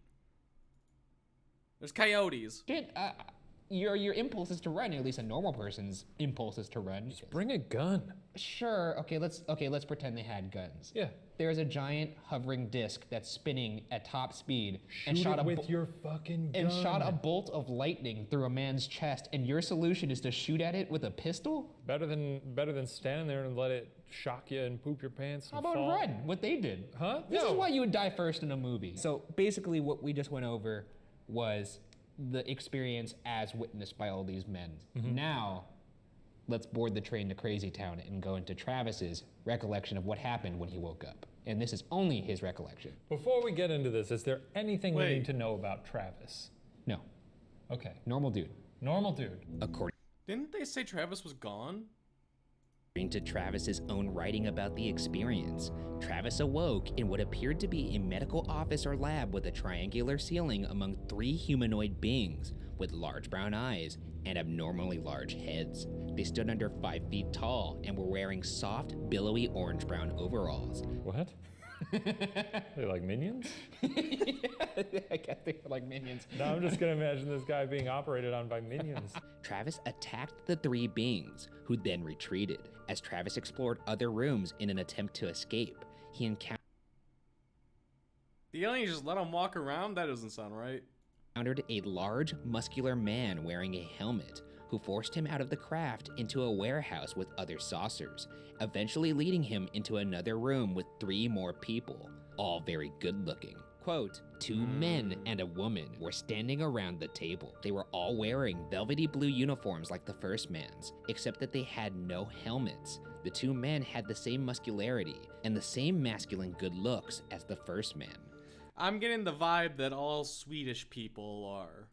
There's coyotes. shit, your impulse is to run. At least a normal person's impulse is to run. Just bring a gun. Sure. Okay. Let's pretend they had guns. Yeah. There is a giant hovering disc that's spinning at top speed and Shoot shot it with your fucking gun. and shot a bolt of lightning through a man's chest. And your solution is to shoot at it with a pistol? Better than standing there and let it shock you and poop your pants and How about fall. run? What they did? Huh? This is No. why you would die first in a movie. So basically, what we just went over was the experience as witnessed by all these men. Now, let's board the train to Crazy Town and go into Travis's recollection of what happened when he woke up. And this is only his recollection. Before we get into this, is there anything we Wait. need to know about Travis? No, Okay. normal dude. Normal dude. According Didn't they say Travis was gone? to Travis's own writing about the experience, Travis awoke in what appeared to be a medical office or lab with a triangular ceiling among 3 humanoid beings with large brown eyes and abnormally large heads. They stood under 5 feet tall and were wearing soft, billowy orange-brown overalls. What? They're like minions? I guess they were like minions. No, I'm just gonna imagine this guy being operated on by minions. Travis attacked the 3 beings, who then retreated. As Travis explored other rooms in an attempt to escape, he encountered The aliens just let him walk around? That doesn't sound right. a large, muscular man wearing a helmet, who forced him out of the craft into a warehouse with other saucers, eventually leading him into another room with 3 more people, all very good-looking. Quote, 2 men and a woman were standing around the table. They were all wearing velvety blue uniforms like the first man's, except that they had no helmets. The 2 men had the same muscularity and the same masculine good looks as the first man. I'm getting the vibe that all Swedish people are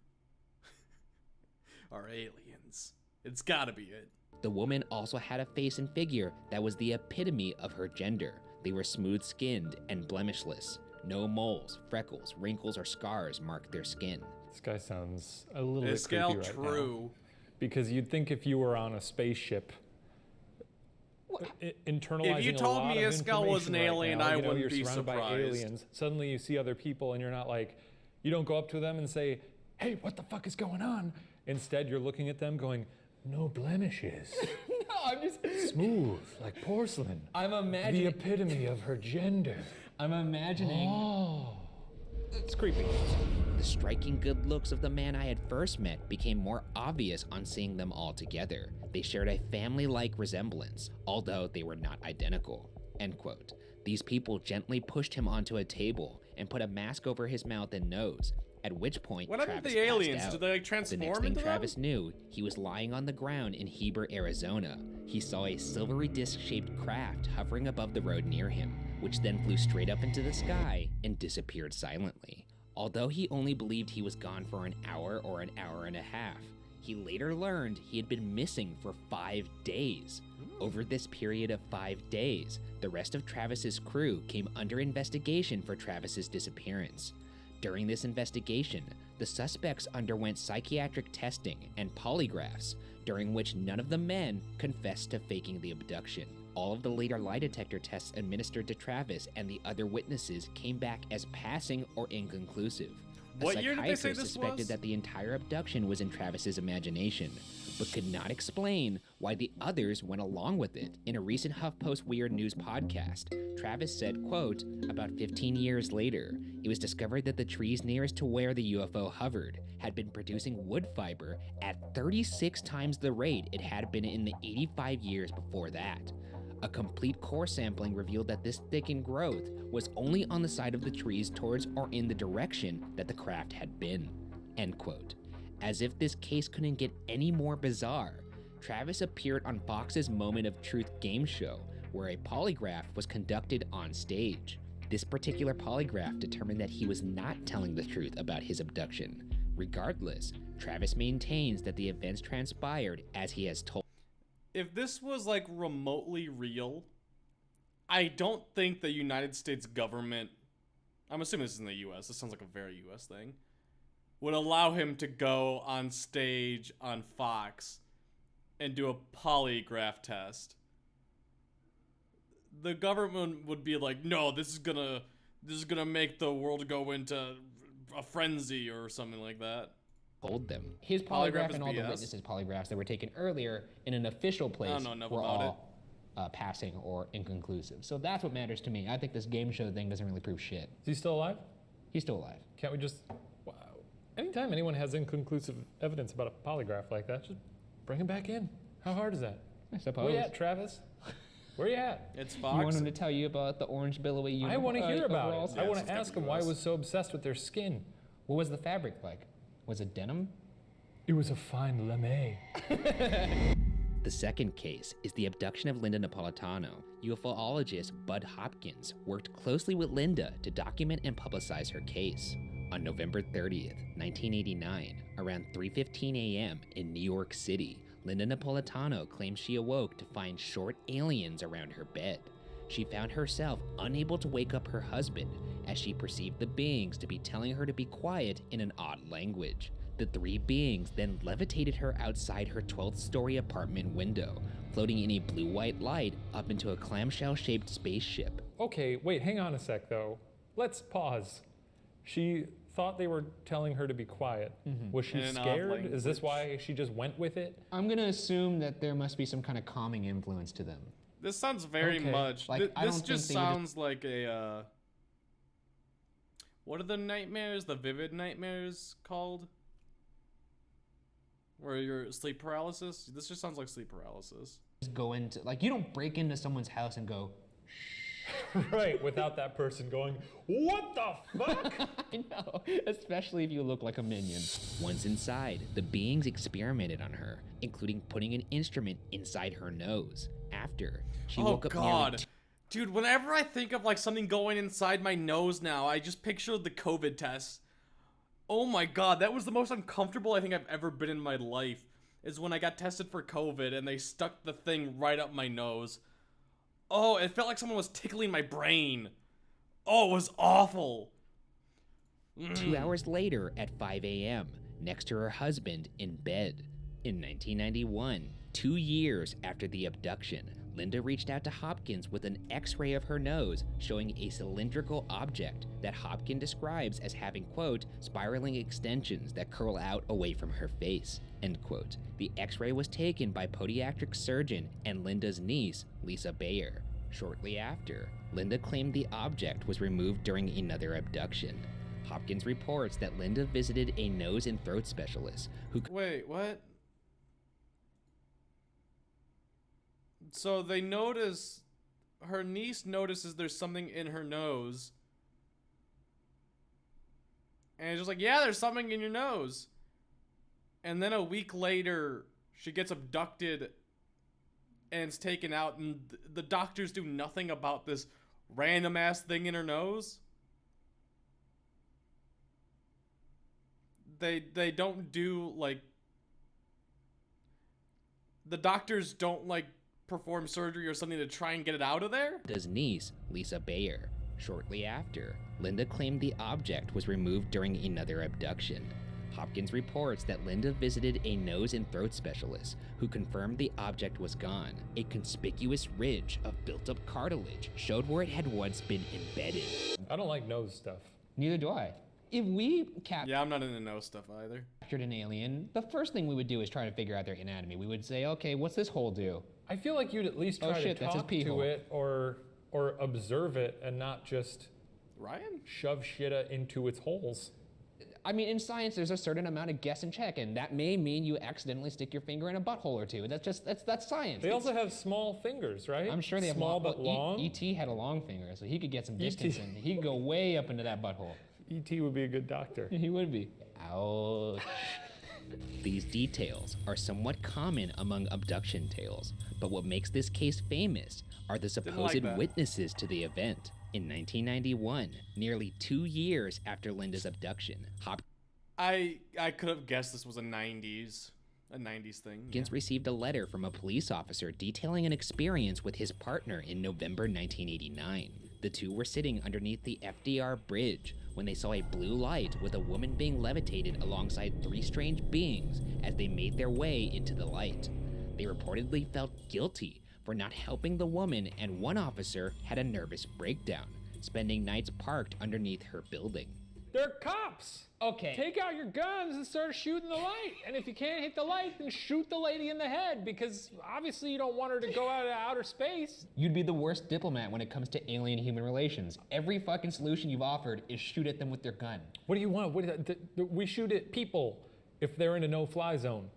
aliens. It's gotta be it. The woman also had a face and figure that was the epitome of her gender. They were smooth-skinned and blemishless. No moles, freckles, wrinkles, or scars marked their skin. This guy sounds a little bit It's creepy all right true. now. Because you'd think if you were on a spaceship, internalizing If you a told lot me of Iskall was an information right alien, now, I you know, wouldn't you're be surrounded by surprised. aliens. Suddenly you see other people and you're not like, you don't go up to them and say, hey, what the fuck is going on? Instead, you're looking at them going, no blemishes. No, I'm just... Smooth, like porcelain. I'm The imagining... epitome of her gender. I'm imagining... Oh. It's creepy. The striking good looks of the man I had first met became more obvious on seeing them all together. They shared a family-like resemblance, although they were not identical. End quote. These people gently pushed him onto a table and put a mask over his mouth and nose, at which point What happened to Travis the aliens? passed out. Did they like The next transform thing into Travis them? knew, he was lying on the ground in Heber, Arizona. He saw a silvery disc-shaped craft hovering above the road near him, which then flew straight up into the sky and disappeared silently. Although he only believed he was gone for an hour or an hour and a half, he later learned he had been missing for 5 days. Over this period of 5 days, the rest of Travis's crew came under investigation for Travis's disappearance. During this investigation, the suspects underwent psychiatric testing and polygraphs, during which none of the men confessed to faking the abduction. All of the later lie detector tests administered to Travis and the other witnesses came back as passing or inconclusive. What year did they say psychiatrist this suspected was? that the entire abduction was in Travis's imagination, but could not explain why the others went along with it. In a recent HuffPost Weird News podcast, Travis said, quote, about 15 years later, it was discovered that the trees nearest to where the UFO hovered had been producing wood fiber at 36 times the rate it had been in the 85 years before that. A complete core sampling revealed that this thickened growth was only on the side of the trees towards or in the direction that the craft had been. End quote. As if this case couldn't get any more bizarre, Travis appeared on Fox's Moment of Truth game show, where a polygraph was conducted on stage. This particular polygraph determined that he was not telling the truth about his abduction. Regardless, Travis maintains that the events transpired as he has told. If this was like remotely real, I don't think the United States government, I'm assuming this is in the US, this sounds like a very US thing, would allow him to go on stage on Fox and do a polygraph test. The government would be like, no, this is gonna make the world go into a frenzy or something like that. Told them. His Polygraph polygraph is and all the BS? witnesses' polygraphs that were taken earlier in an official place know enough were about all passing or inconclusive. So that's what matters to me. I think this game show thing doesn't really prove shit. Is he still alive? He's still alive. Can't we just... Wow. Anytime anyone has inconclusive evidence about a polygraph like that, just bring him back in. How hard is that? I suppose. Where you at, Travis? Where you at? It's You Fox. want him to tell you about the orange billowy uniform? I want to hear about overalls? it. I want it's to ask him gotta be why he US. was so obsessed with their skin. What was the fabric like? Was it denim? It was a fine lame. The second case is the abduction of Linda Napolitano. UFOologist Bud Hopkins worked closely with Linda to document and publicize her case. On November 30th, 1989, around 3:15 a.m. in New York City, Linda Napolitano claimed she awoke to find short aliens around her bed. She found herself unable to wake up her husband as she perceived the beings to be telling her to be quiet in an odd language. The three beings then levitated her outside her 12th-story apartment window, floating in a blue-white light up into a clamshell-shaped spaceship. Okay, wait, hang on a sec though. Let's pause. She thought they were telling her to be quiet. Was she In an odd scared? Is this language. why she just went with it? I'm gonna assume that there must be some kind of calming influence to them. This sounds very Okay. much. Like, I This don't just think they would sounds like a. What are the nightmares? The vivid nightmares called? Where you're sleep paralysis? This just sounds like sleep paralysis. Just go into, like, you don't break into someone's house and go, Right, without that person going, what the fuck? I know, especially if you look like a minion. Once inside, the beings experimented on her, including putting an instrument inside her nose. After, she woke up nearly Dude, whenever I think of like something going inside my nose now, I just picture the COVID test. Oh my god, that was the most uncomfortable I think I've ever been in my life. Is when I got tested for COVID and they stuck the thing right up my nose. Oh, it felt like someone was tickling my brain. Oh, it was awful. 2 hours later at 5 a.m., next to her husband in bed. In 1991, 2 years after the abduction, Linda reached out to Hopkins with an x-ray of her nose showing a cylindrical object that Hopkins describes as having, quote, spiraling extensions that curl out away from her face, end quote. The x-ray was taken by podiatric surgeon and Linda's niece, Lisa Bayer. Shortly after, Linda claimed the object was removed during another abduction. Hopkins reports that Linda visited a nose and throat specialist who... Wait, what? So they notice, her niece notices there's something in her nose. And it's just like, yeah, there's something in your nose. And then a week later, she gets abducted and it's taken out, and the doctors do nothing about this random ass thing in her nose. They don't do, like, the doctors don't, like, perform surgery or something to try and get it out of there? Linda's niece, Lisa Bayer. Shortly after, Linda claimed the object was removed during another abduction. Hopkins reports that Linda visited a nose and throat specialist who confirmed the object was gone. A conspicuous ridge of built-up cartilage showed where it had once been embedded. I don't like nose stuff. Neither do I. If we Yeah, I'm not into nose stuff either. captured an alien, the first thing we would do is try to figure out their anatomy. We would say, okay, what's this hole do? I feel like you'd at least Oh, try shit, to that's his talk pee to hole. it or observe it and not just Ryan? shove shit into its holes. I mean, in science, there's a certain amount of guess and check, and that may mean you accidentally stick your finger in a butthole or two. That's science. They also have small fingers, right? I'm sure they have small but long. E.T. had a long finger, so he could get some distance and he could go way up into that butthole. E.T. would be a good doctor. He would be. Ouch. These details are somewhat common among abduction tales, but what makes this case famous are the Didn't supposed like that. witnesses to the event. In 1991, nearly 2 years after Linda's abduction, I could have guessed this was a 90s thing. Hopkins received a letter from a police officer detailing an experience with his partner in November 1989. The two were sitting underneath the FDR bridge when they saw a blue light with a woman being levitated alongside 3 strange beings as they made their way into the light. They reportedly felt guilty for not helping the woman, and one officer had a nervous breakdown, spending nights parked underneath her building. They're cops. Okay. Take out your guns and start shooting the light. And if you can't hit the light, then shoot the lady in the head, because obviously you don't want her to go out of outer space. You'd be the worst diplomat when it comes to alien-human relations. Every fucking solution you've offered is shoot at them with their gun. What do you want? We shoot at people if they're in a no-fly zone.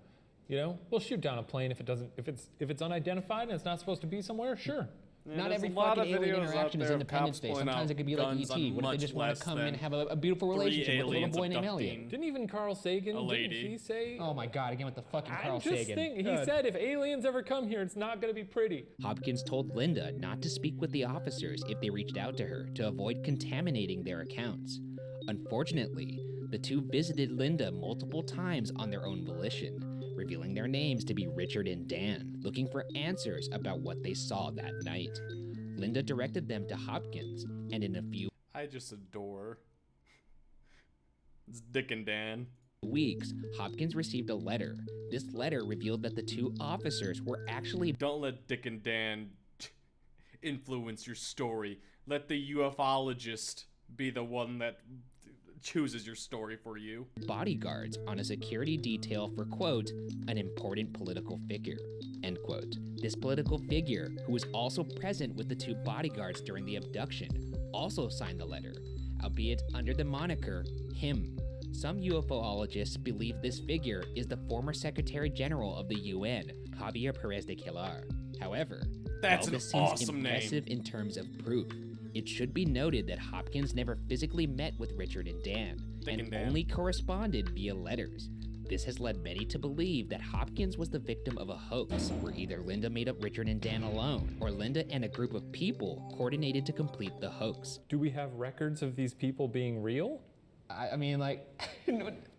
You know, we'll shoot down a plane if it's unidentified and it's not supposed to be somewhere. Sure. Yeah, Not there's every a lot fucking of alien videos out interaction is there of Independence cops Day. pulling Sometimes out it could be like guns ET. on What if they much just want less to come in and than have a beautiful 3 relationship with a little aliens boy named abducting Elliot? Didn't even Carl Sagan, a didn't lady. he say? Oh my god, again with the fucking Carl I'm just Sagan. thinking, he said if aliens ever come here, it's not gonna be pretty. Hopkins told Linda not to speak with the officers if they reached out to her to avoid contaminating their accounts. Unfortunately, the two visited Linda multiple times on their own volition, revealing their names to be Richard and Dan, looking for answers about what they saw that night. Linda directed them to Hopkins, and in a few I just adore. It's Dick and Dan. weeks, Hopkins received a letter. This letter revealed that the two officers were actually Don't let Dick and Dan influence your story. Let the ufologist be the one that chooses your story for you. bodyguards on a security detail for, quote, an important political figure, end quote. This political figure, who was also present with the two bodyguards during the abduction, also signed the letter, albeit under the moniker him. Some UFOologists believe this figure is the former Secretary General of the UN, Javier Perez de Quelar. However, That's while an this seems awesome name. impressive in terms of proof, it should be noted that Hopkins never physically met with Richard and Dan, Dick and and Dan. only corresponded via letters. This has led many to believe that Hopkins was the victim of a hoax, where either Linda made up Richard and Dan alone, or Linda and a group of people coordinated to complete the hoax. Do we have records of these people being real? I mean, like,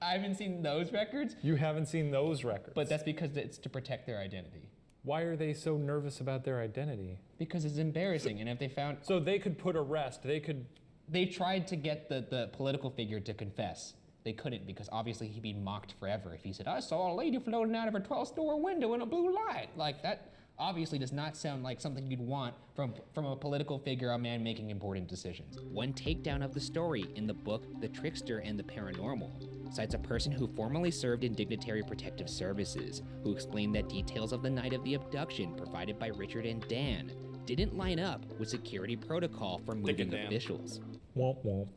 I haven't seen those records, You haven't seen those records. but that's because it's to protect their identity. Why are they so nervous about their identity? Because it's embarrassing, and if they found... So they could put arrest, They tried to get the political figure to confess. They couldn't, because obviously he'd be mocked forever if he said, I saw a lady floating out of her 12th-story window in a blue light. Like, that obviously does not sound like something you'd want from a political figure, a man making important decisions. One takedown of the story in the book The Trickster and the Paranormal cites a person who formerly served in Dignitary Protective Services, who explained that details of the night of the abduction provided by Richard and Dan didn't line up with security protocol for Dick and moving Dan. officials. womp womp.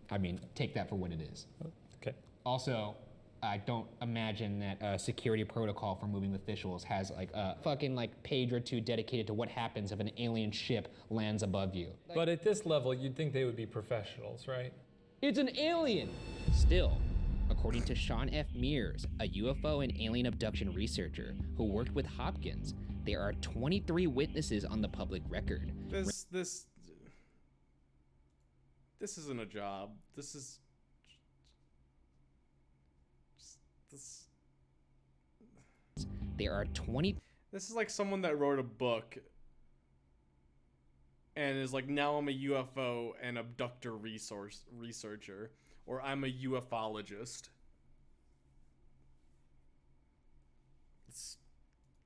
I mean, take that for what it is. Okay. Also, I don't imagine that security protocol for moving officials has like a fucking like page or two dedicated to what happens if an alien ship lands above you. But at this level, you'd think they would be professionals, right? It's an alien! Still, according to Sean F. Mears, a UFO and alien abduction researcher who worked with Hopkins, there are 23 witnesses on the public record. This isn't a job. This is this. There are 20 This is like someone that wrote a book and is like, now I'm a UFO and abductor researcher, or I'm a ufologist. It's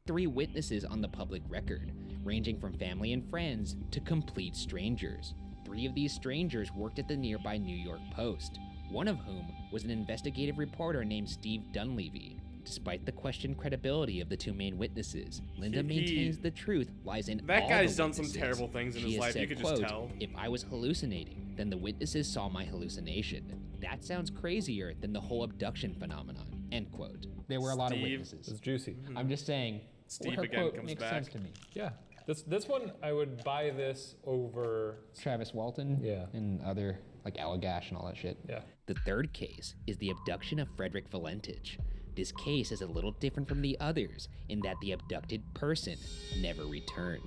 3 witnesses on the public record, ranging from family and friends to complete strangers. 3 of these strangers worked at the nearby New York Post, one of whom was an investigative reporter named Steve Dunleavy. Despite the questioned credibility of the 2 main witnesses, Linda maintains the truth lies in That all guy's the done some witnesses. terrible things in She his has life, you said, could just quote, tell. If I was hallucinating, then the witnesses saw my hallucination. That sounds crazier than the whole abduction phenomenon, end quote. There were a lot of Steve. witnesses. It's juicy. I'm just saying, Steve her again quote comes makes back. sense to me. Yeah. This one, I would buy this over. Travis Walton, Yeah. and other like Allagash and all that shit. Yeah. The third case is the abduction of Frederick Valentich. This case is a little different from the others in that the abducted person never returned.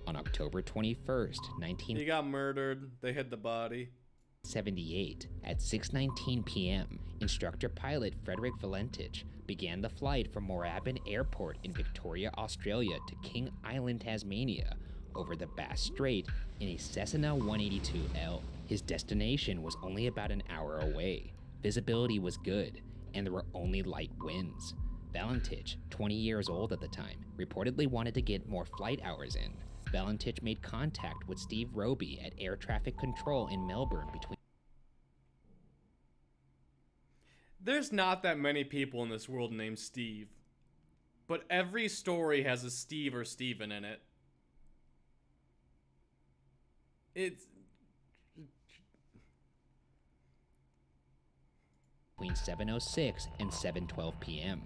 On October 21st, He got murdered. They hid the body. 1978, at 6:19 p.m., instructor pilot Frederick Valentich began the flight from Moorabbin Airport in Victoria, Australia to King Island, Tasmania, over the Bass Strait in a Cessna 182L. His destination was only about an hour away. Visibility was good, and there were only light winds. Valentich, 20 years old at the time, reportedly wanted to get more flight hours in. Valentich made contact with Steve Roby at Air Traffic Control in Melbourne between. There's not that many people in this world named Steve. But every story has a Steve or Steven in it. It's... between 7:06 and 7:12 p.m.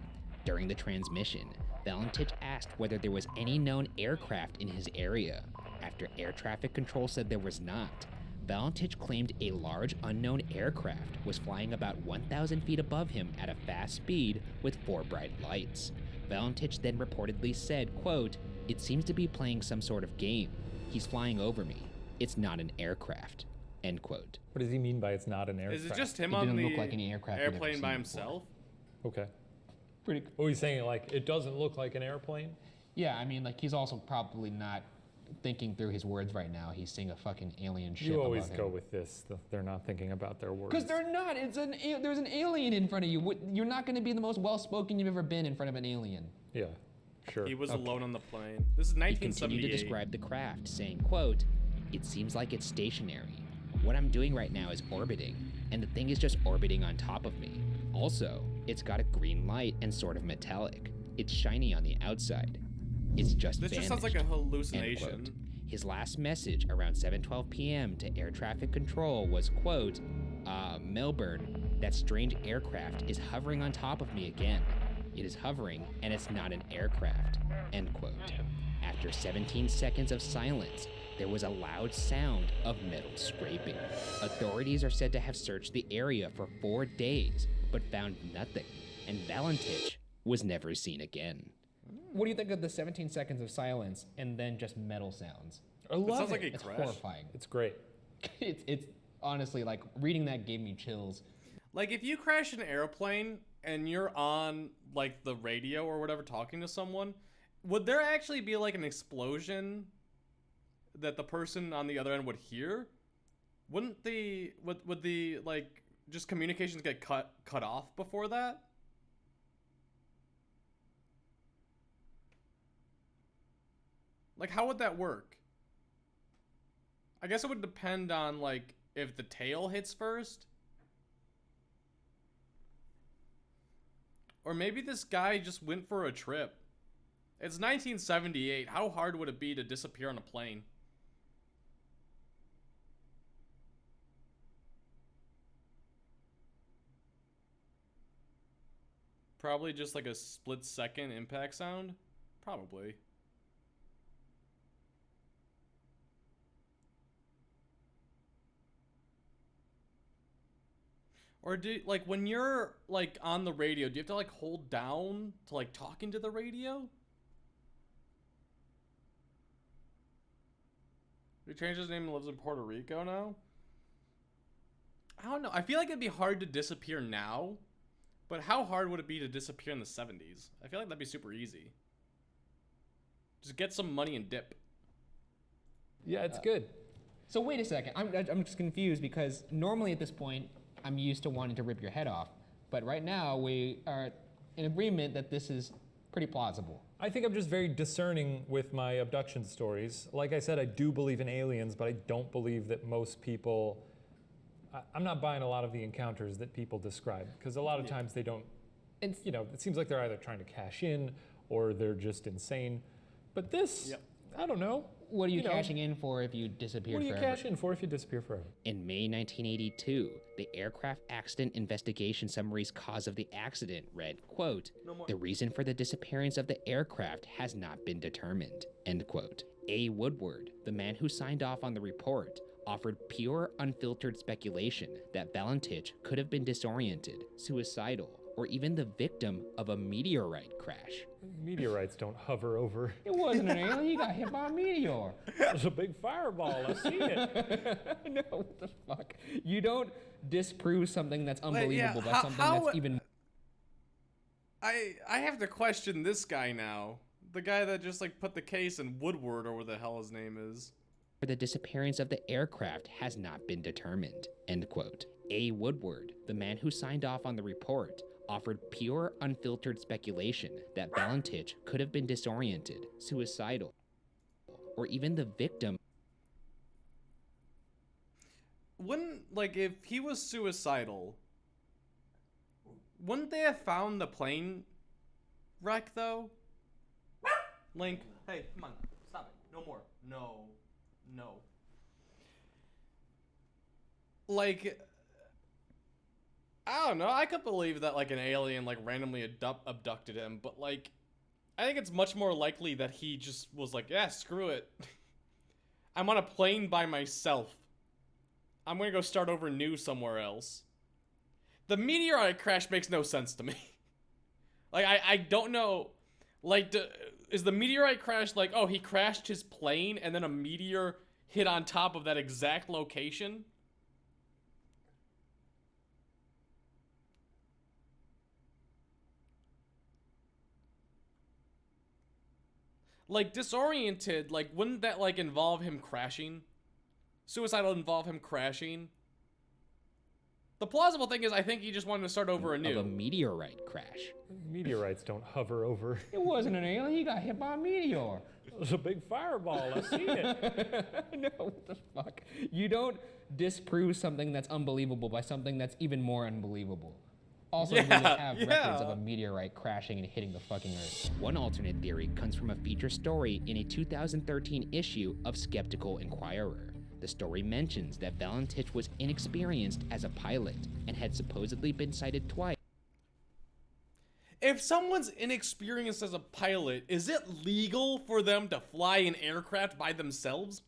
During the transmission, Valentich asked whether there was any known aircraft in his area. After air traffic control said there was not, Valentich claimed a large unknown aircraft was flying about 1,000 feet above him at a fast speed with 4 bright lights. Valentich then reportedly said, quote, "It seems to be playing some sort of game. He's flying over me. It's not an aircraft." End quote. What does he mean by it's not an aircraft? Is it just him It on didn't the look like any aircraft we've ever airplane seen by before. himself? Okay. Pretty. Oh, he's saying like it doesn't look like an airplane? Yeah, I mean, like, he's also probably not thinking through his words right now. He's seeing a fucking alien ship. You always go with this. They're not thinking about their words. Because they're not. There's an alien in front of you. You're not going to be the most well-spoken you've ever been in front of an alien. Yeah, sure. He was alone on the plane. This is He 1978. continued to describe the craft, saying, quote, "It seems like it's stationary. What I'm doing right now is orbiting, and the thing is just orbiting on top of me. Also, it's got a green light and sort of metallic. It's shiny on the outside. It's just This vanished." just sounds like a End hallucination. quote. His last message around 7:12 p.m. to air traffic control was, quote, "Melbourne, that strange aircraft is hovering on top of me again. It is hovering, and it's not an aircraft." End quote. After 17 seconds of silence, there was a loud sound of metal scraping. Authorities are said to have searched the area for 4 days, but found nothing, and Valentich was never seen again. What do you think of the 17 seconds of silence and then just metal sounds? I love sounds it. like a It's crash. horrifying. It's great. It's honestly, like, reading that gave me chills. Like, if you crash an airplane and you're on, like, the radio or whatever talking to someone, would there actually be, like, an explosion that the person on the other end would hear? Wouldn't would the, like, just communications get cut off before that? Like, how would that work? I guess it would depend on, like, if the tail hits first. Or maybe this guy just went for a trip. It's 1978. How hard would it be to disappear on a plane? Probably just like a split-second impact sound? Probably. Or like, when you're, like, on the radio, do you have to, like, hold down to, like, talk into the radio? He changed his name and lives in Puerto Rico now? I don't know. I feel like it'd be hard to disappear now, but how hard would it be to disappear in the 70s? I feel like that'd be super easy. Just get some money and dip. Yeah, it's good. So wait a second. I'm just confused because normally at this point, I'm used to wanting to rip your head off. But right now, we are in agreement that this is pretty plausible. I think I'm just very discerning with my abduction stories. Like I said, I do believe in aliens, but I don't believe that most people... I'm not buying a lot of the encounters that people describe, because a lot of times they don't... It's, you know, it seems like they're either trying to cash in or they're just insane. But this, I don't know. What are you cashing in for if you disappear forever? What do you cash in for if you disappear forever? In May 1982, the Aircraft Accident Investigation Summary's cause of the accident read, quote, "The reason for the disappearance of the aircraft has not been determined," end quote. A. Woodward, the man who signed off on the report, offered pure, unfiltered speculation that Valentich could have been disoriented, suicidal, or even the victim of a meteorite crash. Meteorites don't hover over. It wasn't an alien. He got hit by a meteor. There's a big fireball. I see it. No, what the fuck? You don't disprove something that's unbelievable by something that's even. I have to question this guy now. The guy that just like put the case in Woodward, or what the hell his name is. The disappearance of the aircraft has not been determined. End quote. A. Woodward, the man who signed off on the report, offered pure, unfiltered speculation that Valentich could have been disoriented, suicidal, or even the victim. Wouldn't, like, if he was suicidal, wouldn't they have found the plane wreck, though? Link, hey, come on, stop it. No more. No. Like, I don't know. I could believe that, like, an alien, like, randomly abducted him, but, like, I think it's much more likely that he just was like, yeah, screw it. I'm on a plane by myself. I'm gonna go start over new somewhere else. The meteorite crash makes no sense to me. Like, I don't know. Like, is the meteorite crash like, oh, he crashed his plane and then a meteor hit on top of that exact location? Like, disoriented, like, wouldn't that, like, involve him crashing? Suicidal involve him crashing? The plausible thing is, I think he just wanted to start over anew. Of a meteorite crash. Meteorites don't hover over. It wasn't an alien. He got hit by a meteor. There's a big fireball. I see it. No, what the fuck? You don't disprove something that's unbelievable by something that's even more unbelievable. Also, we have records of a meteorite crashing and hitting the fucking Earth. One alternate theory comes from a feature story in a 2013 issue of Skeptical Inquirer. The story mentions that Valentich was inexperienced as a pilot and had supposedly been sighted twice. If someone's inexperienced as a pilot, is it legal for them to fly an aircraft by themselves?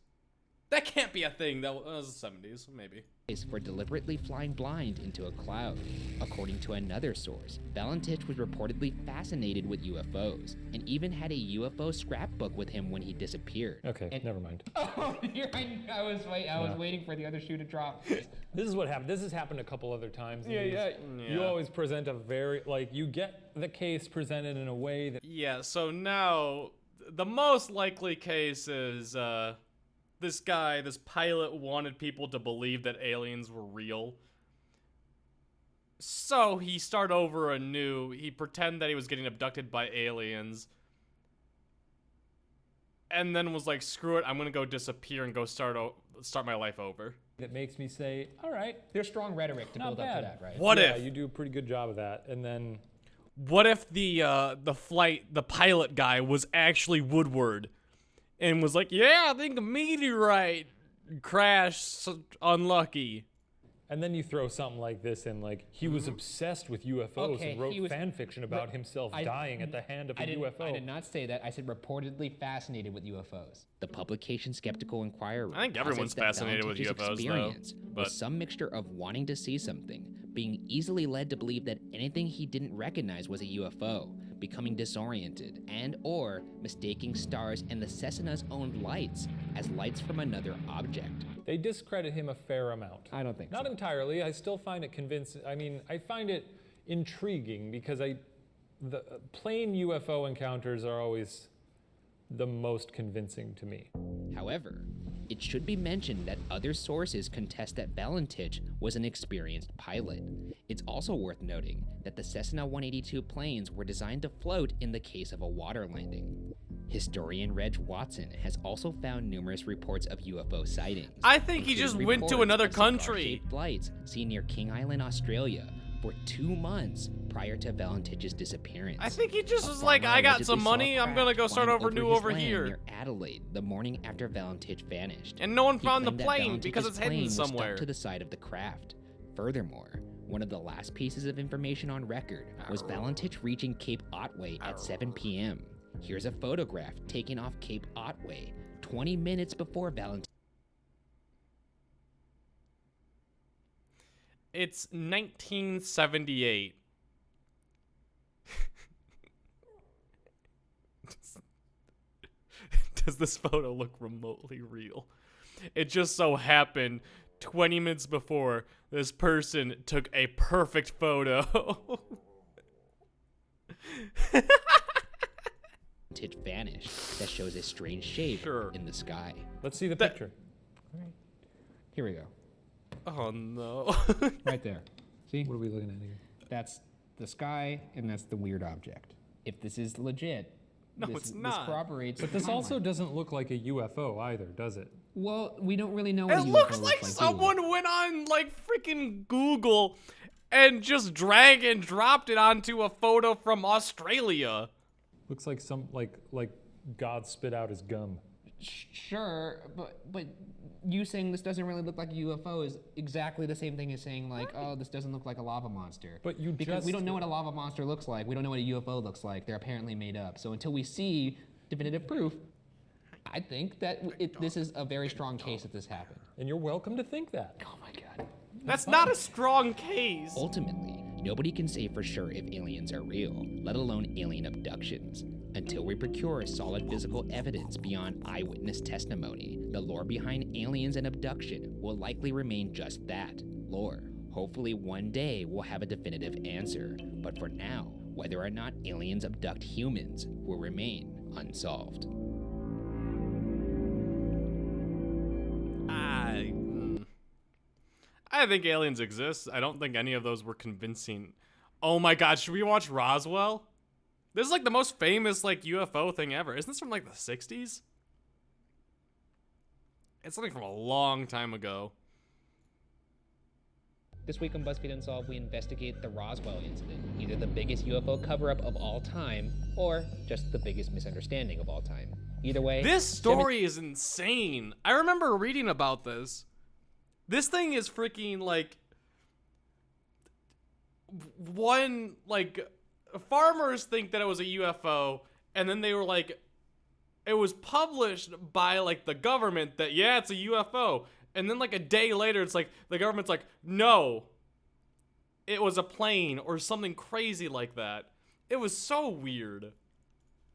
That can't be a thing. That was the 70s, maybe. For deliberately flying blind into a cloud. According to another source, Valentich was reportedly fascinated with UFOs and even had a UFO scrapbook with him when he disappeared. Okay, never mind. Oh, I was waiting for the other shoe to drop. This is what happened. This has happened a couple other times. Yeah. You always present a very, like, you get the case presented in a way that... Yeah, so now, the most likely case is, this guy, this pilot, wanted people to believe that aliens were real. So he started over anew. He pretended that he was getting abducted by aliens. And then was like, screw it, I'm gonna go disappear and go start my life over. It makes me say, all right. There's strong rhetoric to build up to that, right? What if? You do a pretty good job of that, and then... What if the pilot guy was actually Woodward? And was like, yeah, I think a meteorite crashed, unlucky. And then you throw something like this in, like, he was obsessed with UFOs and wrote fan fiction about himself dying at the hand of a UFO. I did not say that. I said reportedly fascinated with UFOs. The publication Skeptical Inquirer. I think everyone's fascinated with UFOs, though. But some mixture of wanting to see something, being easily led to believe that anything he didn't recognize was a UFO, becoming disoriented, and or mistaking stars and the Cessna's own lights as lights from another object. They discredit him a fair amount. I don't think Not entirely. I still find it convincing. I mean, I find it intriguing because the plain UFO encounters are always the most convincing to me. However, it should be mentioned that other sources contest that Valentich was an experienced pilot. It's also worth noting that the Cessna 182 planes were designed to float in the case of a water landing. Historian Reg Watson has also found numerous reports of UFO sightings. I think he just went to another country. Flights seen near King Island, Australia, for 2 months prior to Valentich's disappearance. I think he just was like, I got some money, I'm gonna go start over new over here. Near Adelaide, the morning after Valentich vanished. And no one found the plane because it's hidden somewhere. Stuck to the side of the craft. Furthermore, one of the last pieces of information on record was Valentich reaching Cape Otway at 7 p.m. Here's a photograph taken off Cape Otway 20 minutes before Valentich. It's 1978. Does this photo look remotely real? It just so happened 20 minutes before this person took a perfect photo. Vanish that shows a strange shape in the sky. Let's see the picture. Here we go. Oh no. Right there. See? What are we looking at here? That's the sky, and that's the weird object. If this is legit, No, this, it's this not. corroborates. But this also doesn't look like a UFO either, does it? Well, we don't really know what It a UFO looks like do we? someone went on like freaking Google and just drag and dropped it onto a photo from Australia. Looks like some like God spit out his gum. Sure, but you saying this doesn't really look like a UFO is exactly the same thing as saying like, oh, this doesn't look like a lava monster. But you because we don't know what a lava monster looks like. We don't know what a UFO looks like. They're apparently made up. So until we see definitive proof, I think that this is a very strong case that this happened. And you're welcome to think that. Oh my God. That's not a strong case. Ultimately, nobody can say for sure if aliens are real, let alone alien abductions. Until we procure solid physical evidence beyond eyewitness testimony, the lore behind aliens and abduction will likely remain just that, lore. Hopefully one day we'll have a definitive answer, but for now, whether or not aliens abduct humans will remain unsolved. I think aliens exist. I don't think any of those were convincing. Oh my God, should we watch Roswell? This is like the most famous like UFO thing ever. Isn't this from like the 60s? It's something from a long time ago. This week on Buzzfeed Unsolved, we investigate the Roswell incident, either the biggest UFO cover-up of all time, or just the biggest misunderstanding of all time. Either way, this story is insane. I remember reading about this. This thing is freaking like farmers think that it was a UFO, and then they were like, it was published by like the government that yeah, it's a UFO, and then like a day later, it's like the government's like, no, it was a plane or something crazy like that. It was so weird.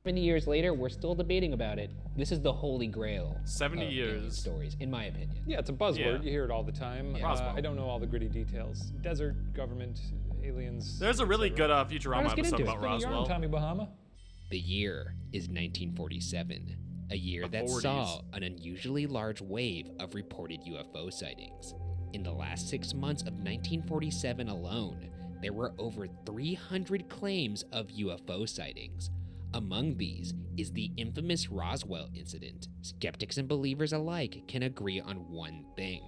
70 years later, we're still debating about it. This is the holy grail 70 of years. alien stories, in my opinion. Yeah, it's a buzzword. Yeah. You hear it all the time. Roswell. I don't know all the gritty details. Desert, government, aliens. There's a really good Futurama Let's get episode into about it. Roswell. Tommy Bahama. The year is 1947, a year The that 40s. saw an unusually large wave of reported UFO sightings. In the last 6 months of 1947 alone, there were over 300 claims of UFO sightings. Among these is the infamous Roswell incident. Skeptics and believers alike can agree on one thing.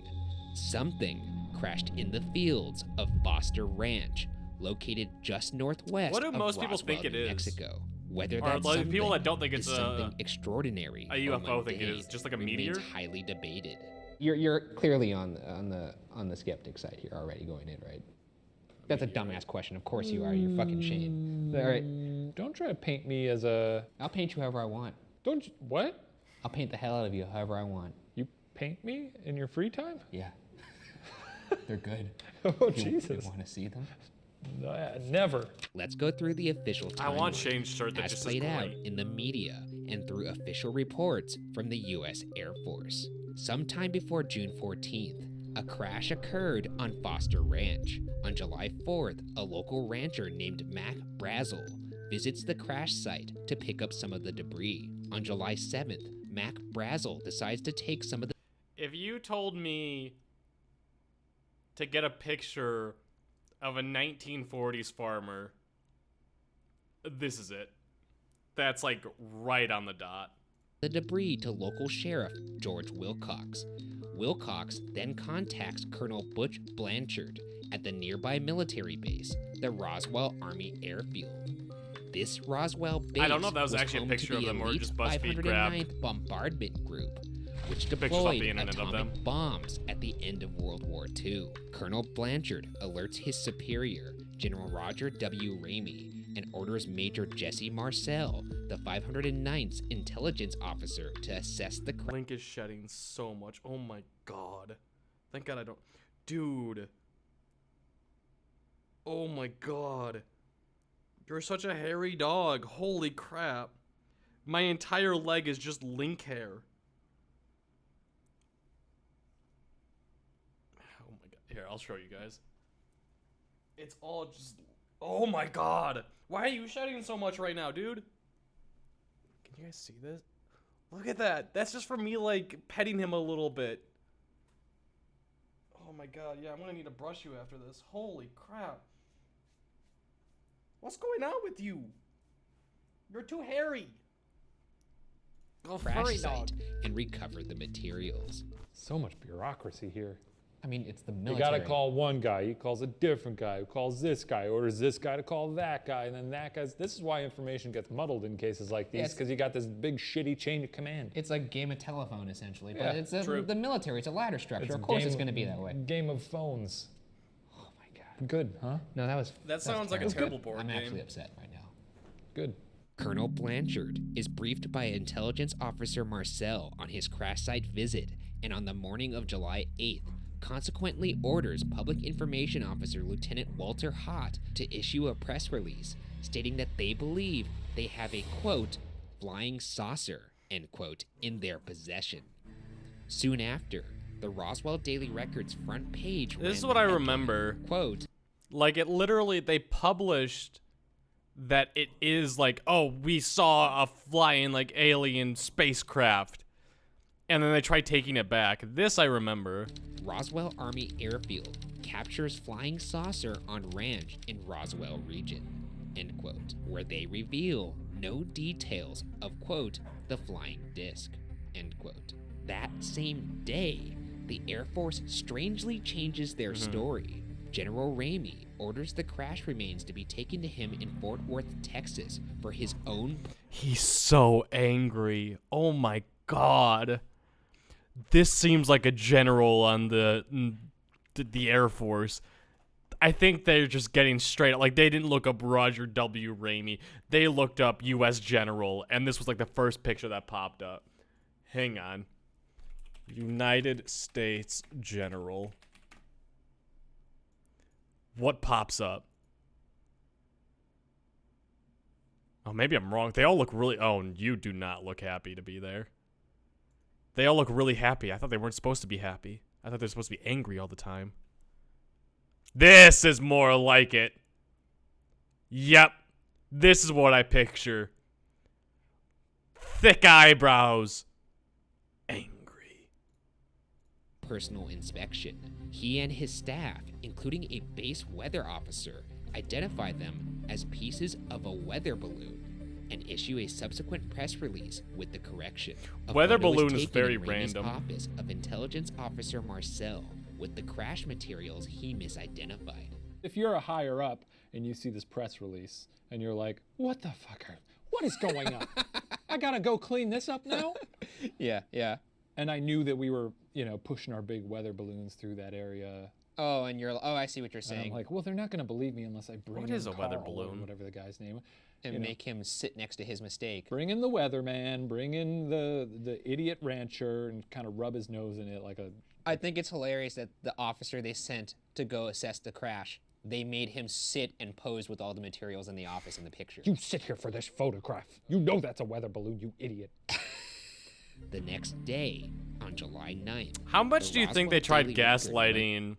Something crashed in the fields of Foster Ranch, located just northwest What do of most people Roswell, think it New is? Mexico. Whether Or that's like something people that don't think it's is something extraordinary a or UFO think it is mundane just like a remains meteor? highly debated. You're clearly on the skeptic side here already going in, right? That's a dumbass question. Of course you are. You're fucking Shane. All right. Don't try to paint me as a. I'll paint you however I want. Don't. What? I'll paint the hell out of you however I want. You paint me in your free time? Yeah. They're good. Oh, You Jesus. want to see them? Never. Let's go through the official timeline. I want Shane's shirt that as just played is out great. in the media and through official reports from the U.S. Air Force. Sometime before June 14th, a crash occurred on Foster Ranch. On July 4th, a local rancher named Mac Brazel visits the crash site to pick up some of the debris. On July 7th, Mac Brazel decides to take some of the If you told me to get a picture of a 1940s farmer, this is it. That's like right on the dot. debris to local sheriff George Wilcox. Wilcox then contacts Colonel Butch Blanchard at the nearby military base, the Roswell Army Airfield. This Roswell base I don't know if that was actually a home picture to of the them or elite just BuzzFeed grabbed 509th Bombardment Group, which pictures off deployed the internet of atomic them. bombs at the end of World War II. Colonel Blanchard alerts his superior, General Roger W. Ramey, and orders Major Jesse Marcel, the 509th intelligence officer, to assess the crash. Link is shedding so much. Oh my god. Thank god I don't. Dude. Oh my god. You're such a hairy dog. Holy crap. My entire leg is just link hair. Oh my god. Here, I'll show you guys. It's all just... Oh my god. Why are you shedding so much right now, dude? Can you guys see this? Look at that. That's just for me, like, petting him a little bit. Oh my god. Yeah, I'm gonna need to brush you after this. Holy crap. What's going on with you? You're too hairy. Oh, Crash furry site dog. and recover the materials. So much bureaucracy here. I mean, it's the You military. gotta call one guy, he calls a different guy, who calls this guy, orders this guy to call that guy, and then that guy's. This is why information gets muddled in cases like these, because you got this big shitty chain of command. It's a game of telephone, essentially. Yeah, But it's true. the military. It's a ladder structure. It's Of course game- it's going to be that way. Game of phones. Oh, my God. Good, huh? No, that was... That that's sounds like a terrible board I'm game. actually upset right now. Good. Colonel Blanchard is briefed by Intelligence Officer Marcel on his crash site visit, and on the morning of July 8th, consequently orders Public Information Officer Lieutenant Walter Hott to issue a press release stating that they believe they have a, quote, flying saucer, end quote, in their possession. Soon after, the Roswell Daily Record's front page This is ran what the I headline, remember. quote, Like, it literally, they published that it is like, oh, we saw a flying, like, alien spacecraft. And then they tried taking it back. This I remember. Roswell Army Airfield captures flying saucer on ranch in Roswell region, end quote, where they reveal no details of, quote, the flying disc, end quote. That same day, the Air Force strangely changes their story. General Ramey orders the crash remains to be taken to him in Fort Worth, Texas, for his own. He's so angry. Oh my god. This seems like a general on the Air Force. I think they're just getting straight up. Like, they didn't look up Roger W. Ramey. They looked up U.S. General, and this was like the first picture that popped up. Hang on. United States General. What pops up? Oh, maybe I'm wrong. They all look really... Oh, you do not look happy to be there. They all look really happy. I thought they weren't supposed to be happy. I thought they were supposed to be angry all the time. This is more like it. Yep. This is what I picture. Thick eyebrows. Angry. Personal inspection. He and his staff, including a base weather officer, identify them as pieces of a weather balloon and issue a subsequent press release with the correction. A Weather photo balloon is taken very in Ramey's random. Office of Intelligence Officer Marcel with the crash materials he misidentified. If you're a higher up and you see this press release and you're like, what the fuck? What is going on? I gotta go clean this up now? Yeah. And I knew that we were, pushing our big weather balloons through that area. Oh, and I see what you're And saying. I'm like, well, they're not gonna believe me unless I bring What in is a weather Carl, or balloon? whatever the guy's name. and make him sit next to his mistake. Bring in the weatherman, bring in the idiot rancher, and kind of rub his nose in it like a. I think it's hilarious that the officer they sent to go assess the crash, they made him sit and pose with all the materials in the office in the picture. You sit here for this photograph. You know that's a weather balloon, you idiot. The next day, on July 9th, How much the do you think they Roswell tried Daily Record gaslighting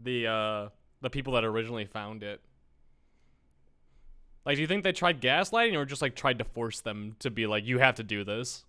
the people that originally found it? Like, do you think they tried gaslighting or just, like, tried to force them to be like, you have to do this?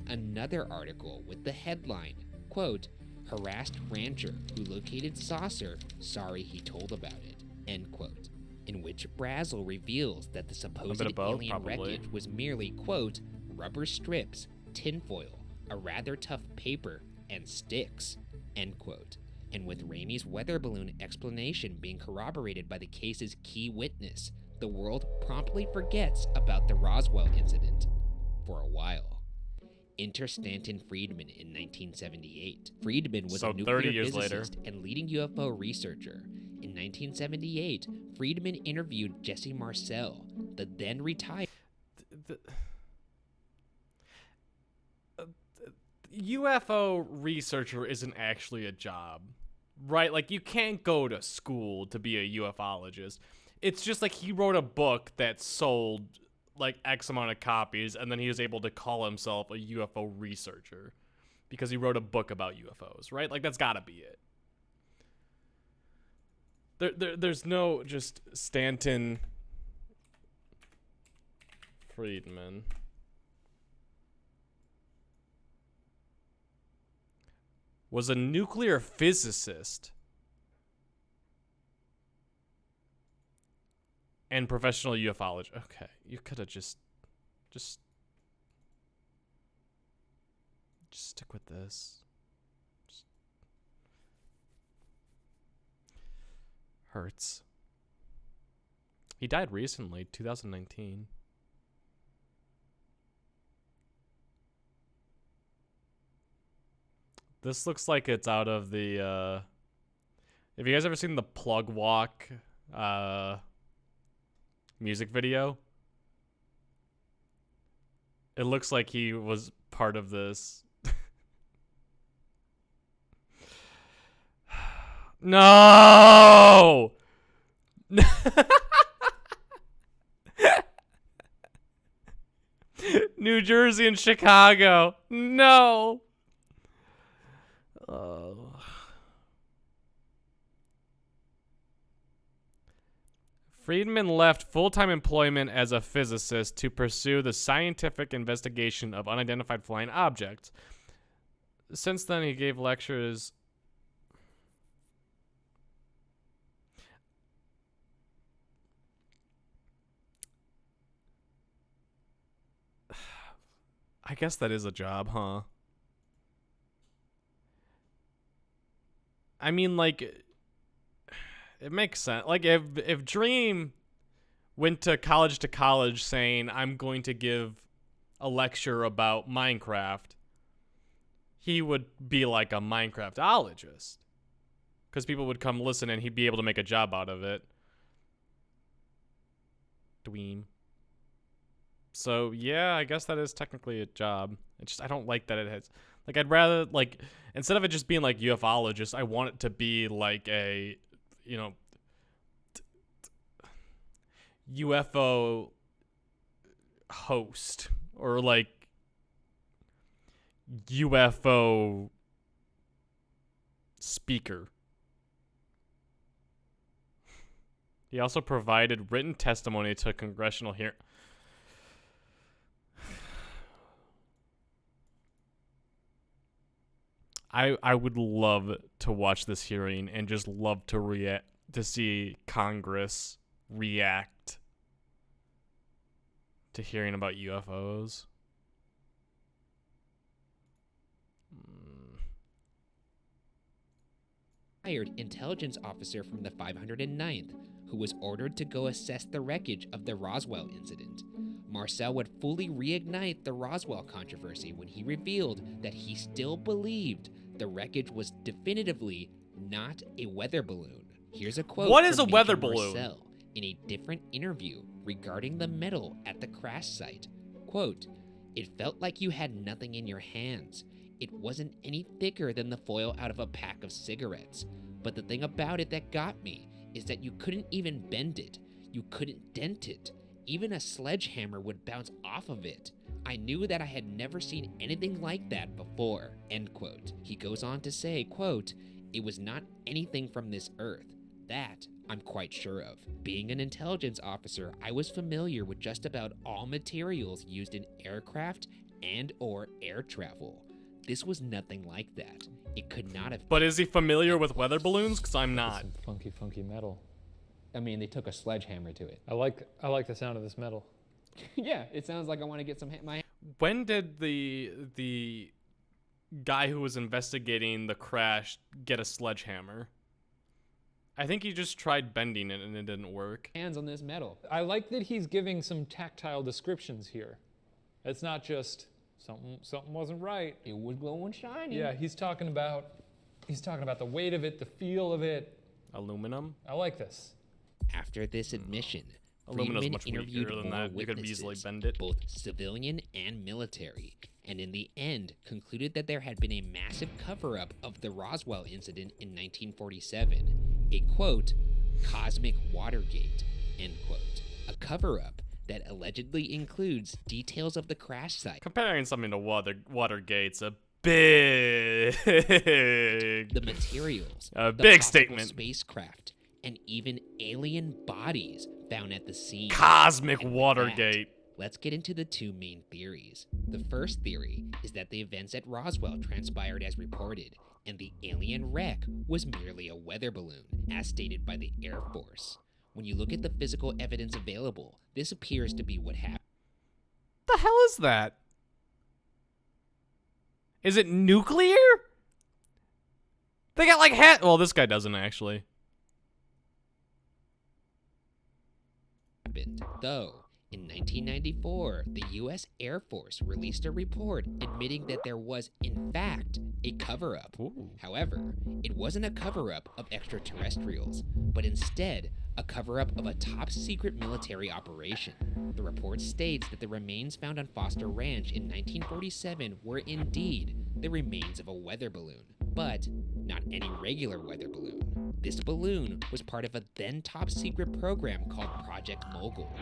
another article with the headline, quote, harassed rancher who located saucer, sorry he told about it, end quote, in which Brazel reveals that the supposed bit of both, alien probably. wreckage was merely, quote, rubber strips, tinfoil, a rather tough paper, and sticks, end quote, and with Ramey's weather balloon explanation being corroborated by the case's key witness, the world promptly forgets about the Roswell incident for a while. Enter Stanton Friedman in 1978. Friedman was So a nuclear 30 years later. physicist and leading UFO researcher. In 1978, Friedman interviewed Jesse Marcel, the then retired UFO researcher isn't actually a job, right? Like, you can't go to school to be a ufologist. It's just like he wrote a book that sold like X amount of copies, and then he was able to call himself a UFO researcher because he wrote a book about UFOs, right? Like, that's gotta be it. There's no just Stanton Friedman. Was a nuclear physicist and professional ufologist. Okay, you could have just stick with this. Hurts. He died recently, 2019. This looks like it's out of the, have you guys ever seen the Plug Walk, music video? It looks like he was part of this. No! New Jersey and Chicago. No! Oh. Friedman left full-time employment as a physicist to pursue the scientific investigation of unidentified flying objects. Since then, he gave lectures. I guess that is a job, huh? I mean, like, it makes sense. Like, if Dream went to college saying, I'm going to give a lecture about Minecraft, he would be like a Minecraftologist. Because people would come listen and he'd be able to make a job out of it. Dweem. So, yeah, I guess that is technically a job. It's just, I don't like that it has... Like, I'd rather, like, instead of it just being, like, ufologist, I want it to be, like, a, you know, UFO host. Or, like, UFO speaker. He also provided written testimony to congressional hearing. I would love to watch this hearing and just love to see Congress react to hearing about UFOs. Hired intelligence officer from the 509th, who was ordered to go assess the wreckage of the Roswell incident. Marcel would fully reignite the Roswell controversy when he revealed that he still believed the wreckage was definitively not a weather balloon. Here's a quote What is from a weather Major balloon? Marcel in a different interview regarding the metal at the crash site. Quote, "It felt like you had nothing in your hands. It wasn't any thicker than the foil out of a pack of cigarettes. But the thing about it that got me is that you couldn't even bend it. You couldn't dent it. Even a sledgehammer would bounce off of it. I knew that I had never seen anything like that before," end quote. He goes on to say, quote, "It was not anything from this earth. That I'm quite sure of. Being an intelligence officer, I was familiar with just about all materials used in aircraft and or air travel. This was nothing like that. It could not have." But is he familiar with weather balloons? Because I'm not. Some funky, funky metal. I mean, they took a sledgehammer to it. I like the sound of this metal. Yeah, it sounds like I want to get some my. When did the guy who was investigating the crash get a sledgehammer? I think he just tried bending it and it didn't work. Hands on this metal. I like that he's giving some tactile descriptions here. It's not just something wasn't right. It was glowing shiny. Yeah, he's talking about the weight of it, the feel of it. Aluminum? I like this. After this admission, Aluminum's Friedman much interviewed weaker than more that. You could witnesses, easily bend it. both civilian and military, and in the end concluded that there had been a massive cover-up of the Roswell incident in 1947, a quote, "cosmic Watergate," end quote, a cover-up that allegedly includes details of the crash site, Comparing something to Watergate's a big, the materials, a the big possible statement. spacecraft, and even alien bodies found at the scene. Cosmic And with Watergate. that, let's get into the two main theories. The first theory is that the events at Roswell transpired as reported, and the alien wreck was merely a weather balloon, as stated by the Air Force. When you look at the physical evidence available, this appears to be what happened. The hell is that? Is it nuclear? They got like well, this guy doesn't actually. Though, in 1994, the U.S. Air Force released a report admitting that there was, in fact, a cover-up. However, it wasn't a cover-up of extraterrestrials, but instead a cover-up of a top-secret military operation. The report states that the remains found on Foster Ranch in 1947 were indeed the remains of a weather balloon, but not any regular weather balloon. This balloon was part of a then top-secret program called Project Mogul.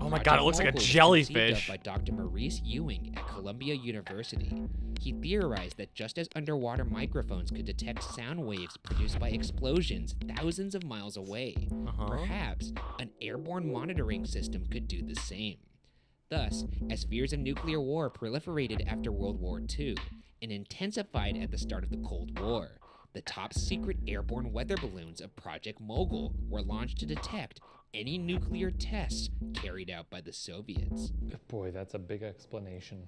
Oh my God, it looks like a Mogul was jellyfish. conceived of by Dr. Maurice Ewing at Columbia University. He theorized that just as underwater microphones could detect sound waves produced by explosions thousands of miles away, perhaps an airborne monitoring system could do the same. Thus, as fears of nuclear war proliferated after World War II and intensified at the start of the Cold War, the top-secret airborne weather balloons of Project Mogul were launched to detect any nuclear tests carried out by the Soviets. Boy, that's a big explanation.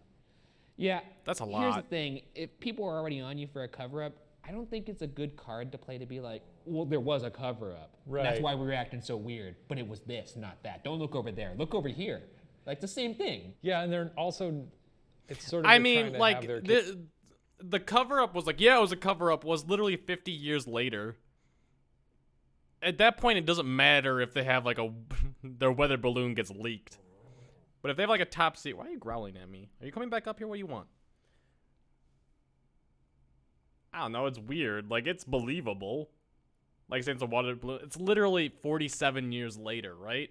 Yeah, That's a Here's lot. the thing: if people are already on you for a cover-up, I don't think it's a good card to play to be like, well, there was a cover-up. Right. That's why we were acting so weird. But it was this, not that. Don't look over there. Look over here. Like the same thing. Yeah, and they're also, it's sort of. I they're mean, trying to like have their the cover up was like, yeah, it was a cover up. Was literally 50 years later. At that point, it doesn't matter if they have like their weather balloon gets leaked. But if they have like a top secret, why are you growling at me? Are you coming back up here? What do you want? I don't know. It's weird. Like, it's believable. Like saying it's a water balloon. It's literally 47 years later, right?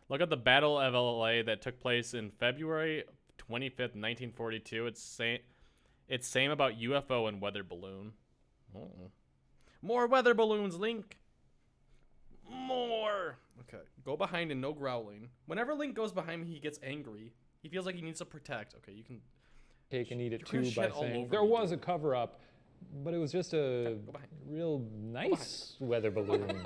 Look at the Battle of LA that took place in February 25th, 1942. It's same about UFO and weather balloon. Oh. More weather balloons, Link. More. Okay, go behind and no growling. Whenever Link goes behind me, he gets angry. He feels like he needs to protect. Okay, you can take and eat it You're gonna too by shit all saying over there me, was dude. a cover-up, but it was just a go behind. real nice weather balloon.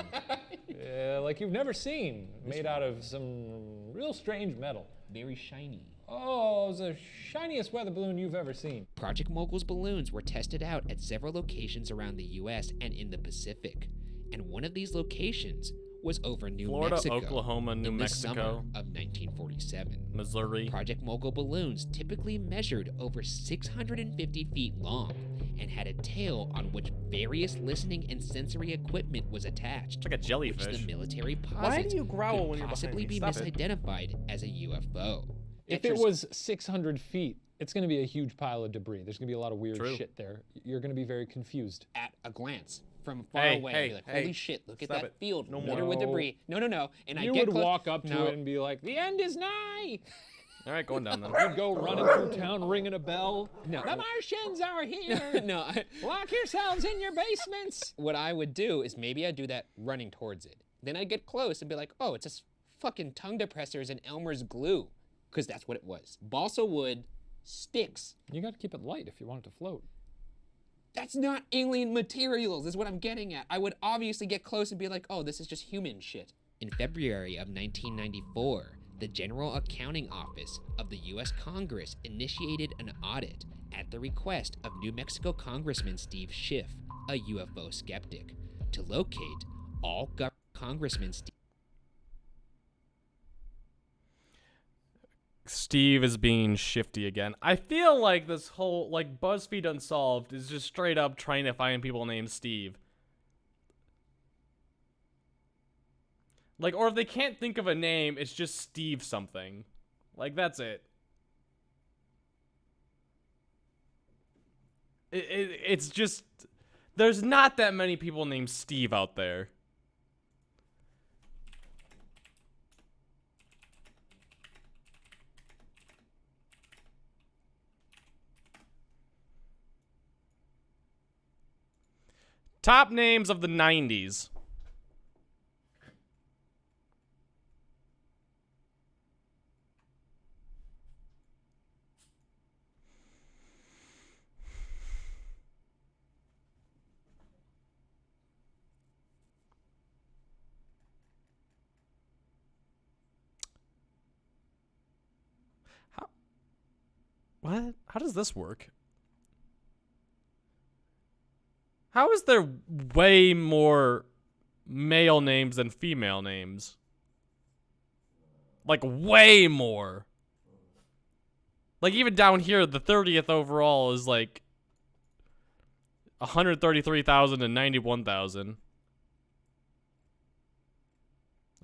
Like you've never seen, made out of some real strange metal. Very shiny. Oh, it was the shiniest weather balloon you've ever seen. Project Mogul's balloons were tested out at several locations around the U.S. and in the Pacific. And one of these locations was over New Florida, Mexico. Oklahoma, New in the Mexico. summer of 1947. Missouri. Project Mogul balloons typically measured over 650 feet long and had a tail on which various listening and sensory equipment was attached. It's like a which jellyfish. the military Why posits do you growl could when you're behind possibly me? be Stop it. misidentified as a UFO. If it was 600 feet, it's going to be a huge pile of debris. There's going to be a lot of weird True. shit there. You're going to be very confused. At a glance from far Hey, away, hey, I'd be like, hey, holy shit, look at stop that it. field No littered more. with No. debris. No. And I You get would close. walk up to No. it and be like, the end is nigh. All right, going down then. You'd go running through town ringing a bell. No. The Martians are here. No, Lock yourselves in your basements. what I would do is maybe I'd do that running towards it. Then I'd get close and be like, oh, it's just fucking tongue depressors and Elmer's glue. Because that's what it was. Balsa wood, sticks. You got to keep it light if you want it to float. That's not alien materials, is what I'm getting at. I would obviously get close and be like, oh, this is just human shit. In February of 1994, the General Accounting Office of the U.S. Congress initiated an audit at the request of New Mexico Congressman Steve Schiff, a UFO skeptic, to locate all Congressman Steve is being shifty again. I feel like this whole, like, Buzzfeed Unsolved is just straight up trying to find people named Steve. Like, or if they can't think of a name, it's just Steve something. Like, that's it. It's just, there's not that many people named Steve out there. Top names of the 90s. What? How does this work? How is there way more male names than female names? Like, way more. Like, even down here, the 30th overall is like 133,000 and 91,000.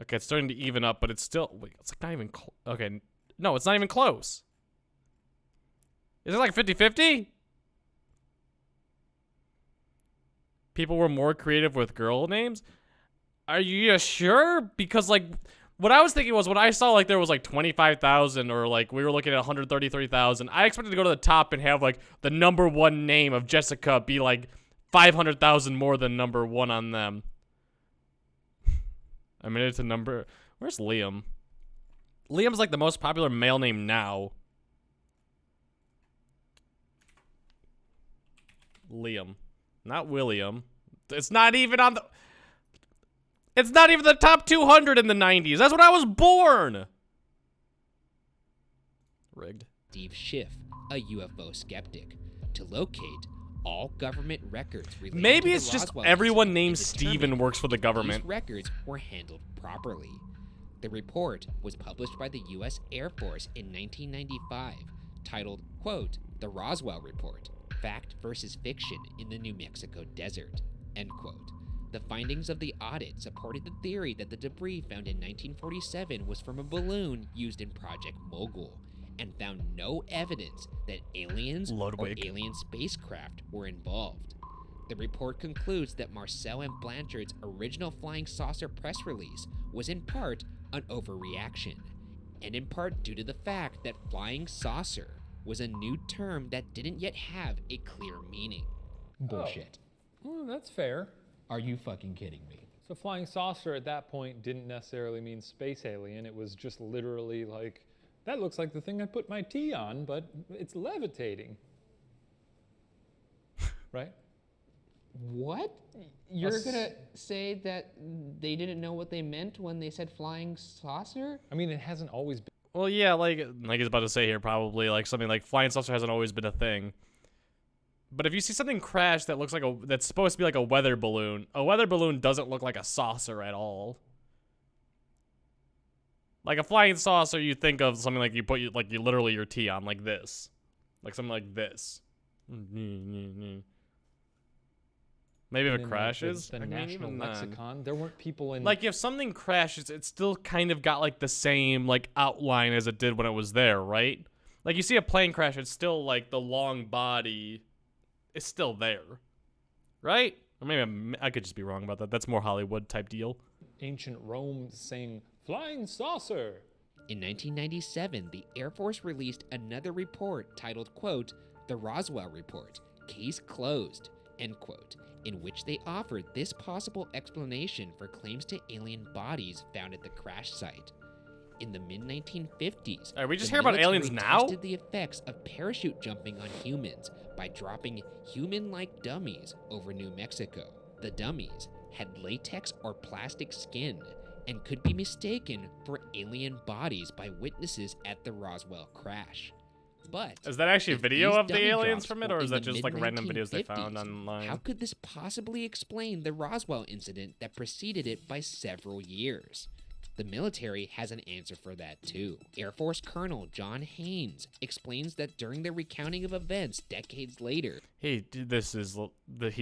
Okay, it's starting to even up, but it's still... Wait, it's like not even... Okay, no, it's not even close. Is it like 50-50? People were more creative with girl names? Are you sure? Because, like, what I was thinking was when I saw, like, there was, like, 25,000 or, like, we were looking at 133,000, I expected to go to the top and have, like, the #1 name of Jessica be, like, 500,000 more than #1 on them. I made it to number... Where's Liam? Liam's, like, the most popular male name now. Liam. Not William. It's not even on the... It's not even the top 200 in the 90s. That's when I was born. Rigged. Steve Schiff, a UFO skeptic, to locate all government records related Maybe to it's the just Roswell everyone incident named and Steven determine works for the if government. These records were handled properly. The report was published by the U.S. Air Force in 1995, titled, quote, "The Roswell Report, Fact versus Fiction in the New Mexico Desert," end quote. The findings of the audit supported the theory that the debris found in 1947 was from a balloon used in Project Mogul, and found no evidence that aliens or alien spacecraft were involved. The report concludes that Marcel and Blanchard's original flying saucer press release was in part an overreaction, and in part due to the fact that flying saucer was a new term that didn't yet have a clear meaning. Bullshit. Well, that's fair. Are you fucking kidding me? So flying saucer at that point didn't necessarily mean space alien. It was just literally like, that looks like the thing I put my tea on, but it's levitating. Right? What? You're gonna say that they didn't know what they meant when they said flying saucer? I mean, it hasn't always been. Well, yeah, like he's about to say here, probably like something like flying saucer hasn't always been a thing. But if you see something crash that looks like that's supposed to be like a weather balloon doesn't look like a saucer at all. Like a flying saucer, you think of something like you put you literally your tea on like this, like something like this. Maybe if it crashes. The national lexicon. There weren't people in. Like if something crashes, it still kind of got like the same like outline as it did when it was there, right? Like you see a plane crash, it's still like the long body is still there, right? Or maybe I could just be wrong about that. That's more Hollywood type deal. Ancient Rome saying flying saucer. In 1997, the Air Force released another report titled, quote, "The Roswell Report, Case Closed," end quote, in which they offered this possible explanation for claims to alien bodies found at the crash site. In the mid-1950s, we just hear about aliens now? tested the effects of parachute jumping on humans by dropping human-like dummies over New Mexico. The dummies had latex or plastic skin and could be mistaken for alien bodies by witnesses at the Roswell crash. But is that actually a video of the dummy aliens drops from it, were or is in that the just like random videos they mid-1950s, found online? How could this possibly explain the Roswell incident that preceded it by several years? The military has an answer for that too. Air Force Colonel John Haynes explains that during the recounting of events decades later, he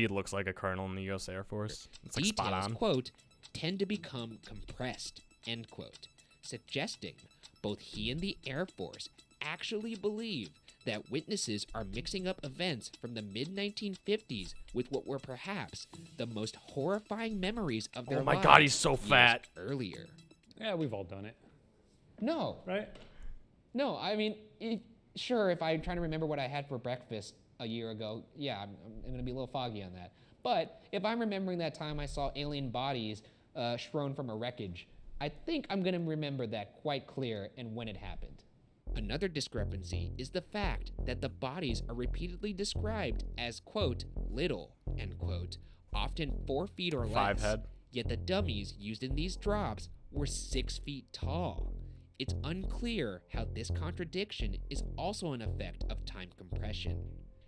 looks like a colonel in the U.S. Air Force. It's like spot details, on. quote, tend to become compressed, end quote, suggesting both he and the Air Force actually believe that witnesses are mixing up events from the mid-1950s with what were perhaps the most horrifying memories of their lives. Oh my God, he's so fat. Earlier. Yeah, we've all done it. No. Right? No, I mean, sure, if I'm trying to remember what I had for breakfast a year ago, yeah, I'm going to be a little foggy on that. But if I'm remembering that time I saw alien bodies thrown from a wreckage, I think I'm gonna remember that quite clear and when it happened. Another discrepancy is the fact that the bodies are repeatedly described as, quote, little, end quote, often 4 feet or less. 5 head. Yet the dummies used in these drops were 6 feet tall. It's unclear how this contradiction is also an effect of time compression.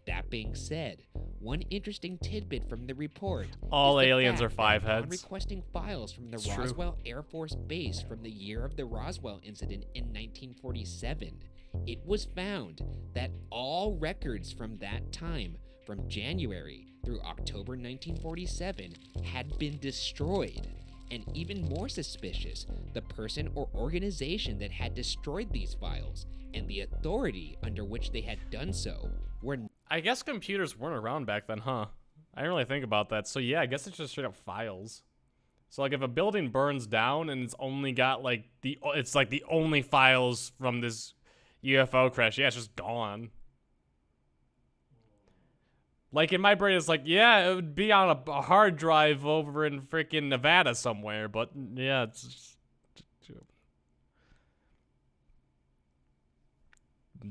That being said, one interesting tidbit from the report all is the aliens fact are 5 that upon heads. requesting files from the It's true. Roswell Air Force Base from the year of the Roswell incident in 1947, it was found that all records from that time, from January through October 1947, had been destroyed. And even more suspicious, the person or organization that had destroyed these files and the authority under which they had done so were. I guess computers weren't around back then, huh? I didn't really think about that. So yeah, I guess it's just straight up files. So like if a building burns down and it's only got like it's like the only files from this UFO crash, yeah, it's just gone. Like in my brain, it's like, yeah, it would be on a hard drive over in freaking Nevada somewhere, but yeah, it's just,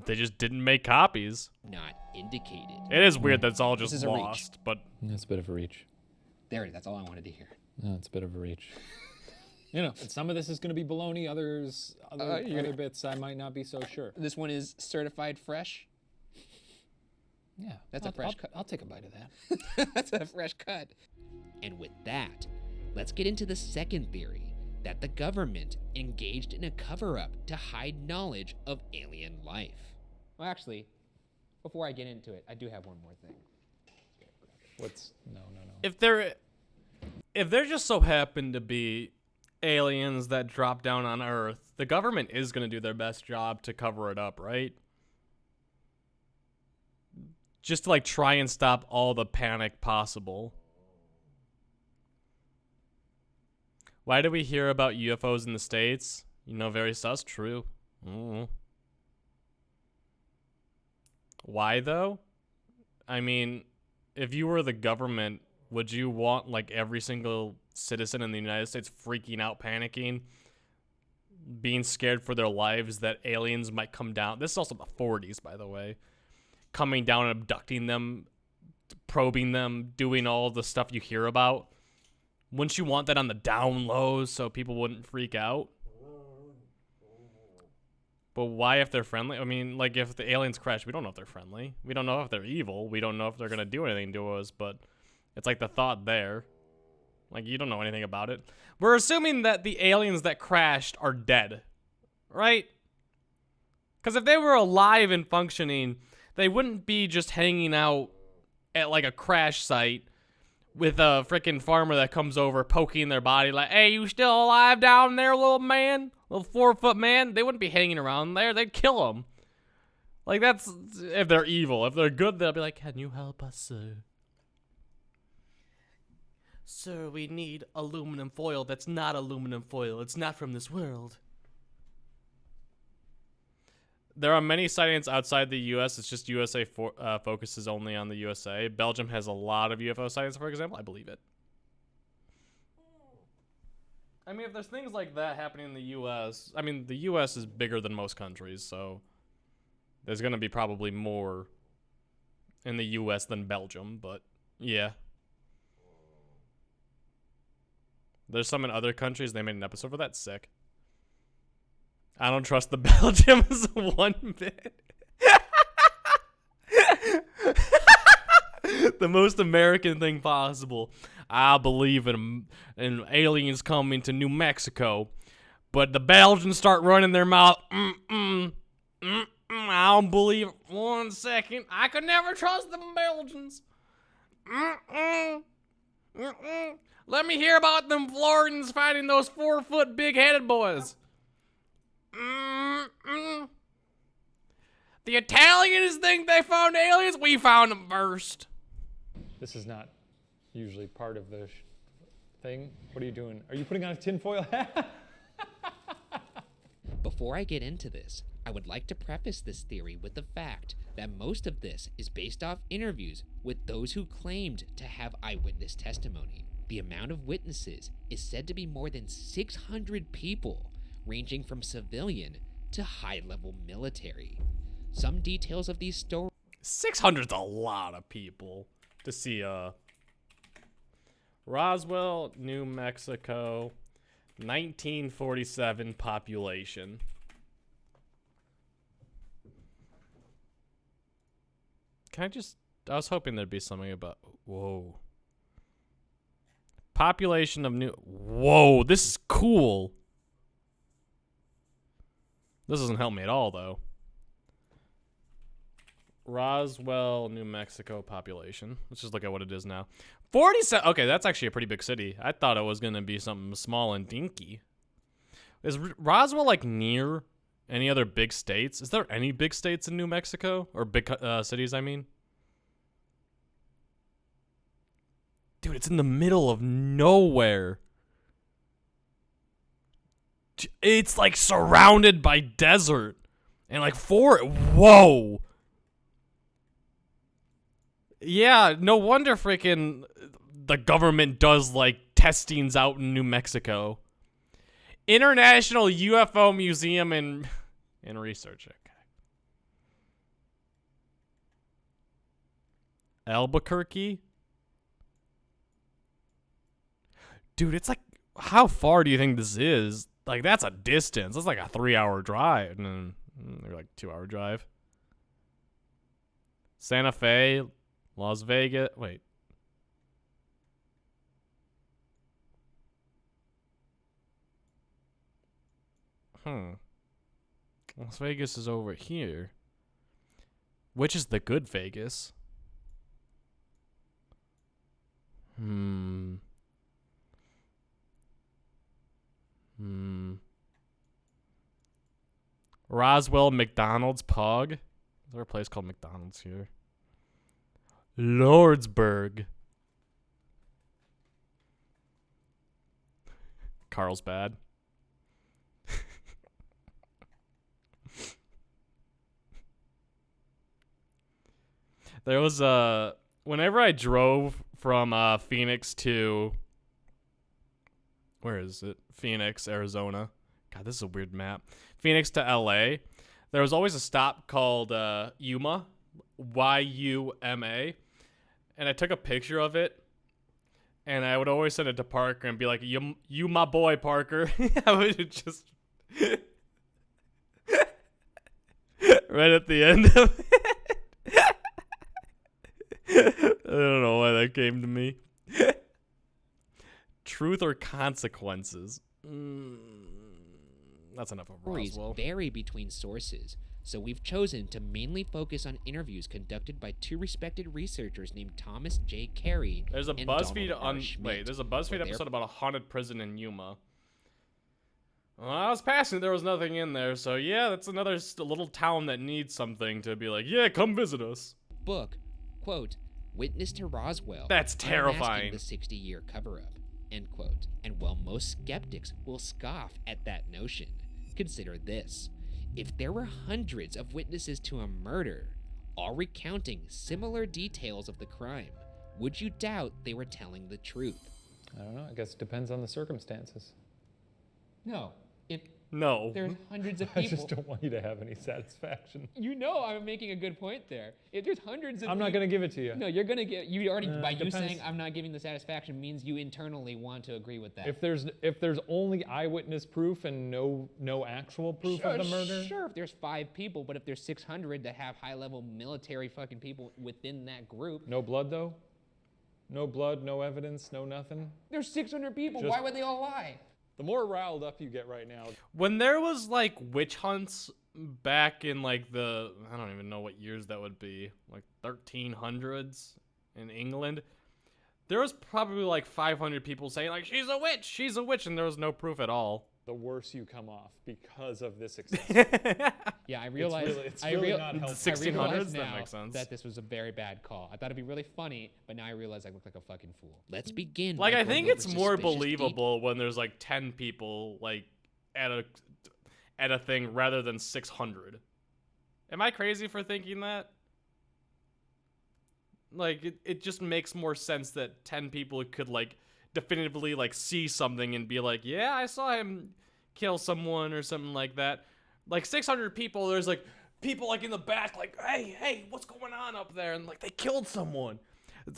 they just didn't make copies. Not indicated. It is weird that it's all This just is a reach. lost, but That's a bit of a reach. There it is. That's all I wanted to hear. No, it's a bit of a reach. You know, some of this is going to be baloney. Other bits I might not be so sure. This one is certified fresh. Yeah, That's a fresh cut. I'll take a bite of that. That's a fresh cut. And with that, let's get into the second theory, that the government engaged in a cover-up to hide knowledge of alien life. Well, actually, before I get into it, I do have one more thing. No. if there just so happen to be aliens that drop down on Earth, the government is going to do their best job to cover it up, right? Just to like try and stop all the panic possible. Why do we hear about UFOs in the States? You know, very sus, true. Why though? I mean, if you were the government, would you want like every single citizen in the United States freaking out, panicking, being scared for their lives that aliens might come down? This is also the 40s, by the way. Coming down and abducting them, probing them, doing all the stuff you hear about. Wouldn't you want that on the down low so people wouldn't freak out? But why if they're friendly? I mean, like if the aliens crash, we don't know if they're friendly. We don't know if they're evil. We don't know if they're going to do anything to us, but it's like the thought there. Like you don't know anything about it. We're assuming that the aliens that crashed are dead, right? Because if they were alive and functioning, they wouldn't be just hanging out at like a crash site with a freaking farmer that comes over poking their body like, hey, you still alive down there, little man? Little 4-foot man? They wouldn't be hanging around there. They'd kill them. Like that's if they're evil. If they're good, they'll be like, can you help us, sir? Sir, we need aluminum foil that's not aluminum foil. It's not from this world. There are many sightings outside the U.S. It's just USA focuses only on the USA. Belgium has a lot of UFO sightings, for example. I believe it. I mean, if there's things like that happening in the U.S., I mean, the U.S. is bigger than most countries, so there's going to be probably more in the U.S. than Belgium, but yeah. There's some in other countries. They made an episode for that. Sick. I don't trust the Belgians one bit. The most American thing possible. I believe in aliens coming to New Mexico, but the Belgians start running their mouth. I don't believe it. 1 second. I could never trust the Belgians. Let me hear about them Floridians fighting those 4-foot big-headed boys. The Italians think they found aliens. We found them first. This is not usually part of the thing. What are you doing? Are you putting on a tinfoil hat? Before I get into this, I would like to preface this theory with the fact that most of this is based off interviews with those who claimed to have eyewitness testimony. The amount of witnesses is said to be more than 600 people, ranging from civilian to high-level military. Some details of these stories 600's a lot of people to see Roswell, New Mexico, 1947 population. I was hoping there'd be something about, whoa. Population of whoa, this is cool. This doesn't help me at all, though. Roswell, New Mexico population. Let's just look at what it is now. 47. Okay, that's actually a pretty big city. I thought it was going to be something small and dinky. Is Roswell, like, near any other big states? Is there any big states in New Mexico? Or big cities, I mean? Dude, it's in the middle of nowhere. It's, like, surrounded by desert. And, like, whoa! Yeah, no wonder freaking the government does, like, testings out in New Mexico. International UFO Museum and Research. Okay. Albuquerque? Dude, it's like, how far do you think this is? Like, that's a distance. That's like a 3-hour drive. Or like 2-hour drive. Santa Fe, Las Vegas. Wait. Las Vegas is over here. Which is the good Vegas? Roswell, McDonald's, Pog. Is there a place called McDonald's here? Lordsburg. Carlsbad. There was whenever I drove from Phoenix to, where is it? Phoenix, Arizona. God, this is a weird map. Phoenix to LA. There was always a stop called Yuma, Y-U-M-A, and I took a picture of it, and I would always send it to Parker and be like, "You my boy, Parker." I would just right at the end of it. I don't know why that came to me. Truth or consequences? That's enough of Roswell. Vary between sources, so we've chosen to mainly focus on interviews conducted by two respected researchers named Thomas J. Carey. There's a and Buzzfeed Donald R. Schmidt, there's a Buzzfeed episode about a haunted prison in Yuma. When I was passing, there was nothing in there, so yeah, that's another little town that needs something to be like, yeah, come visit us. Book, quote, "Witness to Roswell." That's terrifying. The 60-year cover-up, end quote. And while most skeptics will scoff at that notion, consider this. If there were hundreds of witnesses to a murder, all recounting similar details of the crime, would you doubt they were telling the truth? I don't know. I guess it depends on the circumstances. No. No. There's hundreds of I people. just don't want you to have any satisfaction. You know I'm making a good point there. If there's hundreds of I'm not going to give it to you. No, you're going to get, you already, by you depends. saying I'm not giving the satisfaction means you internally want to agree with that. If there's only eyewitness proof and no actual proof of the murder? Sure, if there's 5 people, but if there's 600 that have high-level military fucking people within that group. No blood, though? No blood, no evidence, no nothing? There's 600 people. Why would they all lie? The more riled up you get right now. When there was, like, witch hunts back in, like, I don't even know what years that would be, like 1300s in England, there was probably, like, 500 people saying, like, she's a witch, and there was no proof at all. The worse you come off because of this success. Yeah, I realize. It's really not helpful. 1600s, that makes sense. That this was a very bad call. I thought it'd be really funny, but now I realize I look like a fucking fool. Let's begin. Like, by I going think over it's more suspicious believable when there's, like, 10 people, like, at a thing rather than 600. Am I crazy for thinking that? Like, it just makes more sense that 10 people could, like, definitively, like, see something and be like, yeah, I saw him kill someone or something like that. Like, 600 people, there's, like, people, like, in the back, like, hey, what's going on up there? And, like, they killed someone.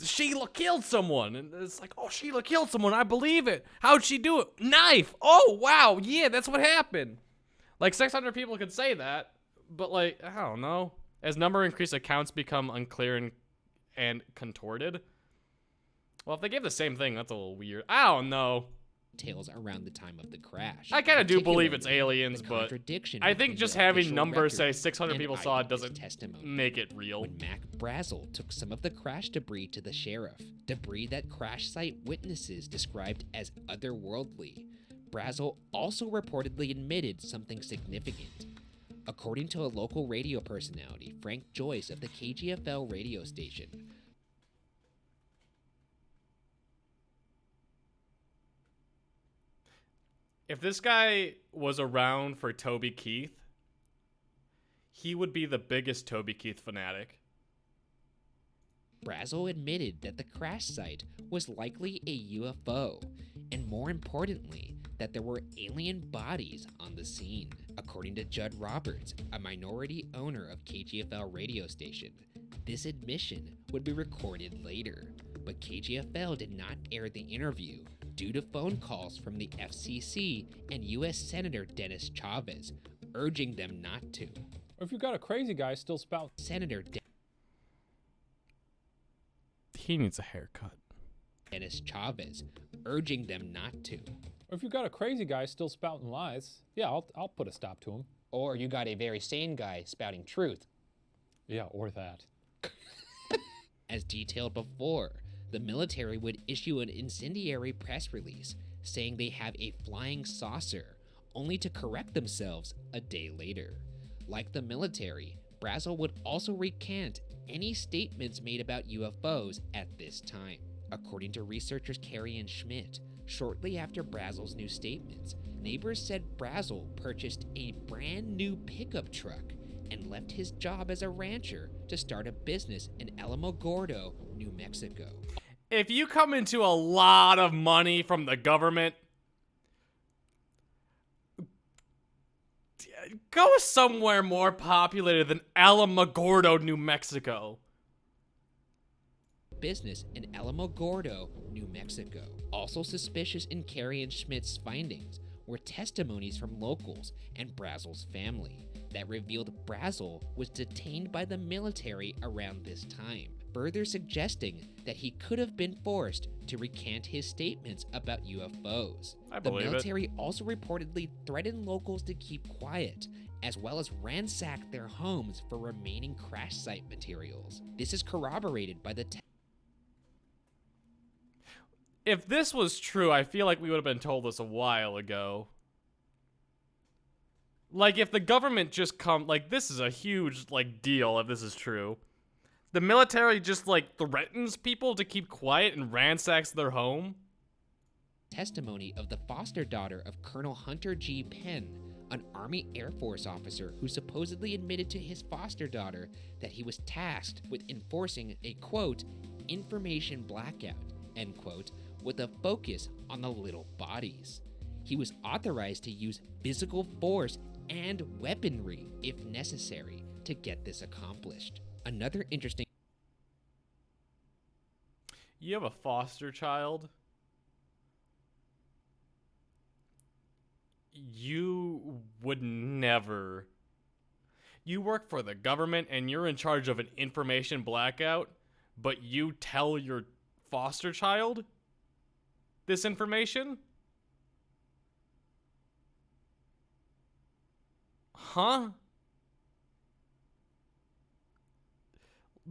Sheila killed someone. And it's like, oh, Sheila killed someone. I believe it. How'd she do it? Knife. Oh, wow. Yeah, that's what happened. Like, 600 people could say that. But, like, I don't know. As number increase, accounts become unclear and contorted. Well, if they gave the same thing, that's a little weird. I don't know. Details around the time of the crash. I kind of do believe it's Particularly aliens, the but contradiction I think between just the having official numbers say record 600 and people saw it eyewitness doesn't testimony. make it real. When Mac Brazel took some of the crash debris to the sheriff, debris that crash site witnesses described as otherworldly, Brazel also reportedly admitted something significant. According to a local radio personality, Frank Joyce of the KGFL radio station, If this guy was around for Toby Keith, he would be the biggest Toby Keith fanatic. Brazel admitted that the crash site was likely a UFO, and more importantly, that there were alien bodies on the scene. According to Judd Roberts, a minority owner of KGFL radio station, this admission would be recorded later, but KGFL did not air the interview due to phone calls from the FCC and U.S. Senator Dennis Chavez urging them not to. Or if you've got a crazy guy still spouting. He needs a haircut. Dennis Chavez urging them not to. Or if you've got a crazy guy still spouting lies, yeah, I'll put a stop to him. Or you got a very sane guy spouting truth. Yeah, or that. As detailed before, the military would issue an incendiary press release saying they have a flying saucer, only to correct themselves a day later. Like the military, Brazel would also recant any statements made about UFOs at this time. According to researchers Carey and Schmidt, shortly after Brazel's new statements, neighbors said Brazel purchased a brand new pickup truck and left his job as a rancher to start a business in Alamogordo, New Mexico. If you come into a lot of money from the government, go somewhere more populated than Alamogordo, New Mexico. Business in Alamogordo, New Mexico. Also suspicious in Carey and Schmidt's findings were testimonies from locals and Brazel's family that revealed Brazel was detained by the military around this time, further suggesting that he could have been forced to recant his statements about UFOs. The military also reportedly threatened locals to keep quiet, as well as ransack their homes for remaining crash site materials. This is corroborated by the If this was true, I feel like we would have been told this a while ago. Like, if the government just this is a huge, deal if this is true. The military just, threatens people to keep quiet and ransacks their home? testimony of the foster daughter of Colonel Hunter G. Penn, an Army Air Force officer who supposedly admitted to his foster daughter that he was tasked with enforcing a, quote, information blackout, end quote, with a focus on the little bodies. He was authorized to use physical force and weaponry, if necessary, to get this accomplished. Another interesting... You have a foster child? You would never... You work for the government and you're in charge of an information blackout, but you tell your foster child this information? Huh?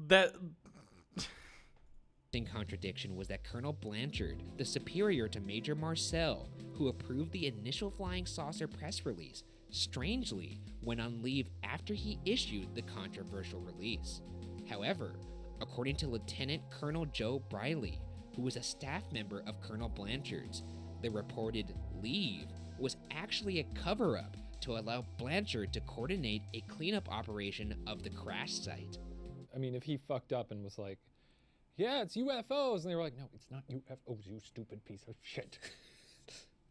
That... contradiction was that Colonel Blanchard, the superior to Major Marcel, who approved the initial flying saucer press release, strangely went on leave after he issued the controversial release. However, according to Lieutenant Colonel Joe Briley, who was a staff member of Colonel Blanchard's, the reported leave was actually a cover-up to allow Blanchard to coordinate a cleanup operation of the crash site. I mean, if he fucked up and was like, yeah, it's UFOs, and they were like, no, it's not UFOs, you stupid piece of shit.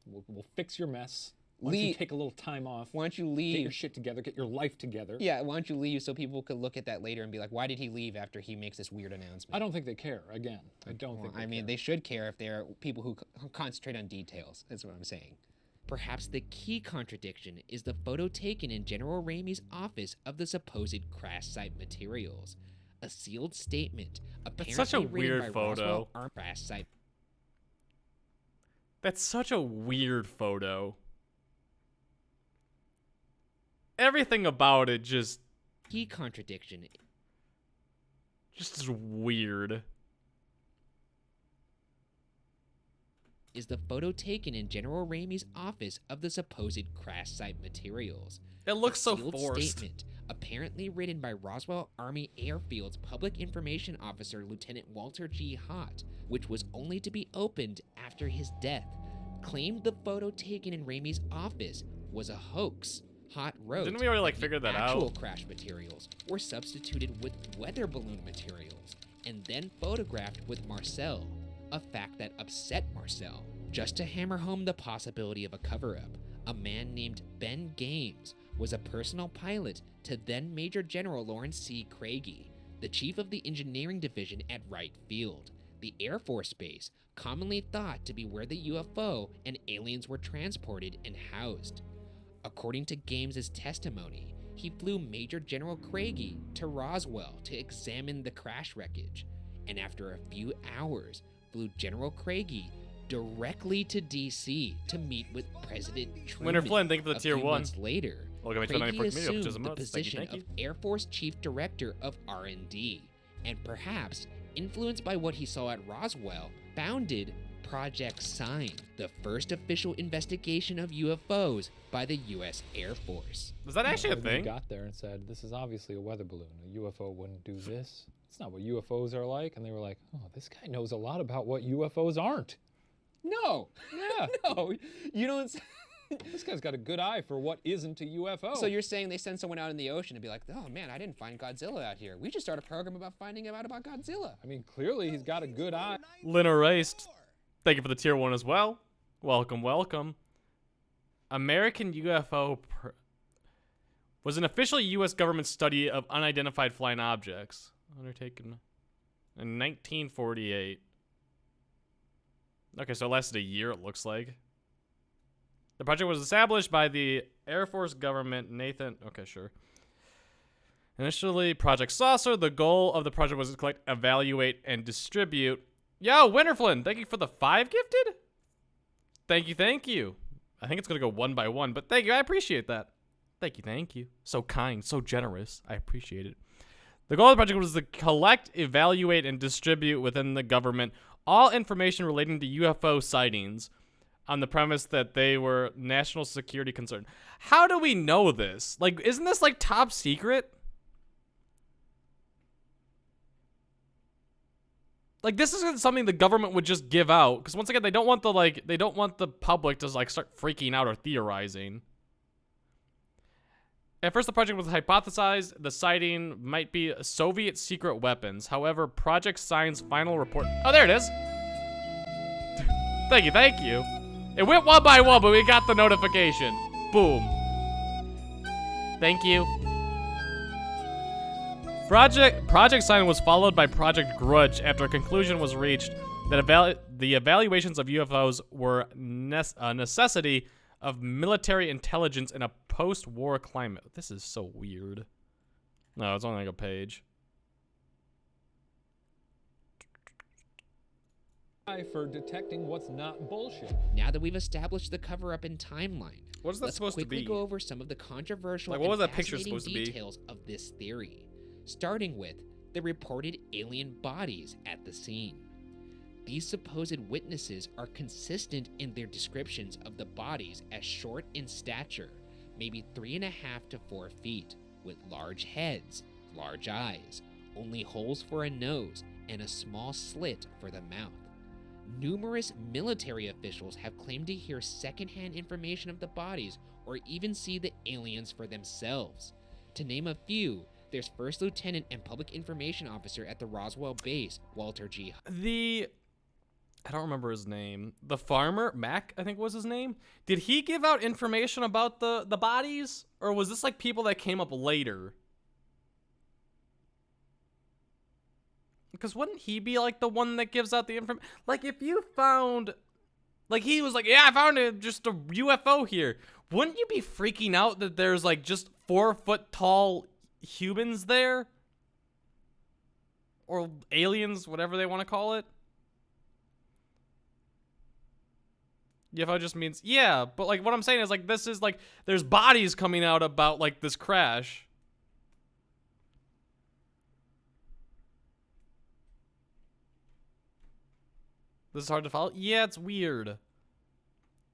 We'll fix your mess. Why don't you take a little time off? Why don't you leave? Get your shit together, get your life together. Yeah, why don't you leave so people could look at that later and be like, why did he leave after he makes this weird announcement? I don't think they care, again. I don't think they care. They should care if they're people who concentrate on details. That's what I'm saying. Perhaps the key contradiction is the photo taken in General Ramey's office of the supposed crash site materials. A sealed statement, apparently such a written weird by photo. Roswell crash site. That's such a weird photo. Everything about it just Key contradiction is weird. is the photo taken in General Ramey's office of the supposed crash site materials. It looks so Sealed forced. Statement, apparently written by Roswell Army Airfield's Public Information Officer Lieutenant Walter G. Hott, which was only to be opened after his death, claimed the photo taken in Ramey's office was a hoax. Hott wrote, Didn't we already like figure that actual out? crash materials were substituted with weather balloon materials and then photographed with Marcel, a fact that upset Marcel. Just to hammer home the possibility of a cover-up, a man named Ben Games was a personal pilot to then Major General Lawrence C. Craigie, the chief of the engineering division at Wright Field, the Air Force Base commonly thought to be where the UFO and aliens were transported and housed. According to Games' testimony, he flew Major General Craigie to Roswell to examine the crash wreckage, and after a few hours, flew General Craigie directly to D.C. to meet with President Truman. Winter Flynn, thank you for the A tier few 1. months later, Welcome to the Craigie 94th committee of assumed the position thank you. of Air Force Chief Director of R&D, and perhaps, influenced by what he saw at Roswell, founded Project Sign, the first official investigation of UFOs by the U.S. Air Force. Was that actually a They thing? got there and said, this is obviously a weather balloon. A UFO wouldn't do this. It's not what UFOs are like. And they were like, oh, this guy knows a lot about what UFOs aren't. No. Yeah. No. You don't. This guy's got a good eye for what isn't a UFO. So you're saying they send someone out in the ocean and be like, oh man, I didn't find Godzilla out here. We should start a program about finding out about Godzilla. I mean, clearly he's got a good eye. Lynn Erased, thank you for the tier 1 as well. Welcome, welcome. American UFO was an official U.S. government study of unidentified flying objects undertaken in 1948. Okay, so it lasted a year, it looks like. The project was established by the Air Force government, Nathan. Okay, sure. Initially, Project Saucer. The goal of the project was to collect, evaluate, and distribute. Yo, Winterflynn, thank you for the 5 gifted. Thank you, thank you. I think it's gonna go one by one, but thank you. I appreciate that. Thank you. So kind, so generous. I appreciate it. The goal of the project was to collect, evaluate, and distribute within the government all information relating to UFO sightings on the premise that they were national security concern. How do we know this? Like, isn't this like top secret? Like, this isn't something the government would just give out, because once again, they don't want the public to like start freaking out or theorizing. At first, the project was hypothesized the sighting might be Soviet secret weapons. However, Project Sign's final report... Oh, there it is. Thank you. It went one by one, but we got the notification. Boom. Thank you. Project Sign was followed by Project Grudge after a conclusion was reached that the evaluations of UFOs were a necessity of military intelligence in a post-war climate. This is so weird. No, it's only like a page. For detecting what's not bullshit. Now that we've established the cover-up and timeline, what is that supposed to be? Let's quickly go over some of the controversial like, what was and that picture supposed to be? details of this theory, starting with the reported alien bodies at the scene. These supposed witnesses are consistent in their descriptions of the bodies as short in stature, maybe 3.5 to 4 feet, with large heads, large eyes, only holes for a nose, and a small slit for the mouth. numerous military officials have claimed to hear secondhand information of the bodies or even see the aliens for themselves. To name a few, there's First Lieutenant and Public Information Officer at the Roswell base, Walter G. I don't remember his name. The farmer, Mac, I think was his name. Did he give out information about the bodies? Or was this like people that came up later? Because wouldn't he be like the one that gives out the information? Like if you found, like he was like, yeah, I found just a UFO here. Wouldn't you be freaking out that there's like just 4 foot tall humans there? Or aliens, whatever they want to call it. UFO just means, yeah, but like what I'm saying is like this is like there's bodies coming out about like this crash. This is hard to follow. Yeah, it's weird.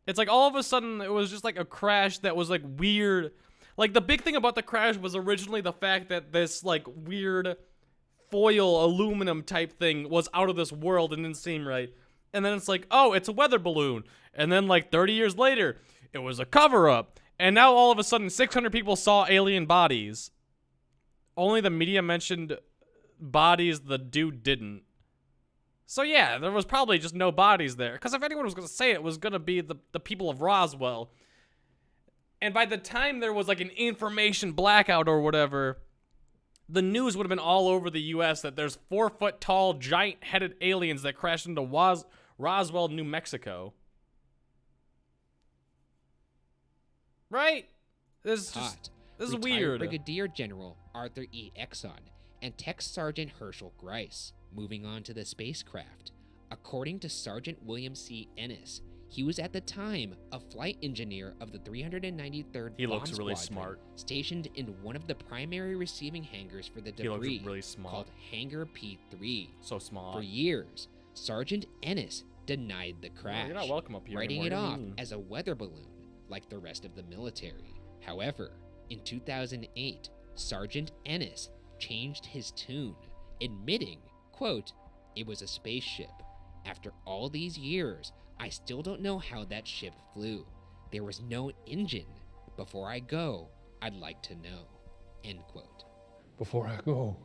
It's like all of a sudden it was just like a crash that was like weird. Like the big thing about the crash was originally the fact that this like weird foil aluminum type thing was out of this world and didn't seem right. And then it's like, oh, it's a weather balloon. And then like 30 years later, it was a cover-up. And now all of a sudden 600 people saw alien bodies. Only the media mentioned bodies, the dude didn't. So yeah, there was probably just no bodies there. Because if anyone was going to say it, was going to be the people of Roswell. And by the time there was like an information blackout or whatever, the news would have been all over the U.S. that there's 4 foot tall, giant-headed aliens that crashed into Roswell, New Mexico. Right? This is weird. Brigadier General Arthur E. Exon and Tech Sergeant Herschel Grice. Moving on to the spacecraft. According to Sergeant William C. Ennis, he was at the time a flight engineer of the 393rd He Bomb looks really Squadron, smart. stationed in one of the primary receiving hangars for the debris, He looks really smart. called Hangar P3. So smart. For years, Sergeant Ennis denied the crash, you're not welcome up here writing anymore. it What do off you mean? as a weather balloon, like the rest of the military. However, in 2008, Sergeant Ennis changed his tune, admitting, quote, "It was a spaceship. After all these years, I still don't know how that ship flew. There was no engine. Before I go, I'd like to know." End quote. Before I go,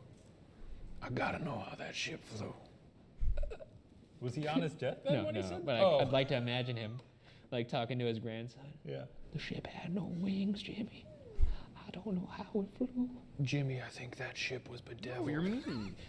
I gotta know how that ship flew. Was he on his deathbed No, when he no, said but that? I'd like to imagine him, like, talking to his grandson. Yeah. The ship had no wings, Jimmy. I don't know how it flew. Jimmy, I think that ship was bedeviled.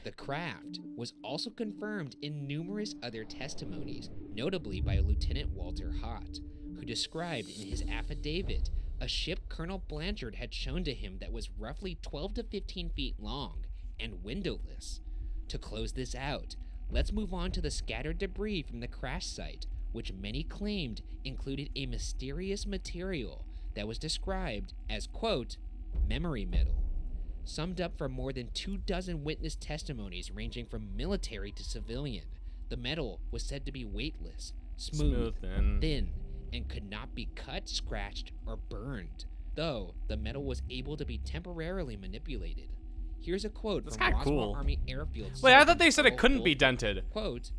The craft was also confirmed in numerous other testimonies, notably by Lieutenant Walter Hott, who described in his affidavit a ship Colonel Blanchard had shown to him that was roughly 12 to 15 feet long and windowless. To close this out, let's move on to the scattered debris from the crash site, which many claimed included a mysterious material that was described as, quote, memory metal. Summed up from more than 24 witness testimonies ranging from military to civilian, the metal was said to be weightless, smooth, and thin, and could not be cut, scratched, or burned, though the metal was able to be temporarily manipulated. Here's a quote That's from kinda Roswell cool. Army Airfield. Wait, I thought Sergeant they said it Carl couldn't be Goldberg. dented. Quote,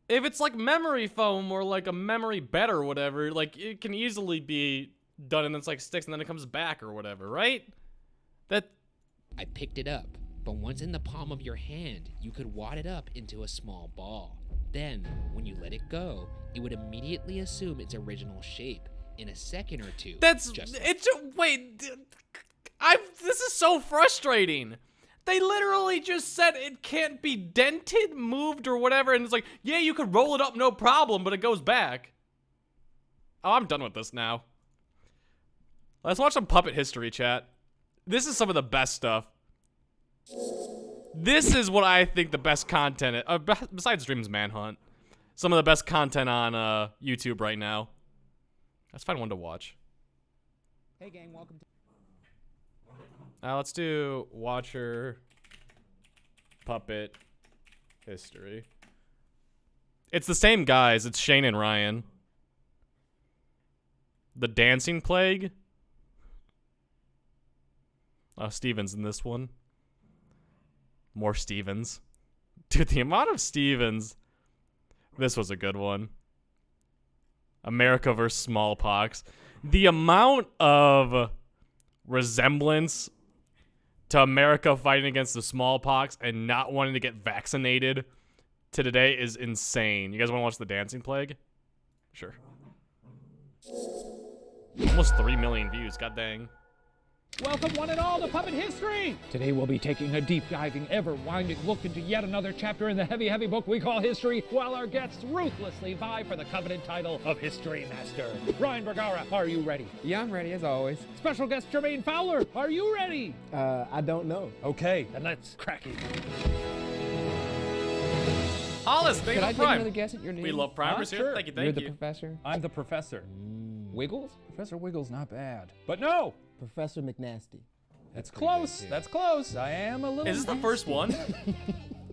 If it's like memory foam or like a memory bed or whatever, like it can easily be done and then it's like sticks and then it comes back or whatever, right? That I picked it up, but once in the palm of your hand, you could wad it up into a small ball. Then, when you let it go, it would immediately assume its original shape in a second or two. that's just like it's wait, this is so frustrating. They literally just said it can't be dented, moved, or whatever, and it's like, yeah, you could roll it up, no problem, but it goes back. Oh, I'm done with this now. Let's watch some puppet history, chat. This is some of the best stuff. This is what I think the best content is, besides Dreams Manhunt. Some of the best content on YouTube right now. Let's find one to watch. Hey gang, welcome to Let's do Watcher puppet history. It's the same guys. It's Shane and Ryan. The Dancing Plague. Stevens in this one. More Stevens. Dude, the amount of Stevens. This was a good one. America versus smallpox. The amount of resemblance to America fighting against the smallpox and not wanting to get vaccinated to today is insane. You guys want to watch the dancing plague? Sure. Almost 3 million views. God dang. Welcome one and all to Puppet History! Today we'll be taking a deep diving, ever-winding look into yet another chapter in the heavy, heavy book we call history, while our guests ruthlessly vie for the coveted title of History Master. Ryan Bergara, are you ready? Yeah, I'm ready as always. Special guest Jermaine Fowler, are you ready? I don't know. Okay, then let's crack it. Hollis, thank Could you I for take Prime. another guess at your name? We love Primers here. Sure. Thank you, You're thank the you. professor? I'm the professor. Wiggles? Professor Wiggles not bad. But no! Professor McNasty. That's close. That's close. I am a little. Is this the first one?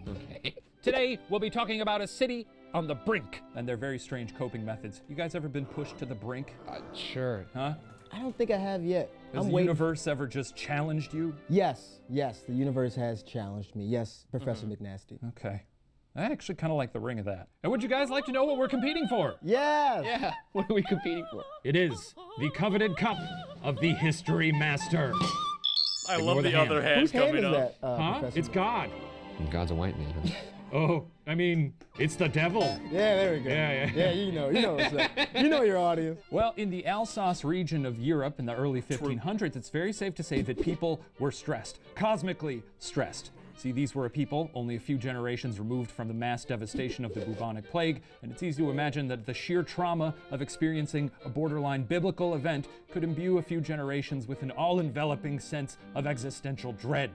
Okay. Today, we'll be talking about a city on the brink and their very strange coping methods. You guys ever been pushed to the brink? Sure. Huh? I don't think I have yet. Has the universe ever just challenged you? Yes, the universe has challenged me. Yes, Professor McNasty. Okay. I actually kind of like the ring of that. And would you guys like to know what we're competing for? Yes! Yeah. What are we competing for? It is the coveted cup of the History Master. I love the other hand Whose hand coming is up. that, Huh? Professor? It's God. God's a white man. Huh? Oh, I mean, it's the devil. Yeah, there we go. Yeah. Yeah, you know what's up. You know your audience. Well, in the Alsace region of Europe in the early 1500s, it's very safe to say that people were stressed, cosmically stressed. See, these were a people only a few generations removed from the mass devastation of the bubonic plague, and it's easy to imagine that the sheer trauma of experiencing a borderline biblical event could imbue a few generations with an all-enveloping sense of existential dread.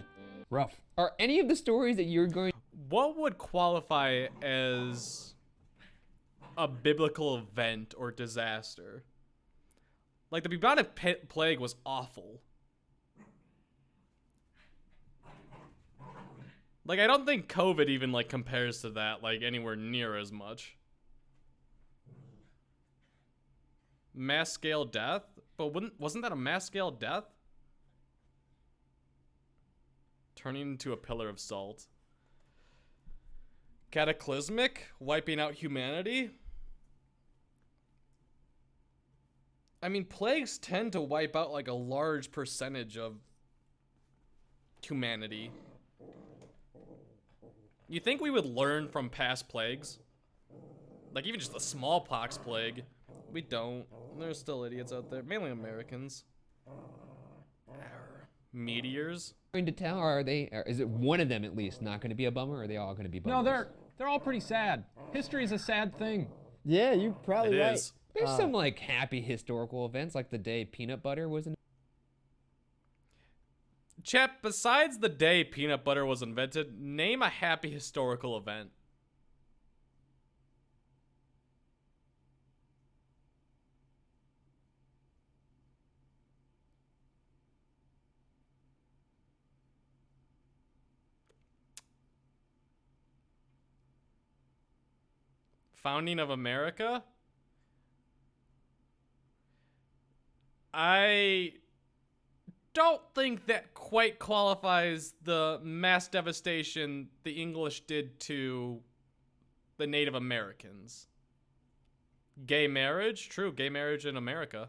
Rough. Are any of the stories that you're going... What would qualify as a biblical event or disaster? Like, the bubonic plague was awful. Like, I don't think COVID even, like, compares to that, like, anywhere near as much. Mass scale death? But wasn't that a mass scale death? Turning into a pillar of salt. Cataclysmic? Wiping out humanity? I mean, plagues tend to wipe out, like, a large percentage of humanity. You think we would learn from past plagues? Like, even just the smallpox plague. We don't. There's still idiots out there. Mainly Americans. Meteors? going to tell, or is it one of them at least not going to be a bummer, or are they all going to be bummers? No, they're all pretty sad. History is a sad thing. Yeah, you're probably right. Is. There's some, like, happy historical events, like the day peanut butter was in... Chat, besides the day peanut butter was invented, name a happy historical event. Founding of America? I don't think that quite qualifies the mass devastation the English did to the Native Americans. Gay marriage? True, gay marriage in America.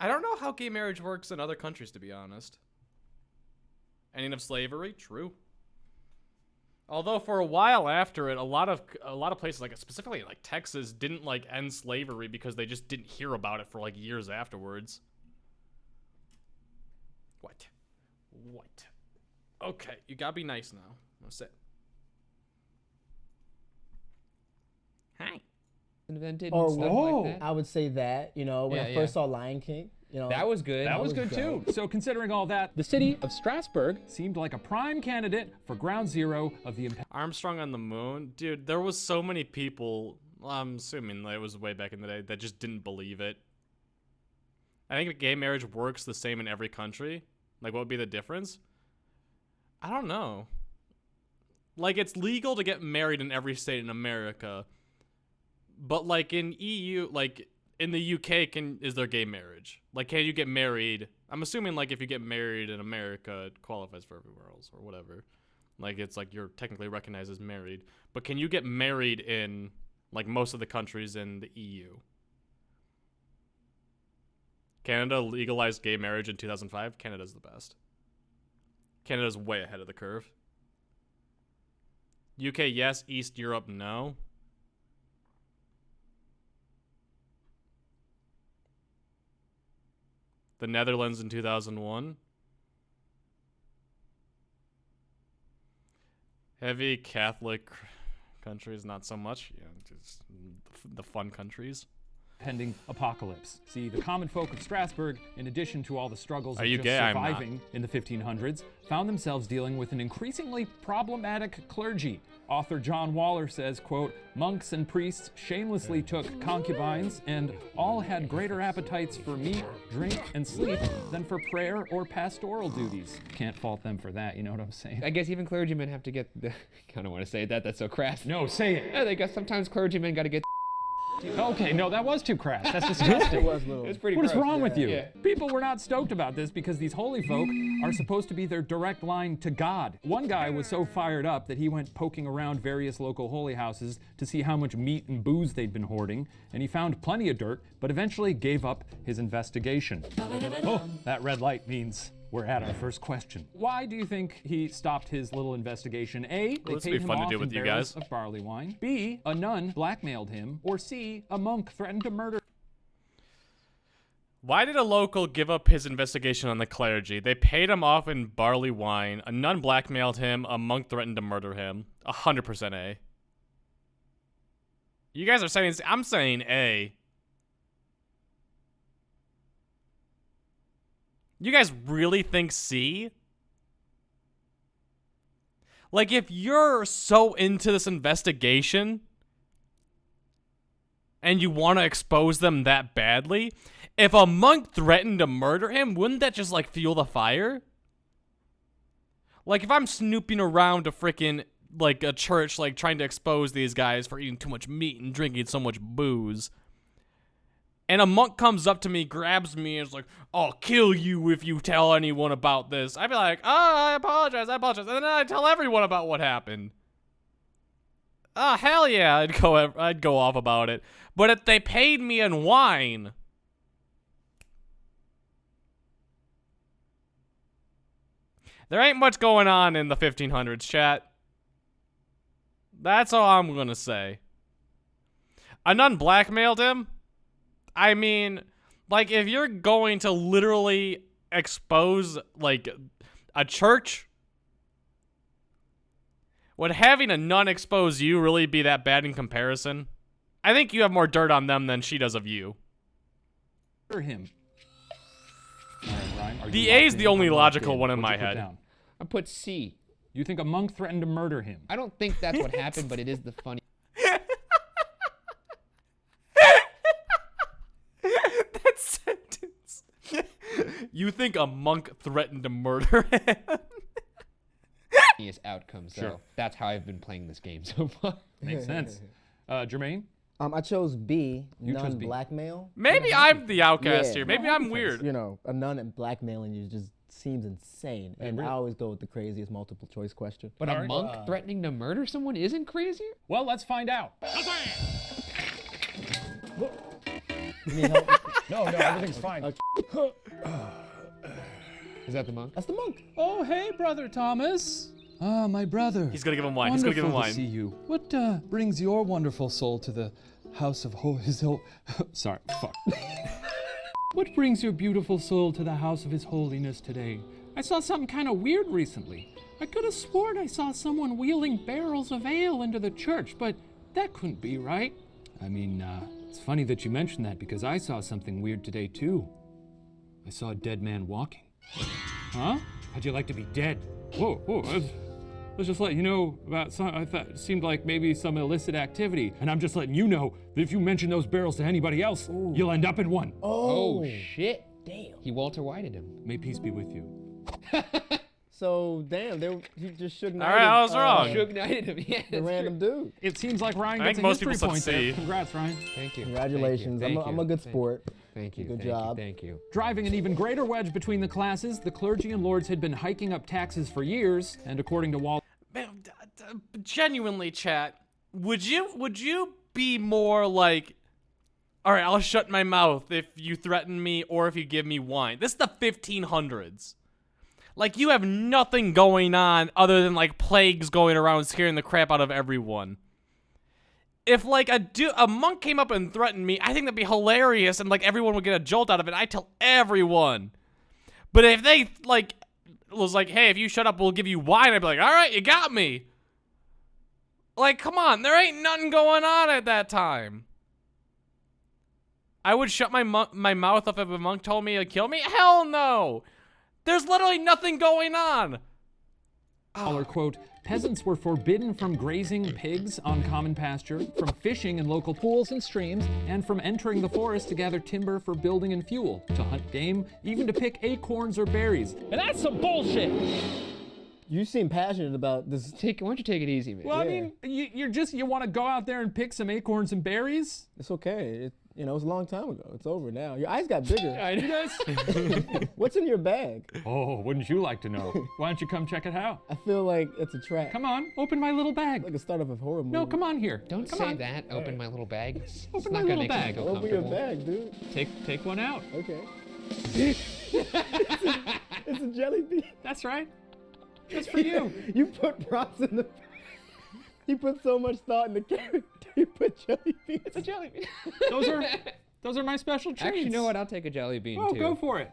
I don't know how gay marriage works in other countries, to be honest. Ending of slavery? True. Although for a while after it, a lot of places, like specifically like Texas, didn't like end slavery because they just didn't hear about it for like years afterwards. What? Okay, you gotta be nice now. Now sit. Hi. Invented Or and stuff like that. I would say that, when I first saw Lion King, that was good. That was good too. So considering all that, the city of Strasbourg seemed like a prime candidate for ground zero of the Armstrong on the moon? Dude, there was so many people, I'm assuming it was way back in the day, that just didn't believe it. I think gay marriage works the same in every country. Like, what would be the difference? I don't know. Like, it's legal to get married in every state in America. But, like, in EU, like, in the UK, is there gay marriage? Like, can you get married? I'm assuming, like, if you get married in America, it qualifies for everywhere else or whatever. Like, it's like you're technically recognized as married. But can you get married in, like, most of the countries in the EU? Canada legalized gay marriage in 2005. Canada's the best. Canada's way ahead of the curve. UK, yes. East Europe, no. The Netherlands in 2001. Heavy Catholic countries, not so much. Yeah, just the fun countries. Pending apocalypse. See, the common folk of Strasbourg, in addition to all the struggles of Are you just gay? I'm surviving in the 1500s, found themselves dealing with an increasingly problematic clergy. Author John Waller says, quote, monks and priests shamelessly took concubines and all had greater appetites for meat, drink, and sleep than for prayer or pastoral duties. Can't fault them for that, you know what I'm saying? I guess even clergymen have to get the, I kind of want to say that, that's so crass. No, say it. I guess sometimes clergymen got to get Okay, no, that was too crass. That's disgusting. It was a little. It's pretty What is gross. wrong with you? Yeah. People were not stoked about this because these holy folk are supposed to be their direct line to God. One guy was so fired up that he went poking around various local holy houses to see how much meat and booze they'd been hoarding, and he found plenty of dirt, but eventually gave up his investigation. Oh, that red light means we're at our first question. Why do you think he stopped his little investigation? A, they This would paid be him fun to off do in with you barrels guys. of barley wine. B, a nun blackmailed him. Or C, a monk threatened to murder. Why did a local give up his investigation on the clergy? They paid him off in barley wine. A nun blackmailed him. A monk threatened to murder him. 100% A. You guys are saying, I'm saying A. You guys really think C? Like, if you're so into this investigation and you want to expose them that badly, if a monk threatened to murder him, wouldn't that just, like, fuel the fire? Like, if I'm snooping around a freaking, like, a church, like, trying to expose these guys for eating too much meat and drinking so much booze, and a monk comes up to me, grabs me, and is like, I'll kill you if you tell anyone about this. I'd be like, oh, I apologize. And then I'd tell everyone about what happened. Oh, hell yeah, I'd go off about it. But if they paid me in wine, there ain't much going on in the 1500s, chat. That's all I'm gonna say. A nun blackmailed him? I mean, like, if you're going to literally expose, like, a church, would having a nun expose you really be that bad in comparison? I think you have more dirt on them than she does of you. Him. All right, Ryan, are The you A is locked the in? only I'm locked logical in. one in What'd my you put head. down? I put C. You think a monk threatened to murder him? I don't think that's what happened, but it is the funny. That sentence. You think a monk threatened to murder him? Outcome. So Sure. that's how I've been playing this game so far. Makes sense. Jermaine? I chose B, You chose B. non-blackmail. Maybe I'm the outcast Yeah. here. Maybe I'm weird. You know, a nun and blackmailing you just seems insane. And I always go with the craziest multiple choice question. But a monk threatening to murder someone isn't crazier? Well, let's find out. You need help? No, everything's fine. Is that the monk? That's the monk. Oh, hey, Brother Thomas. Ah, my brother. He's gonna give him wine. He's gonna give him Wonderful to wine. see you. What brings your wonderful soul to the house of Sorry, fuck. What brings your beautiful soul to the house of His Holiness today? I saw something kind of weird recently. I could have sworn I saw someone wheeling barrels of ale into the church, but that couldn't be right. I mean, it's funny that you mentioned that because I saw something weird today too. I saw a dead man walking. Huh? How'd you like to be dead? Whoa, let's just let you know about some, I thought it seemed like maybe some illicit activity, and I'm just letting you know that if you mention those barrels to anybody else, you'll end up in one. Oh, shit. Damn. He Walter Whited him. May peace be with you. So, damn, he just shook All right, I was wrong. Suge Knighted him. Yeah, the random dude. It seems like Ryan I gets think a most history people point said there. C. Congrats, Ryan. Thank you. Congratulations. Thank you. I'm a good sport. Thank you. Good Thank job. You. Thank you. Driving an even greater wedge between the classes, the clergy and lords had been hiking up taxes for years, and according to Wall... genuinely, chat, would you be more like, all right, I'll shut my mouth if you threaten me or if you give me wine? This is the 1500s. Like, you have nothing going on other than, like, plagues going around scaring the crap out of everyone. If, like, a monk came up and threatened me, I think that'd be hilarious and, like, everyone would get a jolt out of it. I'd tell everyone. But if they, like, was like, hey, if you shut up, we'll give you wine, I'd be like, all right, you got me. Like, come on, there ain't nothing going on at that time. I would shut my mouth up if a monk told me to kill me? Hell no! There's literally nothing going on. Quote, peasants were forbidden from grazing pigs on common pasture, from fishing in local pools and streams, and from entering the forest to gather timber for building and fuel, to hunt game, even to pick acorns or berries. And that's some bullshit! You seem passionate about this. Why don't you take it easy, man? Well, I mean, you want to go out there and pick some acorns and berries? It's okay. It was a long time ago. It's over now. Your eyes got bigger. I guess. What's in your bag? Oh, wouldn't you like to know? Why don't you come check it out? I feel like it's a trap. Come on, open my little bag. Like a start of a horror movie. No, come on here. Don't say that. Open my little bag. It's my not gonna little make me bag. feel Open your comfortable. bag, dude. Take one out. Okay. It's a jelly bean. That's right. Just for you. You put props in the. You put so much thought in the character. You put jelly beans. It's a jelly bean. Those are my special treats. Actually, you know what? I'll take a jelly bean Oh, too. go for it.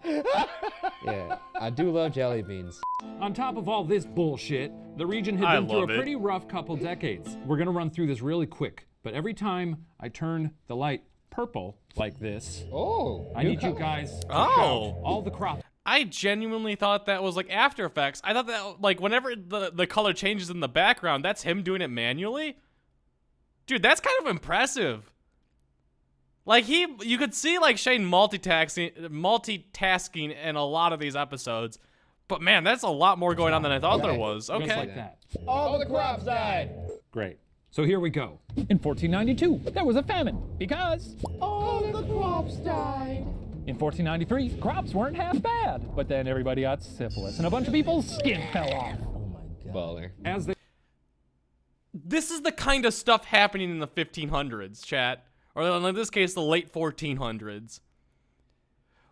Yeah, I do love jelly beans. On top of all this bullshit, the region had been through a pretty rough couple decades. We're gonna run through this really quick, but every time I turn the light purple like this, I need you guys to shout all the crops. I genuinely thought that was like After Effects. I thought that like whenever the color changes in the background, that's him doing it manually. Dude, that's kind of impressive. Like you could see like Shane multitasking in a lot of these episodes. But man, that's a lot more going on than I thought there was. Okay. Just like that. All the crops died. Great. So here we go. In 1492, there was a famine because All the crops died. in 1493, crops weren't half bad. But then everybody got syphilis and a bunch of people's skin fell off. Oh my god. Baller. As they This is the kind of stuff happening in the 1500s, chat. Or in this case, the late 1400s.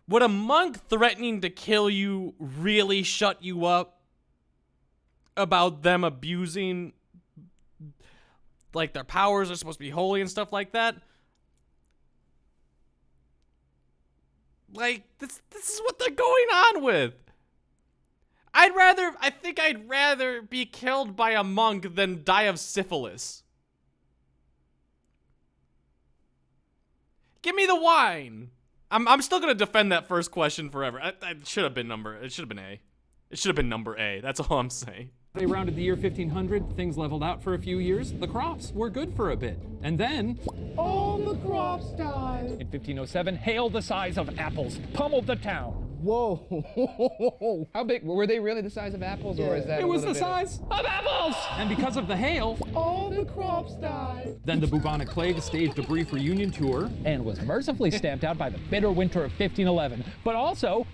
Would a monk threatening to kill you really shut you up about them abusing, like, their powers are supposed to be holy and stuff like that? Like, this is what they're going on with. I think I'd rather be killed by a monk than die of syphilis. Give me the wine. I'm still gonna defend that first question forever. It should have been A. It should have been number A. That's all I'm saying. They rounded the year 1500, things leveled out for a few years, the crops were good for a bit. And then, all the crops died. In 1507, hail the size of apples pummeled the town. Whoa. How big? Were they really the size of apples, or is that It was the size of apples! And because of the hail, all the crops died. Then the bubonic plague staged a brief reunion tour and was mercifully stamped out by the bitter winter of 1511. But also,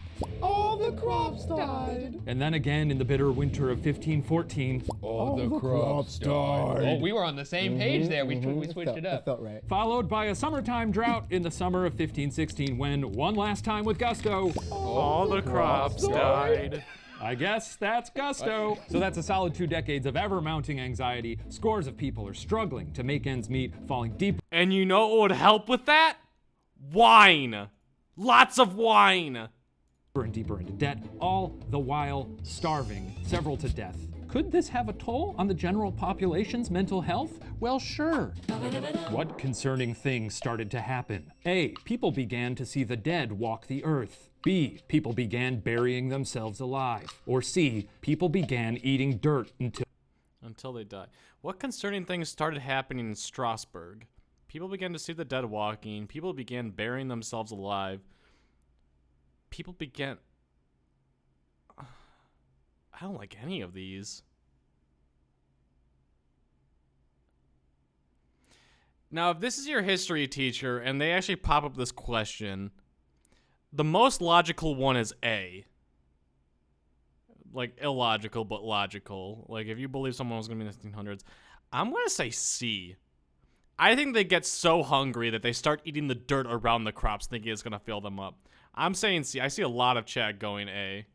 all the crops died. And then again in the bitter winter of 1514, all the crops died. Oh, we were on the same page there. We switched it up. That felt right. Followed by a summertime drought in the summer of 1516 when, one last time with gusto, all the crops died. I guess that's gusto. So that's a solid 2 decades of ever-mounting anxiety. Scores of people are struggling to make ends meet, falling deeper. And you know what would help with that? Wine. Lots of wine. And deeper into debt, all the while starving, several to death. Could this have a toll on the general population's mental health? Well, sure. What concerning things started to happen? A. People began to see the dead walk the earth. B. People began burying themselves alive. Or C. People began eating dirt until they die. What concerning things started happening in Strasbourg? People began to see the dead walking. People began burying themselves alive. People began... I don't like any of these. Now, if this is your history teacher and they actually pop up this question, the most logical one is A. like illogical but logical. Like if you believe someone was gonna be in the 1600s, I'm gonna say C. I think they get so hungry that they start eating the dirt around the crops, thinking it's gonna fill them up. I'm saying C. I see a lot of chat going A.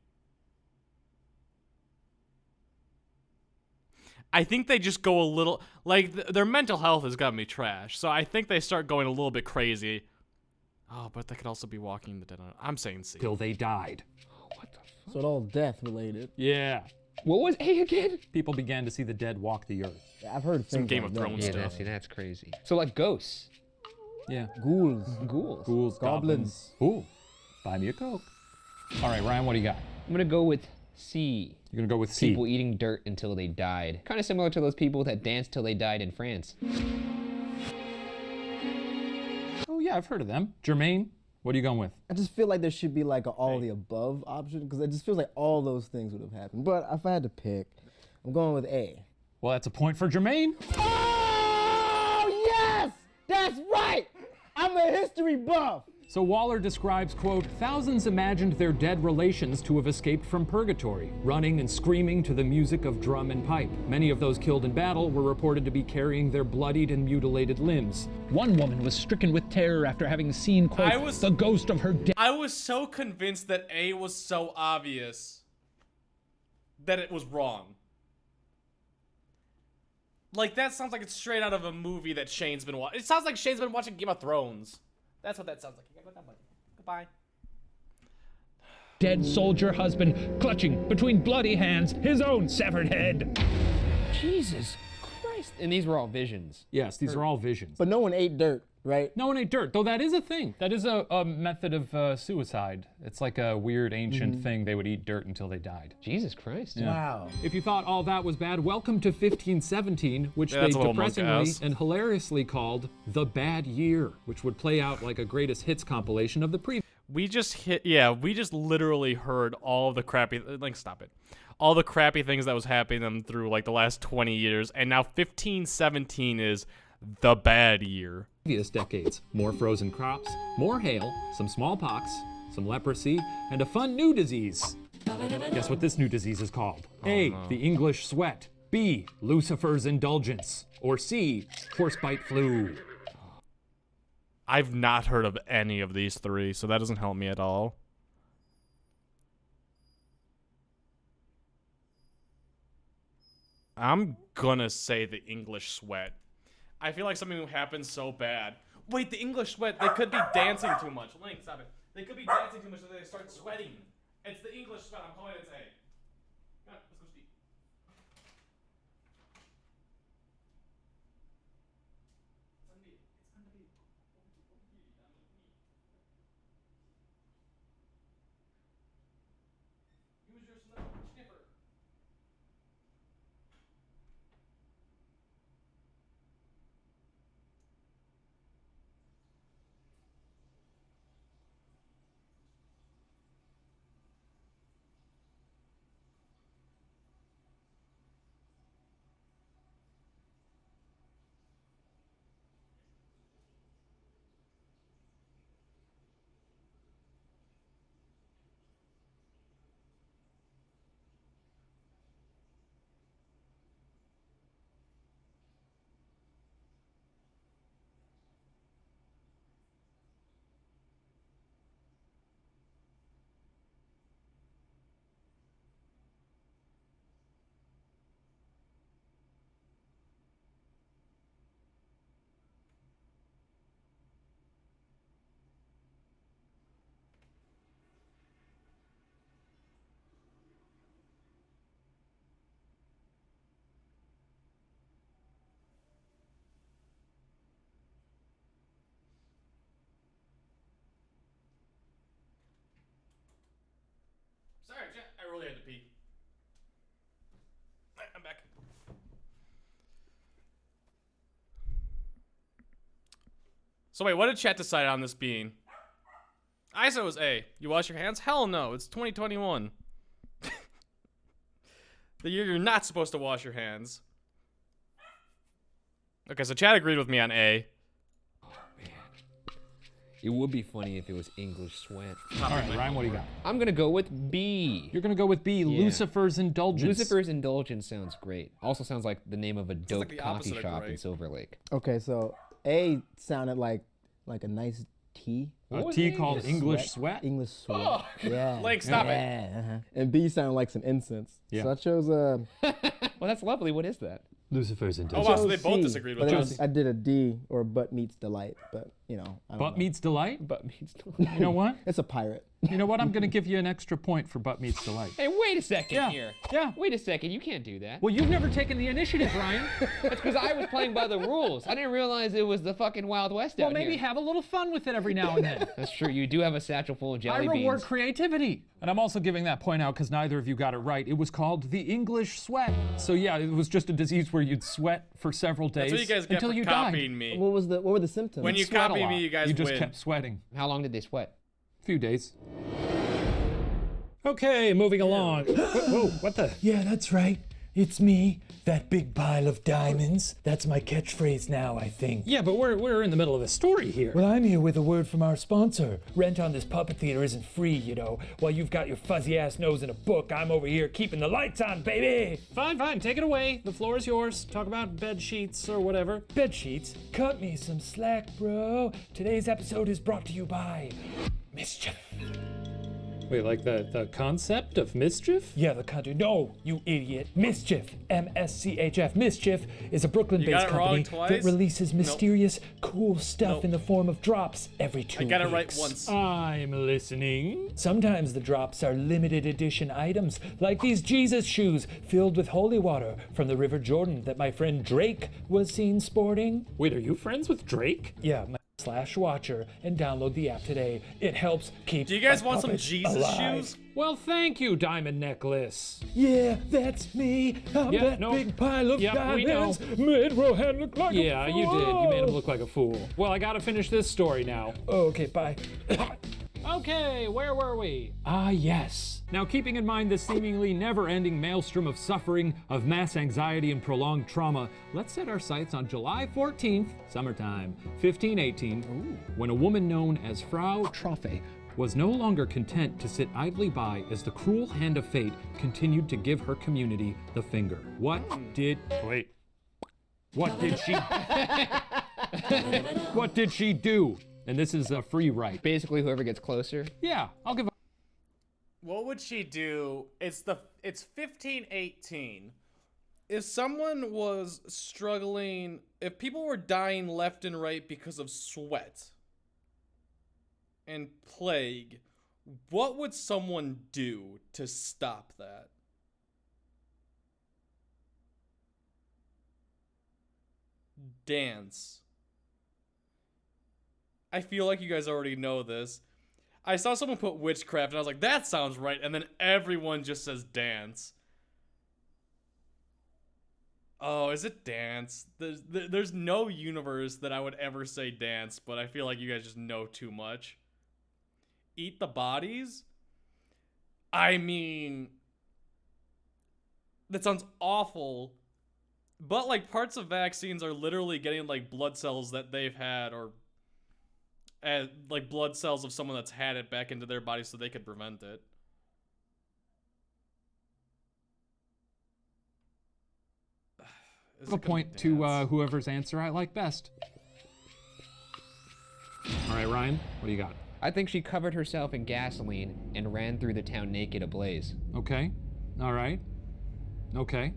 I think they just go a little, like, their mental health has gotten me trash. So I think they start going a little bit crazy. Oh, but they could also be walking the dead. I'm saying C. Till they died. What the fuck? So it all death related. Yeah. What was A again? People began to see the dead walk the earth. Yeah, I've heard things Some Game like of that. Thrones Yeah, stuff. that's crazy. So like ghosts. Yeah. Ghouls. Ghouls. Ghouls, Goblins. Ooh, buy me a Coke. All right, Ryan, what do you got? I'm gonna go with C. You're gonna go with C. People eating dirt until they died. Kind of similar to those people that danced till they died in France. Oh yeah, I've heard of them. Jermaine, what are you going with? I just feel like there should be like an all the above option because it just feels like all those things would have happened. But if I had to pick, I'm going with A. Well, that's a point for Jermaine. Oh, yes! That's right! I'm a history buff! So Waller describes, quote, thousands imagined their dead relations to have escaped from purgatory, running and screaming to the music of drum and pipe. Many of those killed in battle were reported to be carrying their bloodied and mutilated limbs. One woman was stricken with terror after having seen, quote, the ghost of her dead. I was so convinced that A was so obvious that it was wrong. Like, that sounds like it's straight out of a movie that Shane's been watching. It sounds like Shane's been watching Game of Thrones. That's what that sounds like. Goodbye. Dead soldier husband clutching between bloody hands his own severed head. Jesus Christ. And these were all visions. Yes, these are all visions. But no one ate dirt, right? No one ate dirt, though that is a thing. That is a method of suicide. It's like a weird ancient thing. They would eat dirt until they died. Jesus Christ. Yeah. Wow. If you thought all that was bad, welcome to 1517, which Yeah, they that's a little depressingly monk-ass. and hilariously called The Bad Year, which would play out like a greatest hits compilation of the previous. We just literally heard all the crappy, like, stop it. All the crappy things that was happening to them through, like, the last 20 years, and now 1517 is the bad year. Previous decades. More frozen crops, more hail, some smallpox, some leprosy, and a fun new disease. Guess what this new disease is called? A, the English sweat. B, Lucifer's indulgence. Or C, horsebite flu. I've not heard of any of these three, so that doesn't help me at all. I'm gonna say the English sweat. I feel like something happened so bad. Wait, the English sweat, they could be dancing too much. Link, stop it. They could be dancing too much so they start sweating. It's the English sweat. I'm calling it A. Come on, let's go speak. Use your sniffer. Sorry, Jack. I really had to pee. Alright, I'm back. So wait, what did chat decide on this being? I said it was A. You wash your hands? Hell no, it's 2021. The year you're not supposed to wash your hands. Okay, so chat agreed with me on A. It would be funny if it was English sweat. All right, Ryan, what do you got? I'm gonna go with B. You're gonna go with B, Yeah. Lucifer's Indulgence. Lucifer's Indulgence sounds great. Also sounds like the name of a dope like the coffee opposite of shop in great. Silver Lake. Okay, so A sounded like a nice tea. A tea called English Sweat? English sweat. Oh, Yeah. Lake, stop it. Yeah. And B sounded like some incense. Yeah. So I chose Well, that's lovely. What is that? Lucifer's Oh, Indulgence. wow, so they chose both C, disagreed but with then us. I did a D, or Butt Meets Delight, but you know. I don't Butt know. Meets Delight? Butt meets delight. You know what? It's a pirate. You know what? I'm gonna give you an extra point for Butt Meets Delight. Hey, wait a second Yeah. here. Yeah. Wait a second. You can't do that. Well, you've never taken the initiative, Ryan. That's because I was playing by the rules. I didn't realize it was the fucking Wild West Well, out maybe here. have a little fun with it every now and then. That's true. You do have a satchel full of I jelly reward beans. creativity. And I'm also giving that point out because neither of you got it right. It was called the English sweat. So yeah, it was just a disease where you'd sweat for several days That's what you guys get until for you copying died. me. What were the symptoms? When you Sweat a copy lot. me, you guys You just win. kept sweating. How long did they sweat? A few days. Okay, moving along. Whoa, what the? Yeah, that's right. It's me, that big pile of diamonds. That's my catchphrase now, I think. Yeah, but we're in the middle of a story here. Well, I'm here with a word from our sponsor. Rent on this puppet theater isn't free, you know. While you've got your fuzzy ass nose in a book, I'm over here keeping the lights on, baby! Fine, take it away. The floor is yours. Talk about bed sheets or whatever. Bed sheets? Cut me some slack, bro. Today's episode is brought to you by Mischief. Wait, like the concept of mischief? Yeah, the country. No, you idiot. Mischief. MSCHF. Mischief is a You got Brooklyn-based it wrong company twice? that releases Nope. mysterious, cool stuff Nope. in the form of drops every 2 weeks. I got it right once. I'm listening. Sometimes the drops are limited edition items, like these Jesus shoes filled with holy water from the River Jordan that my friend Drake was seen sporting. Wait, are you friends with Drake? Yeah, /watcher and download the app today. It helps keep Do you guys my want some puppets Jesus alive. shoes? Well, thank you, Diamond Necklace. Yeah, that's me. I'm Yeah, that no. big pile of Yeah, we know. diamonds. Made Rohan look like a Yeah, you fool. did. You made him look like a fool. Well, I gotta finish this story now. Oh, okay, bye. Okay, where were we? Ah, yes. Now, keeping in mind the seemingly never-ending maelstrom of suffering, of mass anxiety and prolonged trauma, let's set our sights on July 14th, summertime, 1518, when a woman known as Frau Troffe was no longer content to sit idly by as the cruel hand of fate continued to give her community the finger. What did she What did she do? And this is a free write. Basically, whoever gets closer. Yeah, I'll give a What would she do? It's 1518. If someone was struggling, if people were dying left and right because of sweat and plague, what would someone do to stop that? Dance. I feel like you guys already know this. I saw someone put witchcraft and I was like, that sounds right. And then everyone just says dance. Oh, is it dance? There's no universe that I would ever say dance, but I feel like you guys just know too much. Eat the bodies? I mean, that sounds awful. But like parts of vaccines are literally getting like blood cells that they've had or like blood cells of someone that's had it back into their body so they could prevent it. a point to whoever's answer I like best. All right, Ryan, what do you got? I think she covered herself in gasoline and ran through the town naked ablaze. Okay. All right. Okay.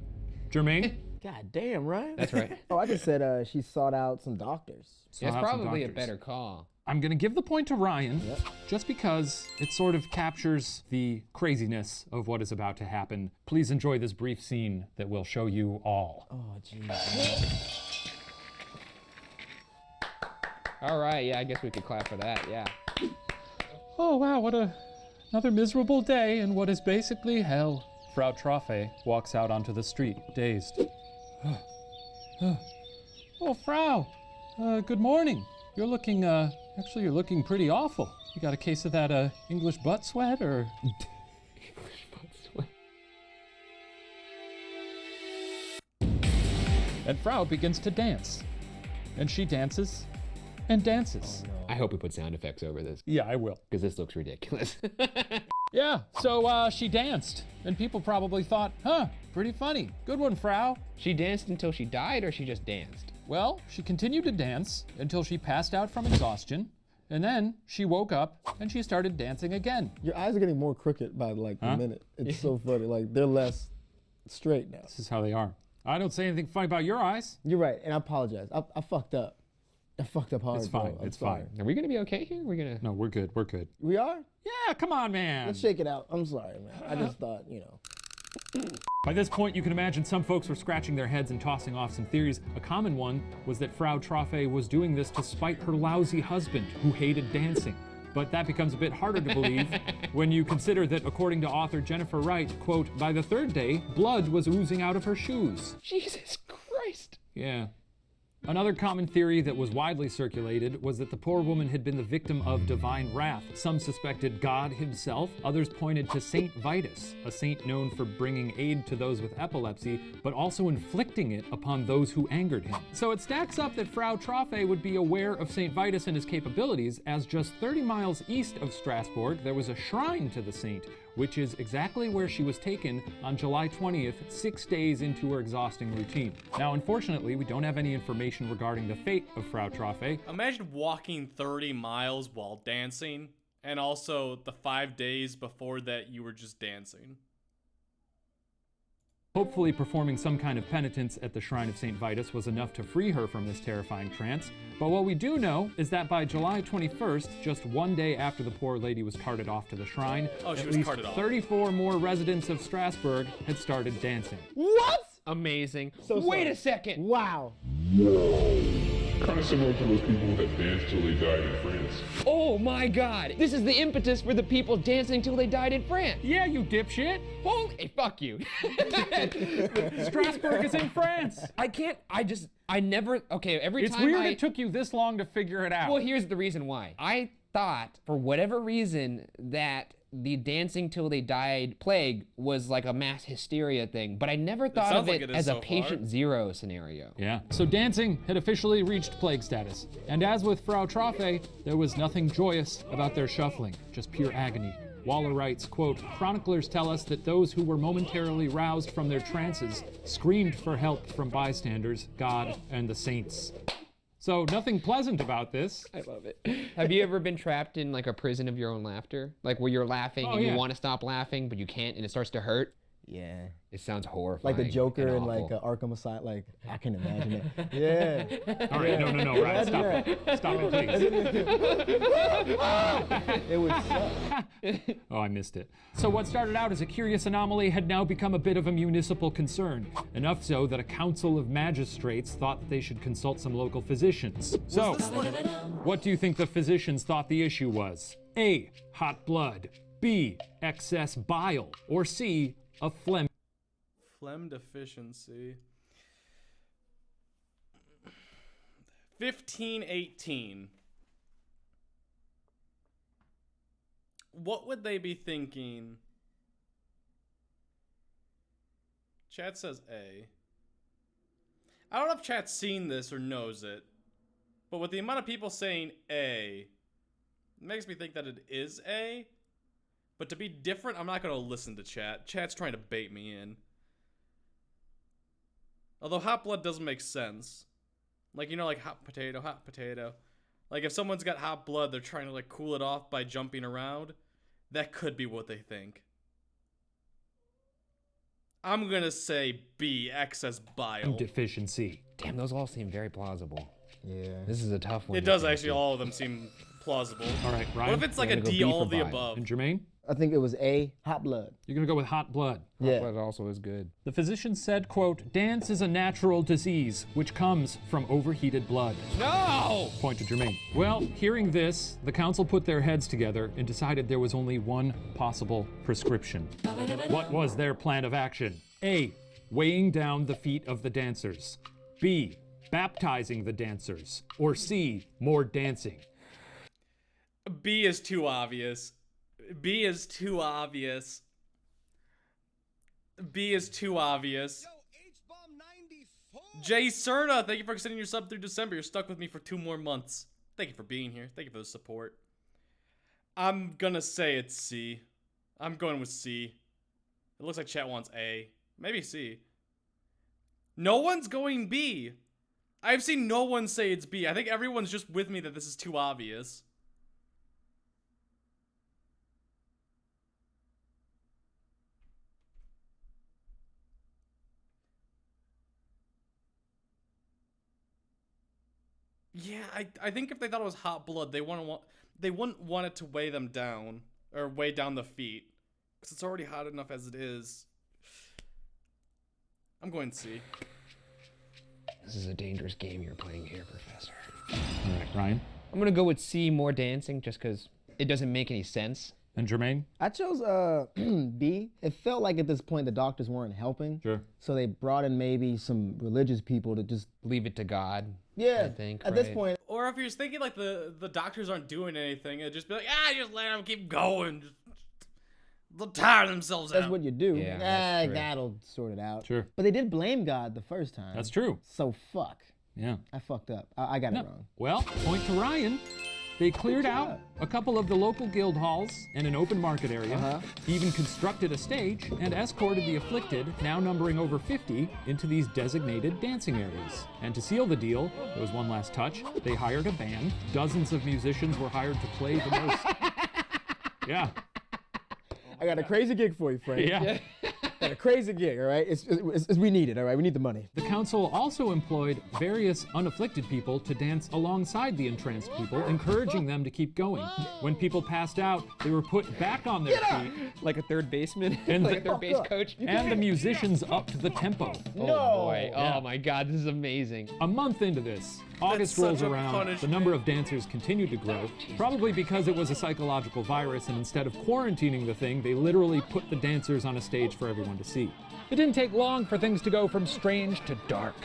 Jermaine? God damn, right? That's right. Oh, I just said she sought out some doctors. It's probably a better call. I'm going to give the point to Ryan just because it sort of captures the craziness of what is about to happen. Please enjoy this brief scene that will show you all. Oh, jeez. All right, yeah, I guess we could clap for that, yeah. Oh, wow, what another miserable day in what is basically hell. Frau Troffe walks out onto the street, dazed. Oh, Frau, good morning. You're looking, actually you're looking pretty awful. You got a case of that, English butt sweat, or? English butt sweat. And Frau begins to dance. And she dances, and dances. I hope we put sound effects over this. Yeah, I will. Because this looks ridiculous. Yeah, so she danced, and people probably thought, huh, pretty funny. Good one, Frau. She danced until she died, or she just danced? Well, she continued to dance until she passed out from exhaustion, and then she woke up and she started dancing again. Your eyes are getting more crooked by like the minute. It's so funny. Like they're less straight now. This is how they are. I don't say anything funny about your eyes. You're right, and I apologize. I fucked up. I fucked up hard. It's fine. Bro. It's fine. Are we gonna be okay here? No, we're good. We're good. We are? Yeah, come on, man. Let's shake it out. I'm sorry, man. I just thought, you know. By this point, you can imagine some folks were scratching their heads and tossing off some theories. A common one was that Frau Troffe was doing this to spite her lousy husband, who hated dancing. But that becomes a bit harder to believe when you consider that, according to author Jennifer Wright, quote, by the third day, blood was oozing out of her shoes. Jesus Christ. Yeah. Another common theory that was widely circulated was that the poor woman had been the victim of divine wrath. Some suspected God himself. Others pointed to Saint Vitus, a saint known for bringing aid to those with epilepsy, but also inflicting it upon those who angered him. So it stacks up that Frau Troffe would be aware of Saint Vitus and his capabilities, as just 30 miles east of Strasbourg, there was a shrine to the saint, which is exactly where she was taken on July 20th, 6 days into her exhausting routine. Now, unfortunately, we don't have any information regarding the fate of Frau Troffe. Imagine walking 30 miles while dancing, and also the 5 days before that you were just dancing. Hopefully, performing some kind of penitence at the shrine of St. Vitus was enough to free her from this terrifying trance. But what we do know is that by July 21st, just 1 day after the poor lady was carted off to the shrine, she at was least carted off. 34 more residents of Strasbourg had started dancing. What? Amazing. So Wait sorry. a second. Wow. Kind of similar to those people that danced till they died in France. Oh my God. This is the impetus for the people dancing till they died in France. Yeah, you dipshit. Holy, fuck you. Strasbourg is in France. I never, okay, every It's time weird it took you this long to figure it out. Well, here's the reason why. I thought, for whatever reason, that the dancing till they died plague was like a mass hysteria thing, but I never thought of it as a patient zero scenario. Yeah. So dancing had officially reached plague status. And as with Frau Troffe, there was nothing joyous about their shuffling, just pure agony. Waller writes, quote, chroniclers tell us that those who were momentarily roused from their trances screamed for help from bystanders, God, and the saints. So nothing pleasant about this. I love it. Have you ever been trapped in like a prison of your own laughter? Like where you're laughing and you want to stop laughing, but you can't and it starts to hurt? Yeah. It sounds horrifying. Like the Joker and in like Arkham Asylum. Like, I can imagine it. Yeah. All right, no, Ryan, stop it. Stop it, please. It would suck. Oh, I missed it. So what started out as a curious anomaly had now become a bit of a municipal concern. Enough so that a council of magistrates thought that they should consult some local physicians. So, what do you think the physicians thought the issue was? A, hot blood. B, excess bile. Or C, a phlegm deficiency. 1518. What would they be thinking? Chat says A. I don't know if chat's seen this or knows it, but with the amount of people saying A, it makes me think that it is A. But to be different, I'm not going to listen to chat. Chat's trying to bait me in. Although hot blood doesn't make sense. Like, you know, like hot potato, hot potato. Like, if someone's got hot blood, they're trying to, like, cool it off by jumping around. That could be what they think. I'm going to say B, excess bile. Deficiency. Damn, those all seem very plausible. Yeah. This is a tough one. It does actually, all of them seem plausible. All right, Ryan. What if it's like a D, all of the above? And Jermaine? I think it was A, hot blood. You're going to go with hot blood. Yeah. Hot blood also is good. The physician said, quote, dance is a natural disease which comes from overheated blood. No! Point to Jermaine. Well, hearing this, the council put their heads together and decided there was only one possible prescription. What was their plan of action? A, weighing down the feet of the dancers. B, baptizing the dancers. Or C, more dancing. B is too obvious. B is too obvious. B is too obvious. Jay Cerna, thank you for extending your sub through December. You're stuck with me for 2 more months. Thank you for being here. Thank you for the support. I'm gonna say it's C. I'm going with C. It looks like chat wants A. Maybe C. No one's going B. I've seen no one say it's B. I think everyone's just with me that this is too obvious. Yeah, I think if they thought it was hot blood, they wouldn't want it to weigh them down or weigh down the feet because it's already hot enough as it is. I'm going C. This is a dangerous game you're playing here, Professor. All right, Ryan. I'm gonna go with C, more dancing, just because it doesn't make any sense. And Jermaine? I chose B. It felt like at this point the doctors weren't helping. Sure. So they brought in maybe some religious people to just leave it to God. Yeah. I think at this point. Or if you're thinking like the doctors aren't doing anything, it'd just be like, just let them keep going. They'll tire themselves out. That's what you do. Yeah, that'll sort it out. Sure. But they did blame God the first time. That's true. So fuck. Yeah. I fucked up. I got it wrong. Well, point to Ryan. They cleared out a couple of the local guild halls and an open market area, even constructed a stage, and escorted the afflicted, now numbering over 50, into these designated dancing areas. And to seal the deal, there was one last touch, they hired a band. Dozens of musicians were hired to play the most. Yeah. I got a crazy gig for you, Frank. Yeah. Got a crazy gig, all right? It's we need it, all right? We need the money. The council also employed various unafflicted people to dance alongside the entranced people, encouraging them to keep going. When people passed out, they were put back on their feet. Like a third baseman? And like a third base coach? And the musicians upped the tempo. Oh boy. Oh my God, this is amazing. A month into this, August rolls around, the number of dancers continued to grow, probably because it was a psychological virus, and instead of quarantining the thing, they literally put the dancers on a stage for everyone to see. It didn't take long for things to go from strange to dark.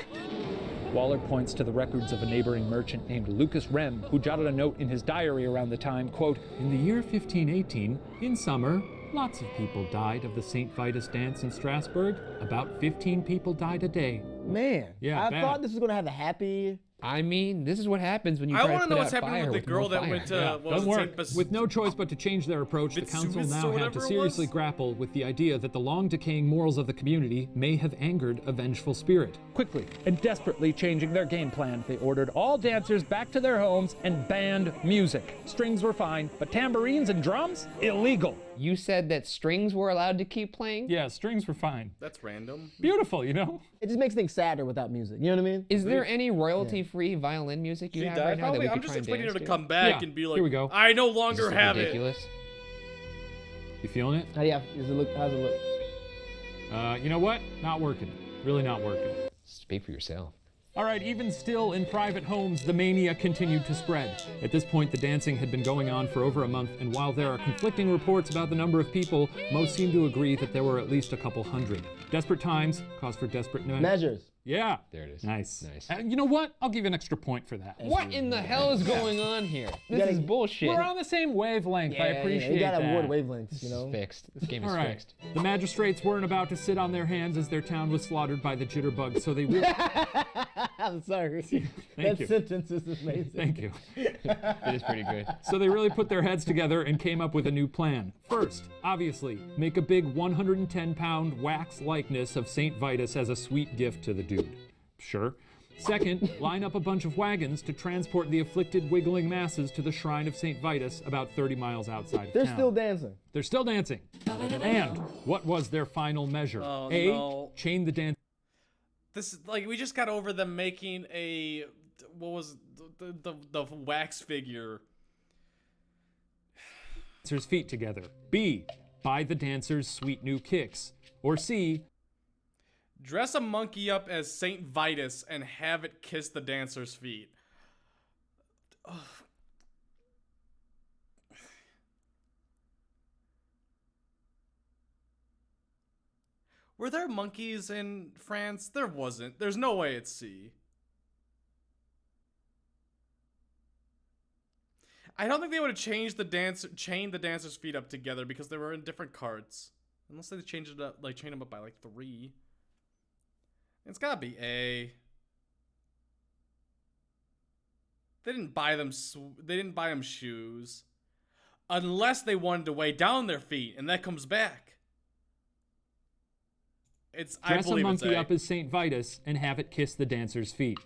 Waller points to the records of a neighboring merchant named Lucas Rem, who jotted a note in his diary around the time, quote, "In the year 1518, in summer, lots of people died of the St. Vitus dance in Strasbourg. About 15 people died a day." Man, Yeah, I bad. thought this was gonna have a happy. I mean, this is what happens when you I try wanna to know put what's out happening fire with the more girl that fire. went to- Yeah, what was doesn't it, work. With no choice but to change their approach, the council Vitsuvis now or had whatever to it seriously was? grapple with the idea that the long-decaying morals of the community may have angered a vengeful spirit. Quickly and desperately changing their game plan, they ordered all dancers back to their homes and banned music. Strings were fine, but tambourines and drums? Illegal. You said that strings were allowed to keep playing? Yeah, strings were fine. That's random. Beautiful, you know? It just makes things sadder without music. You know what I mean? Is there any royalty-free violin music you She have died right now that we probably? I'm could just try and expecting her dance to to? come back Yeah, and be like, here we go. I no Is longer this have ridiculous? You feeling it? Does it look? How's it look? You know what? Not working. Really not working. Speak for yourself. All right, even still in private homes, the mania continued to spread. At this point, the dancing had been going on for over a month, and while there are conflicting reports about the number of people, most seem to agree that there were at least a couple hundred. Desperate times cause for desperate measures. Yeah. There it is. Nice. Nice. You know what? I'll give you an extra point for that. What in the hell is going on here? This is bullshit. We're on the same wavelength. I appreciate you gotta that. avoid wavelengths, you know? Fixed. This game is All right. fixed. The magistrates weren't about to sit on their hands as their town was slaughtered by the jitterbug, so they really... I'm sorry. Thank that you. sentence is amazing. Thank you. It is pretty good. So they really put their heads together and came up with a new plan. First, obviously, make a big 110-pound wax likeness of St. Vitus as a sweet gift to the dude. Sure. Second, line up a bunch of wagons to transport the afflicted wiggling masses to the shrine of St. Vitus about 30 miles outside of They're town. still dancing. They're still dancing. And what was their final measure? Oh, A, no. chain the dance. This is like we just got over them making a what was the wax figure. Dancers' feet together. B, buy the dancers sweet new kicks. Or C, Dress a monkey up as Saint Vitus and have it kiss the dancer's feet. Ugh. Were there monkeys in France? There wasn't. There's no way it's C. I don't think they would have chained the dancers' feet up together because they were in different carts. Unless they changed it up, like chained them up by like 3. It's gotta be A. They didn't buy them. They didn't buy them shoes, unless they wanted to weigh down their feet, and that comes back. I Dress a believe monkey it's A. up as Saint Vitus and have it kiss the dancer's feet.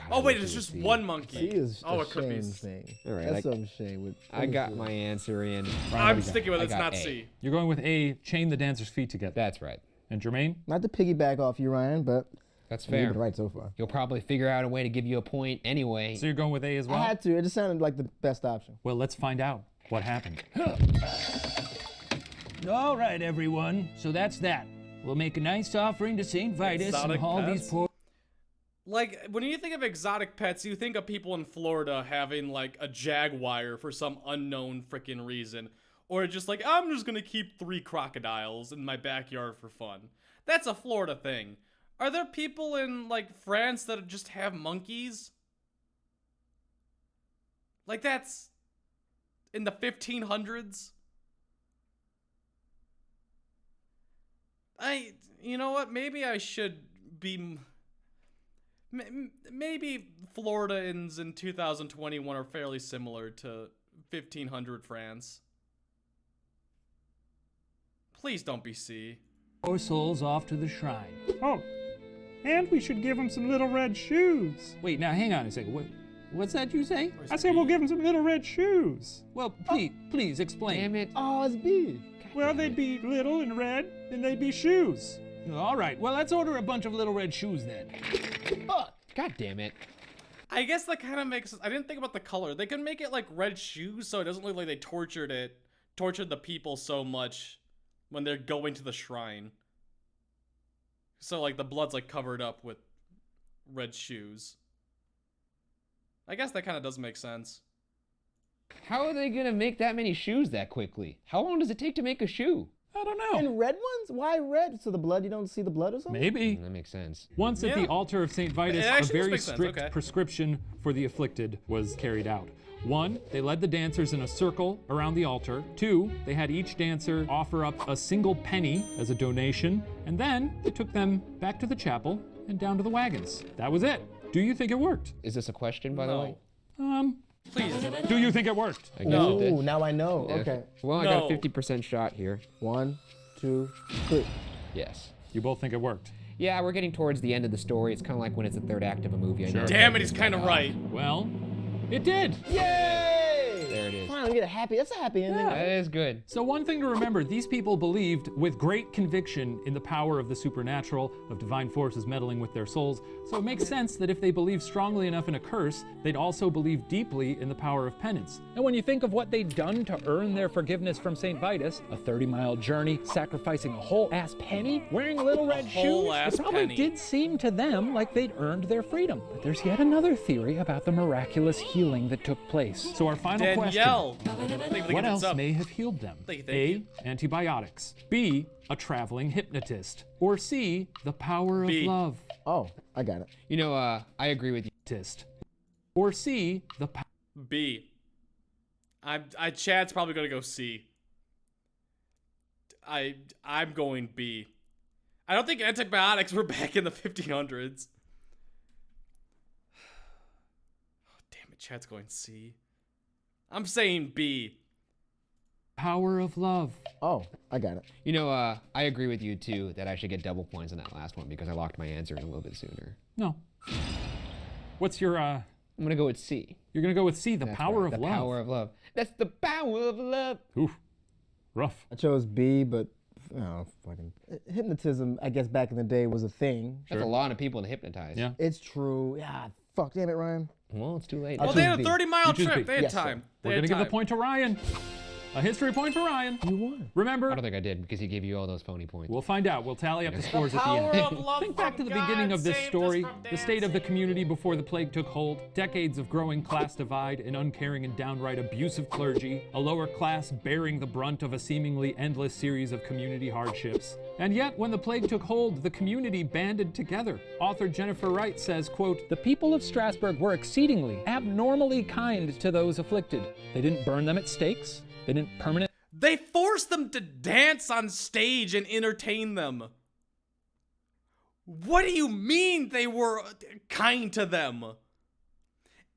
Oh wait, it's just one monkey. C is oh, a it could be. shame thing. All right, That's some shame. With I got my answer in. I'm sticking with I it's got not A. C. You're going with A, chain the dancer's feet together. That's right. And Jermaine? Not to piggyback off you, Ryan, but That's you've fair. been right so far. You'll probably figure out a way to give you a point anyway. So you're going with A as well? I had to. It just sounded like the best option. Well, let's find out what happened. All right, everyone. So that's that. We'll make a nice offering to St. Vitus Exotic and haul pets? these poor... Like, when you think of exotic pets, you think of people in Florida having, like, a jaguar for some unknown freaking reason. Or just like, I'm just gonna keep 3 crocodiles in my backyard for fun. That's a Florida thing. Are there people in, like, France that just have monkeys? Like, that's in the 1500s? You know what? Maybe I should be... Maybe Floridians in 2021 are fairly similar to 1500 France. Please don't be C. Poor souls off to the shrine. Oh, and we should give him some little red shoes. Wait, now hang on a second. What's that you say? I said we'll give him some little red shoes. Well, please explain. Damn it. Oh, it's B. Well, they'd be little and red, and they'd be shoes. All right, well, let's order a bunch of little red shoes then. Fuck. God damn it. I guess that kind of makes sense. I didn't think about the color. They could make it like red shoes so it doesn't look like they tortured the people so much when they're going to the shrine. So like the blood's like covered up with red shoes. I guess that kind of does make sense. How are they gonna make that many shoes that quickly? How long does it take to make a shoe? I don't know. And red ones? Why red? So the blood, you don't see the blood or something? Maybe. That makes sense. Once at the altar of St. Vitus, It a actually very makes sense, strict okay. prescription for the afflicted was carried out. 1, they led the dancers in a circle around the altar. 2, they had each dancer offer up a single penny as a donation. And then they took them back to the chapel and down to the wagons. That was it. Do you think it worked? Is this a question, by the way? Please. Do you think it worked? I guess it did. Ooh, now I know. Yeah. Okay. Well, I got a 50% shot here. 1, 2, 3. Yes. You both think it worked? Yeah, we're getting towards the end of the story. It's kind of like when it's the third act of a movie. I know Damn it, he's kind of right. Well, it did. Yay! There it is. Finally, we get a happy. That's a happy ending. That is good. So one thing to remember, these people believed with great conviction in the power of the supernatural, of divine forces meddling with their souls. So it makes sense that if they believe strongly enough in a curse, they'd also believe deeply in the power of penance. And when you think of what they'd done to earn their forgiveness from St. Vitus, a 30-mile journey, sacrificing a whole ass penny, wearing little red shoes, it probably did seem to them like they'd earned their freedom. But there's yet another theory about the miraculous healing that took place. So our final Danielle. question, what else may have healed them? A, antibiotics. B, a traveling hypnotist. Or C, the power of B. love. Oh, I got it. You know, I agree with you. Or C, the B. Chad's probably gonna go C. I'm going B. I don't think antibiotics were back in the 1500s. Oh, damn it, Chad's going C. I'm saying B. power of love. Oh, I got it. You know, I agree with you too that I should get double points on that last one because I locked my answer in a little bit sooner. No. What's your I'm gonna go with C. You're gonna go with C, the That's power right, of the love. power of love. That's the power of love. Oof. Rough. I chose B, but fucking hypnotism. I guess back in the day was a thing. That's a lot of people to hypnotize. Yeah. It's true. Yeah. Fuck. Damn it, Ryan. Well, it's too late. Well, they had a 30-mile trip. They had time. We're gonna give the point to Ryan. A history point for Ryan. You won. Remember? I don't think I did because he gave you all those phony points. We'll find out. We'll tally up the scores at the power end. of love Think back to from the beginning God of this saved story, us from the state of the community before the plague took hold, decades of growing class divide, an uncaring and downright abusive clergy, a lower class bearing the brunt of a seemingly endless series of community hardships. And yet, when the plague took hold, the community banded together. Author Jennifer Wright says, quote, "The people of Strasbourg were exceedingly, abnormally kind to those afflicted. They didn't burn them at stakes. They didn't permanently... They forced them to dance on stage and entertain them. What do you mean they were kind to them?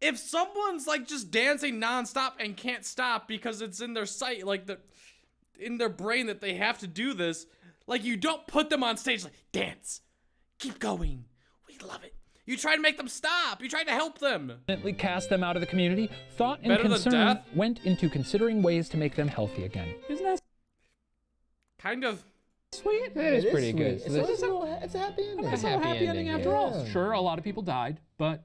if someone's like just dancing nonstop and can't stop because it's in their sight, like in their brain that they have to do this, like you don't put them on stage like, dance, keep going, we love it. You try to make them stop. You try to help them. Cast them out of the community. Thought and Better than concern death? went into considering ways to make them healthy again. Isn't that kind of sweet? It is pretty sweet. good. So It's a happy ending. It's a happy ending after all. Yeah. Sure, a lot of people died, but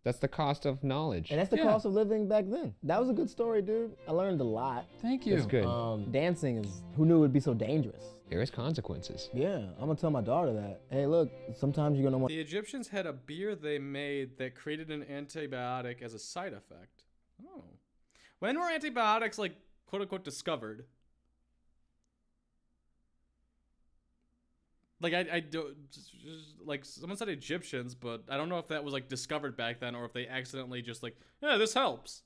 That's the cost of knowledge. And that's the cost of living back then. That was a good story, dude. I learned a lot. Thank you. That's good. Dancing is, who knew it would be so dangerous? There is consequences. Yeah, I'm gonna tell my daughter that. Hey, look, sometimes you're gonna want. The Egyptians had a beer they made that created an antibiotic as a side effect. Oh. When were antibiotics, like, quote unquote, discovered? Like, I do, like, someone said Egyptians, but I don't know if that was, like, discovered back then or if they accidentally just, like, yeah, this helps.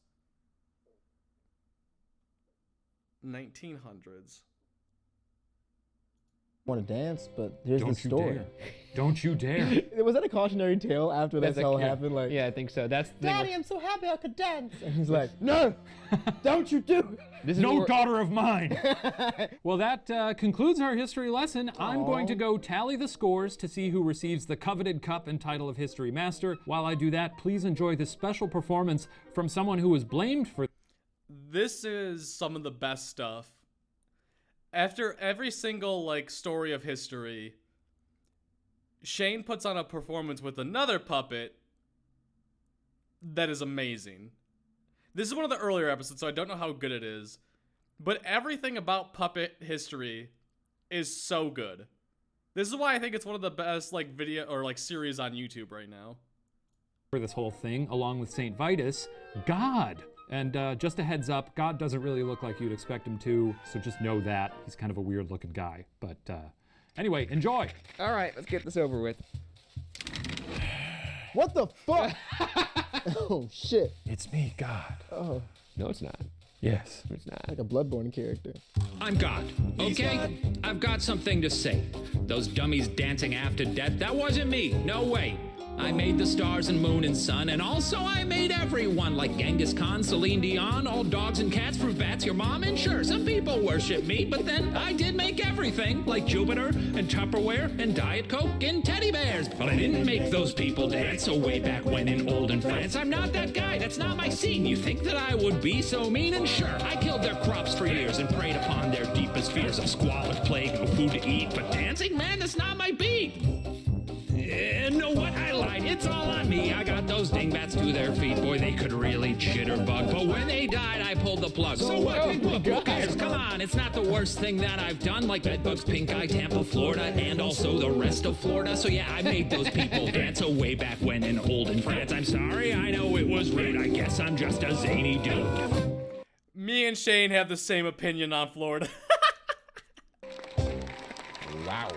1900s. Want to dance, but here's Don't the you story. dare. Don't you dare. Was that a cautionary tale after that's all happened? Like, yeah, I think so. That's the Daddy, I'm so happy I could dance. And he's like, no, don't you do it. This is No daughter of mine. Well, that concludes our history lesson. I'm going to go tally the scores to see who receives the coveted cup and title of History Master. While I do that, please enjoy this special performance from someone who was blamed for... This is some of the best stuff. After every single, like, story of history, Shane puts on a performance with another puppet that is amazing. This is one of the earlier episodes, so I don't know how good it is. But everything about puppet history is so good. This is why I think it's one of the best, like, video or, like, series on YouTube right now. For this whole thing, along with St. Vitus, God. And just a heads up, God doesn't really look like you'd expect him to, so just know that. He's kind of a weird-looking guy. But anyway, enjoy. All right, let's get this over with. What the fuck? Oh, shit. It's me, God. Oh. No, it's not. Yes. It's not. Like a Bloodborne character. I'm God, okay? I've got something to say. Those dummies dancing after death, that wasn't me. No way. I made the stars and moon and sun, and also I made everyone, like Genghis Khan, Celine Dion, all dogs and cats, fruit bats, your mom, and sure, some people worship me, but then I did make everything, like Jupiter and Tupperware and Diet Coke and teddy bears. But I didn't make those people dance, so way back when in olden France, I'm not that guy, that's not my scene. You think that I would be so mean? And sure, I killed their crops for years and preyed upon their deepest fears of squalid plague, no food to eat, but dancing, man, that's not my beat. No, what? I lied. It's all on me. I got those dingbats to their feet. Boy, they could really jitterbug. But when they died, I pulled the plug. So what? Who cares? Come on. It's not the worst thing that I've done. Like bedbugs, pink eye, Tampa, Florida, and also the rest of Florida. So yeah, I made those people dance way back when in olden France. I'm sorry. I know it was rude. I guess I'm just a zany dude. Me and Shane have the same opinion on Florida. Wow.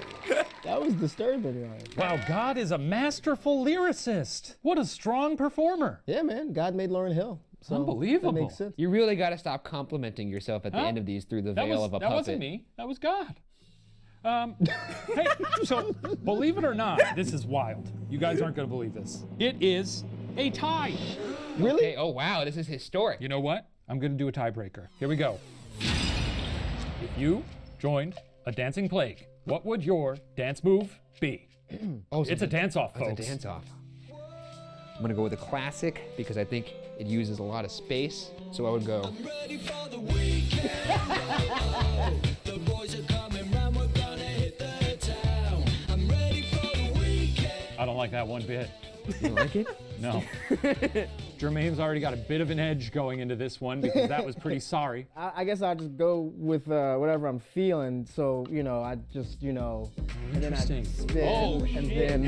That was disturbing, right? Wow, God is a masterful lyricist. What a strong performer. Yeah, man. God made Lauryn Hill. So Unbelievable. That makes sense. You really got to stop complimenting yourself at the end of these through the veil of a puppet. That wasn't me. That was God. Hey, so believe it or not, this is wild. You guys aren't going to believe this. It is a tie. Really? Okay. Oh, wow. This is historic. You know what? I'm going to do a tiebreaker. Here we go. If you joined a dancing plague, what would your dance move be? Oh, so it's a dance-off, folks. It's a dance-off. I'm going to go with a classic because I think it uses a lot of space. So I would go... I'm ready for the weekend. The boys are coming round, we're gonna hit the town. I'm ready for the weekend. I don't like that one bit. You don't like it? No. Jermaine's already got a bit of an edge going into this one because that was pretty sorry. I guess I'll just go with whatever I'm feeling. So, you know, I just, you know, and then I spin, and then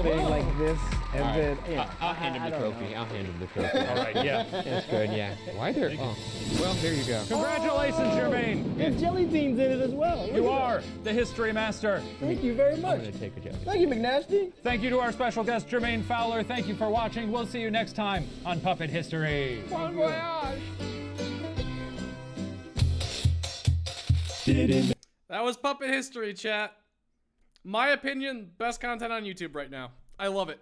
thing like this, and right. then, you know, I'll hand him the trophy. I'll hand him the trophy. All right, yeah. That's good, yeah. Why there? Oh. Well, there you go. Congratulations, Jermaine. There's jelly beans in it as well. You are the history master. Thank you very much. I'm going to take a jelly. Thank you, McNasty. Thank you to our special guest, Jermaine Fowler. Thank you for watching. We'll see you next time on Puppet History. Bon voyage. That was Puppet History, chat. My opinion, best content on YouTube right now. I love it.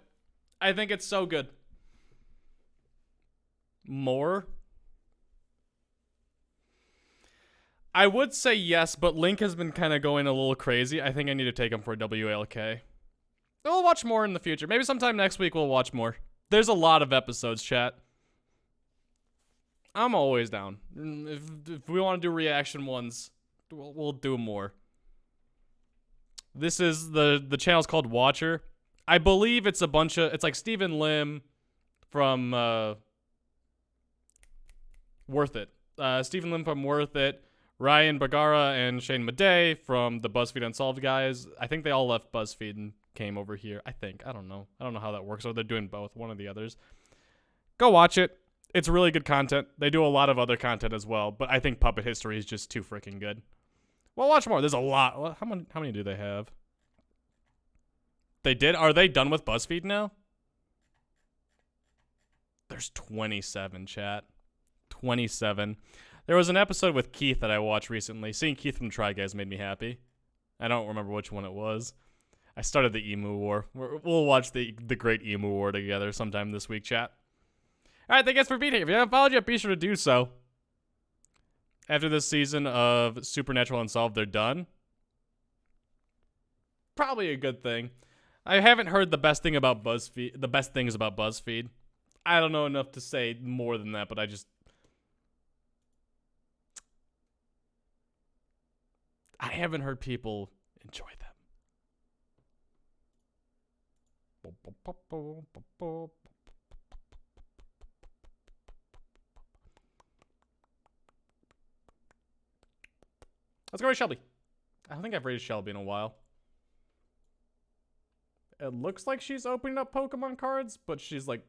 I think it's so good. More? I would say yes, but Link has been kind of going a little crazy. I think I need to take him for a WLK. We'll watch more in the future. Maybe sometime next week we'll watch more. There's a lot of episodes, chat. I'm always down. If we want to do reaction ones, we'll do more. This is the channel's called Watcher. I believe it's a bunch of, it's like Stephen Lim from Worth It. Stephen Lim from Worth It, Ryan Bagara and Shane Madej from the Buzzfeed Unsolved guys. I think they all left Buzzfeed and came over here. I think. I don't know. I don't know how that works. Or they're doing both, one or the others. Go watch it. It's really good content. They do a lot of other content as well, but I think Puppet History is just too freaking good. Well, watch more. There's a lot. How many do they have? They did? Are they done with Buzzfeed now? There's 27, chat. 27. There was an episode with Keith that I watched recently. Seeing Keith from Try Guys made me happy. I don't remember which one it was. I started the Emu War. We'll watch the Great Emu War together sometime this week, chat. All right, thank you guys for being here. If you haven't followed yet, be sure to do so. After this season of Supernatural Unsolved, they're done. Probably a good thing. I haven't heard the best things about Buzzfeed. I don't know enough to say more than that, but I haven't heard people enjoy them. Let's go rate Shelby. I don't think I've rated Shelby in a while. It looks like she's opening up Pokemon cards, but she's like...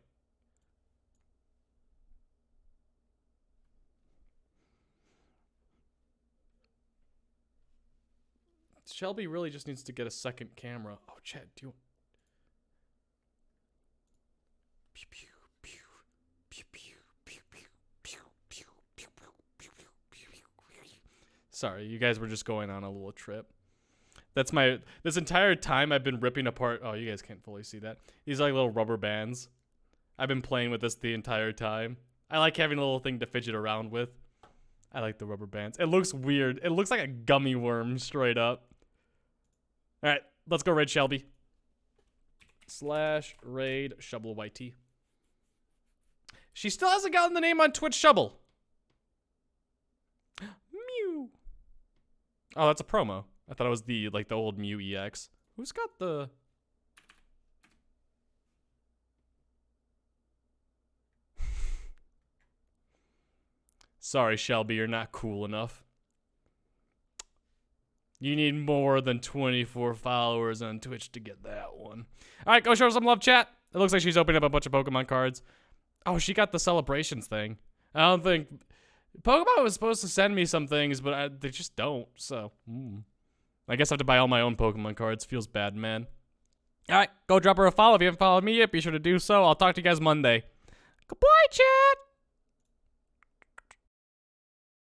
Shelby really just needs to get a second camera. Oh, Chad, do you... Pew, pew, pew, pew, pew, pew, pew, pew, pew, pew, pew, pew, pew. Sorry, you guys were just going on a little trip. That's this entire time I've been ripping apart. Oh, you guys can't fully see that. These are like little rubber bands. I've been playing with this the entire time. I like having a little thing to fidget around with. I like the rubber bands. It looks weird. It looks like a gummy worm straight up. All right, let's go raid Shelby. /raid Shubble YT. She still hasn't gotten the name on Twitch Shubble. Mew. Oh, that's a promo. I thought it was the old Mew EX. Who's got the... Sorry, Shelby, you're not cool enough. You need more than 24 followers on Twitch to get that one. All right, go show her some love, chat. It looks like she's opening up a bunch of Pokemon cards. Oh, she got the celebrations thing. I don't think... Pokemon was supposed to send me some things, but they just don't, so... I guess I have to buy all my own Pokemon cards. Feels bad, man. All right, go drop her a follow. If you haven't followed me yet, be sure to do so. I'll talk to you guys Monday. Goodbye, chat!